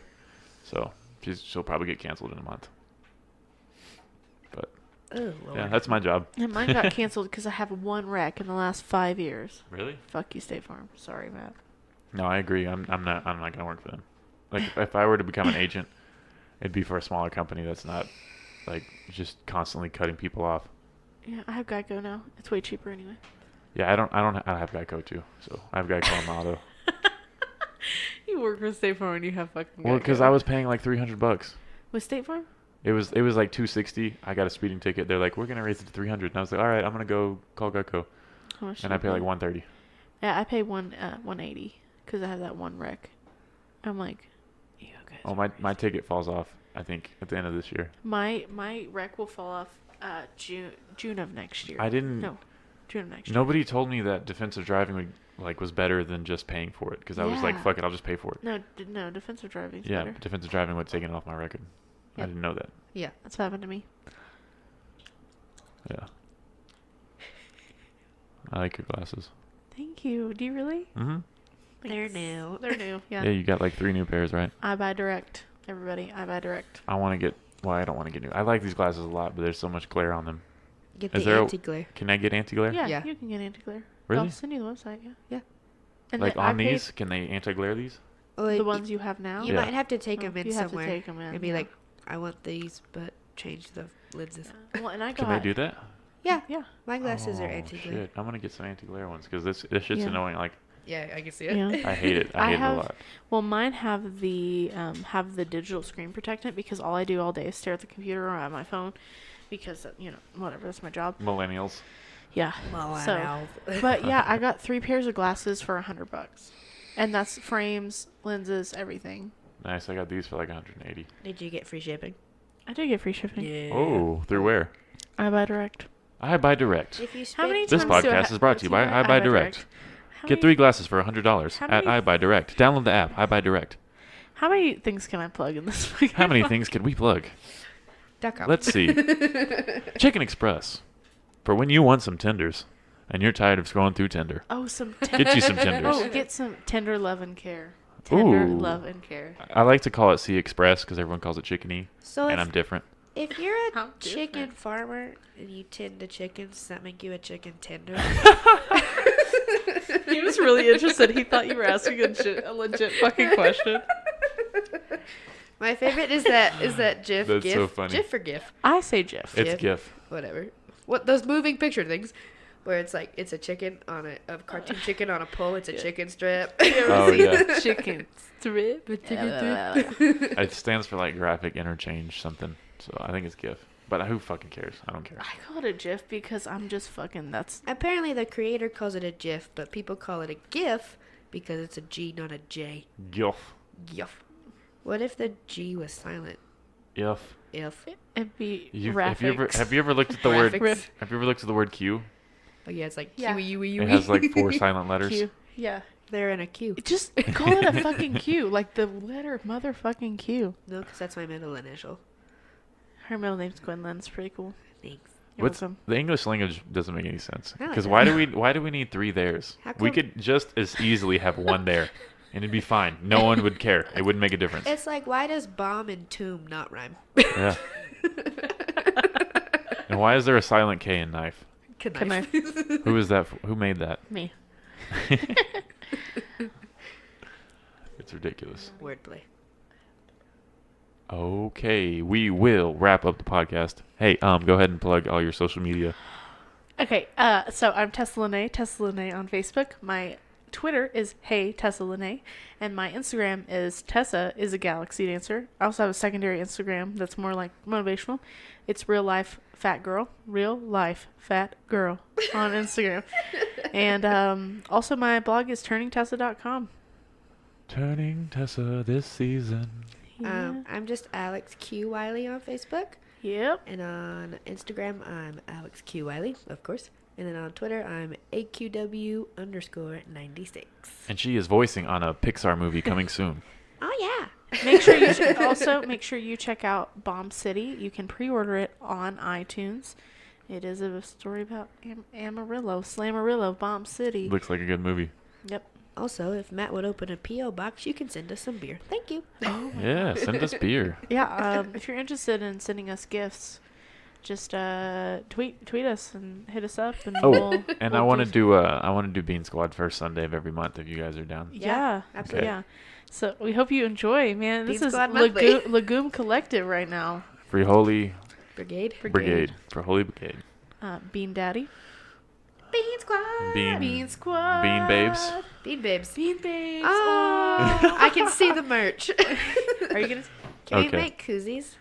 So she'll probably get canceled in a month. But Oh, Lord. yeah, that's my job. And mine got canceled because I have one wreck in the last 5 years. Really? Fuck you, State Farm. Sorry, Matt. No, I agree. I'm not gonna work for them. Like if I were to become an agent, it'd be for a smaller company that's not like just constantly cutting people off. Yeah, I have Geico now. It's way cheaper anyway. Yeah, I have Geico too. So I have Geico on my auto. You work for State Farm and you have fucking Well, because I was paying like $300. With State Farm? It was like $260. I got a speeding ticket. They're like, we're gonna raise it to $300, and I was like, all right, I'm gonna go call Geico, How much and do I you pay like $130. Yeah, I pay 180 because I have that one wreck. I'm like, you guys. Oh, are my crazy. ticket falls off. I think at the end of this year. My wreck will fall off June of next year. I didn't. No, June of next year. Nobody told me that defensive driving was better than just paying for it, because I was like, Yeah. fuck it, I'll just pay for it. No, defensive driving's Yeah, better. defensive driving would take it off my record. I Yep. didn't know that. Yeah. That's what happened to me. Yeah. I like your glasses. Thank you. Do you really? Mm-hmm. They're Thanks. new. They're new. Yeah. Yeah, you got like 3 new pairs, right? I buy direct. Everybody, I buy direct. I want to get. Well, I don't want to get new. I like these glasses a lot, but there's so much glare on them. Get Is the there a- anti-glare. Can I get anti-glare? Yeah, Yeah. you can get anti-glare. Really? I'll send you the website. Yeah. Yeah. And Like then I on paid these? Can they anti-glare these? Oh, the ones you have now. You Yeah. might have to take Oh, them in you have somewhere. to take them in. And be yeah. like, I want these, but change the lenses. Well, and I got. Can they do that? Yeah. Yeah. My glasses are Oh, anti-glare. shit. I'm gonna get some anti-glare ones because this shit's Yeah. annoying. Like Yeah, I can see Yeah. I hate it. I hate it a lot. Well, mine have the digital screen protectant because all I do all day is stare at the computer or at my phone, because whatever, that's my job. Millennials. Yeah. Well, I So, know. but yeah, I got 3 pairs of glasses for $100, and that's frames, lenses, everything. Nice. I got these for like 180. Did you get free shipping? I do get free shipping. Yeah. Oh, through where? I buy direct. I buy direct. If you How many This times do I podcast is brought to you by I Buy Direct. How Get many- 3 glasses for $100 How at many- I Buy Direct. Download the app. I Buy Direct. How many things can I plug in this? How many things can we plug? .com. Let's see. Chicken Express. For when you want some tenders and you're tired of scrolling through Tinder. Oh, some. Get you some tenders. Oh, get some tender love and care. Tender Ooh. love and care. I like to call it Sea Express because everyone calls it chickeny, So and if, I'm different. if you're a How chicken different. farmer and you tend to chickens, does that make you a chicken tender? He was really interested. He thought you were asking a legit fucking question. My favorite is that GIF. That's GIF, so funny. GIF or GIF? I say GIF. It's GIF. Whatever. What those moving picture things, where it's like it's a chicken on a cartoon chicken on a pole. It's a chicken strip. Oh yeah. Chicken strip. It stands for like graphic interchange something. So I think it's GIF. But who fucking cares? I don't care. I call it a GIF because I'm just fucking. That's Apparently, the creator calls it a GIF, but people call it a GIF because it's a G, not a J. GIF. GIF. What if the G was silent? If. If. it'd be Have you ever looked at the word? Graphics. Have you ever looked at the word Q? Oh yeah, it's like Yeah. Q-U-E-U-E. It has like 4 silent letters. Q. Yeah. They're in a queue. Just call it a fucking Q, like the letter motherfucking Q. No, because that's my middle initial. Her middle name's Quinlan. It's pretty cool. Thanks. You're What's welcome. the English language doesn't make any sense. No, it Because doesn't. why do we need 3 theirs? How We come- could just as easily have 1 there, and it'd be fine. No one would care. It wouldn't make a difference. It's like, why does bomb and tomb not rhyme? Yeah. And why is there a silent K in knife? Can I? Who is that? Who made that? Me. It's ridiculous. Wordplay. Okay, we will wrap up the podcast. Hey, go ahead and plug all your social media. Okay, so I'm Tessa Lene on Facebook. My Twitter is Hey Tessa Lene, and my Instagram is Tessa is a Galaxy Dancer. I also have a secondary Instagram that's more like motivational. It's real life fat girl on Instagram, and also my blog is turningtessa.com. Turning Tessa this season. I'm just Alex Q Wiley on Facebook. Yep. And on Instagram, I'm Alex Q Wiley, of course. And then on Twitter, I'm AQW_96. And she is voicing on a Pixar movie coming soon. Oh, yeah. Make sure you make sure you check out Bomb City. You can pre-order it on iTunes. It is a story about Slamarillo, Bomb City. Looks like a good movie. Yep. Also, if Matt would open a P.O. box, you can send us some beer. Thank you. Yeah, send us beer. Yeah. If you're interested in sending us gifts, just tweet us and hit us up, and Oh, and I want to do Bean Squad first Sunday of every month if you guys are down. Yeah, absolutely. Yeah. So we hope you enjoy, man. This Bean is Squad monthly. Legume Collective right now. For Holy Brigade. Brigade. For Holy Brigade. Bean Daddy. Bean Squad. Bean Squad. Bean Babes. Bean Babes. Bean Babes. Oh, I can see the merch. Are you gonna? Can we Okay. make koozies?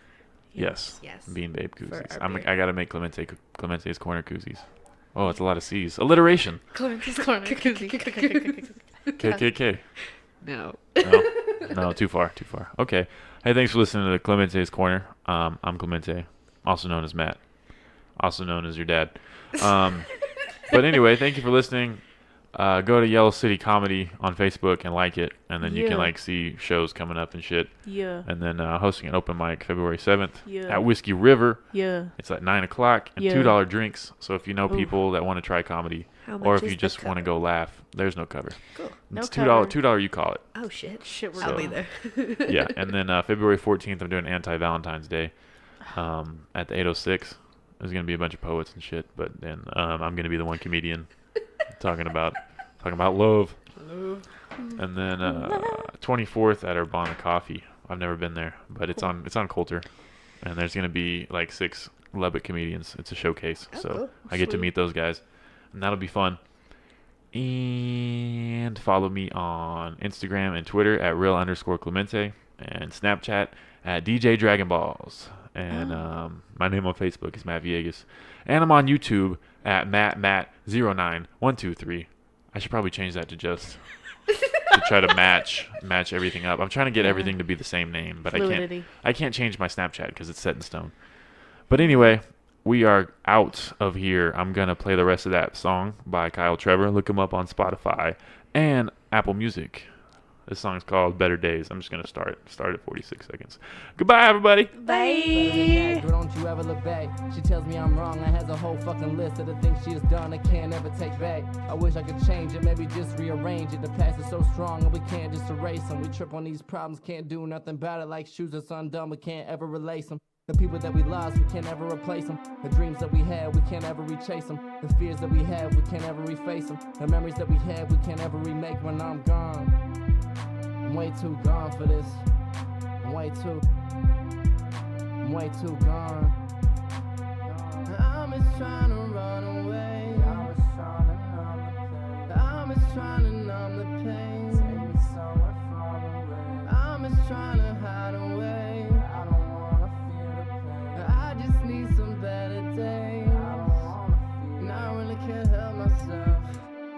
Yes. Yes. Bean Babe koozies. our beer. I gotta make Clemente's Corner koozies. Oh, it's a lot of C's. Alliteration. Clemente's Corner. KKK. No. No, too far. Okay. Hey, thanks for listening to Clemente's Corner. I'm Clemente, also known as Matt, also known as your dad. But anyway, thank you for listening. Go to Yellow City Comedy on Facebook and like it, and then you Yeah. can like see shows coming up and shit. Yeah. And then hosting an open mic February 7th Yeah. at Whiskey River. Yeah. It's at 9 o'clock and Yeah. $2 drinks. So if you know Oof. people that want to try comedy, How or much if is you the just want to cover? go laugh, there's no cover. Cool. No It's cover. $2 you call it. Oh, shit. Shit, we're I'll going. be there. Yeah, and then February 14th, I'm doing Anti-Valentine's Day at the 806. There's going to be a bunch of poets and shit, but then I'm going to be the one comedian talking about love. And then 24th at Urbana Coffee. I've never been there, but it's on Coulter. And there's going to be like 6 Lubbock comedians. It's a showcase. Oh, So cool. I get to Sweet. meet those guys. And that'll be fun. And follow me on Instagram and Twitter at real_Clemente and Snapchat at DJ Dragon Balls. And my name on Facebook is Matt Villegas. And I'm on YouTube at Matt09123. I should probably change that to just to try to match everything up. I'm trying to get everything to be the same name, but Fluidity. I can't change my Snapchat because it's set in stone. But anyway, we are out of here. I'm going to play the rest of that song by Kyle Trevor. Look him up on Spotify and Apple Music. This song's called Better Days. I'm just going to start at 46 seconds. Goodbye, everybody. Bye. Girl, don't you ever look back. She tells me I'm wrong. I has a whole fucking list of the things she has done I can't ever take back. I wish I could change it, maybe just rearrange it. The past is so strong and we can't just erase them. We trip on these problems, can't do nothing about it. Like shoes that's undone, we can't ever release them. The people that we lost, we can't ever replace them. The dreams that we had, we can't ever rechase them. The fears that we had, we can't ever reface them. The memories that we had, we can't ever remake when I'm gone. I'm way too gone for this. I'm way too gone. I'm just trying to run away. I'm just trying to numb the pain. Take me somewhere far away. I'm just trying to hide away. I don't wanna feel the pain. I just need some better days. I don't wanna feel. And I really can't help myself.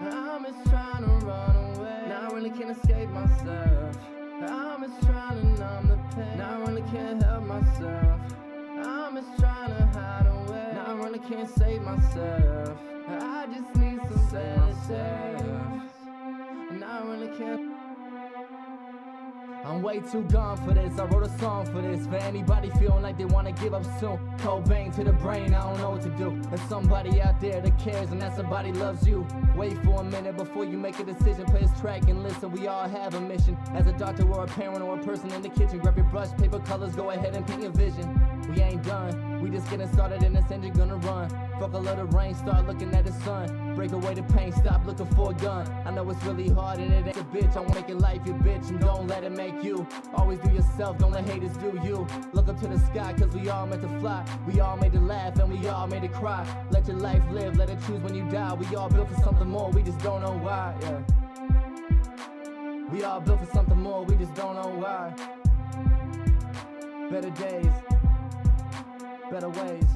I'm just trying to run away. And I really can't escape myself. I'm just trying to numb the pain. And I really can't help myself. I'm just trying to hide away. And I really can't save myself. I just need some better days. And I really can't. I'm way too gone for this. I wrote a song for this. For anybody feeling like they wanna give up soon. Cobain to the brain, I don't know what to do. There's somebody out there that cares and that somebody loves you. Wait for a minute before you make a decision. Play this track and listen, we all have a mission. As a doctor or a parent or a person in the kitchen, grab your brush, paper, colors, go ahead and paint your vision. We ain't done, we just getting started and this engine gonna run. Fuck a little rain, start looking at the sun. Break away the pain, stop looking for a gun. I know it's really hard and it ain't a bitch. I wanna make your life your bitch and don't let it make you. Always do yourself, don't let haters do you. Look up to the sky, cause we all meant to fly. We all made to laugh and we all made to cry. Let your life live, let it choose when you die. We all built for something more, we just don't know why, yeah. We all built for something more, we just don't know why. Better days, better ways.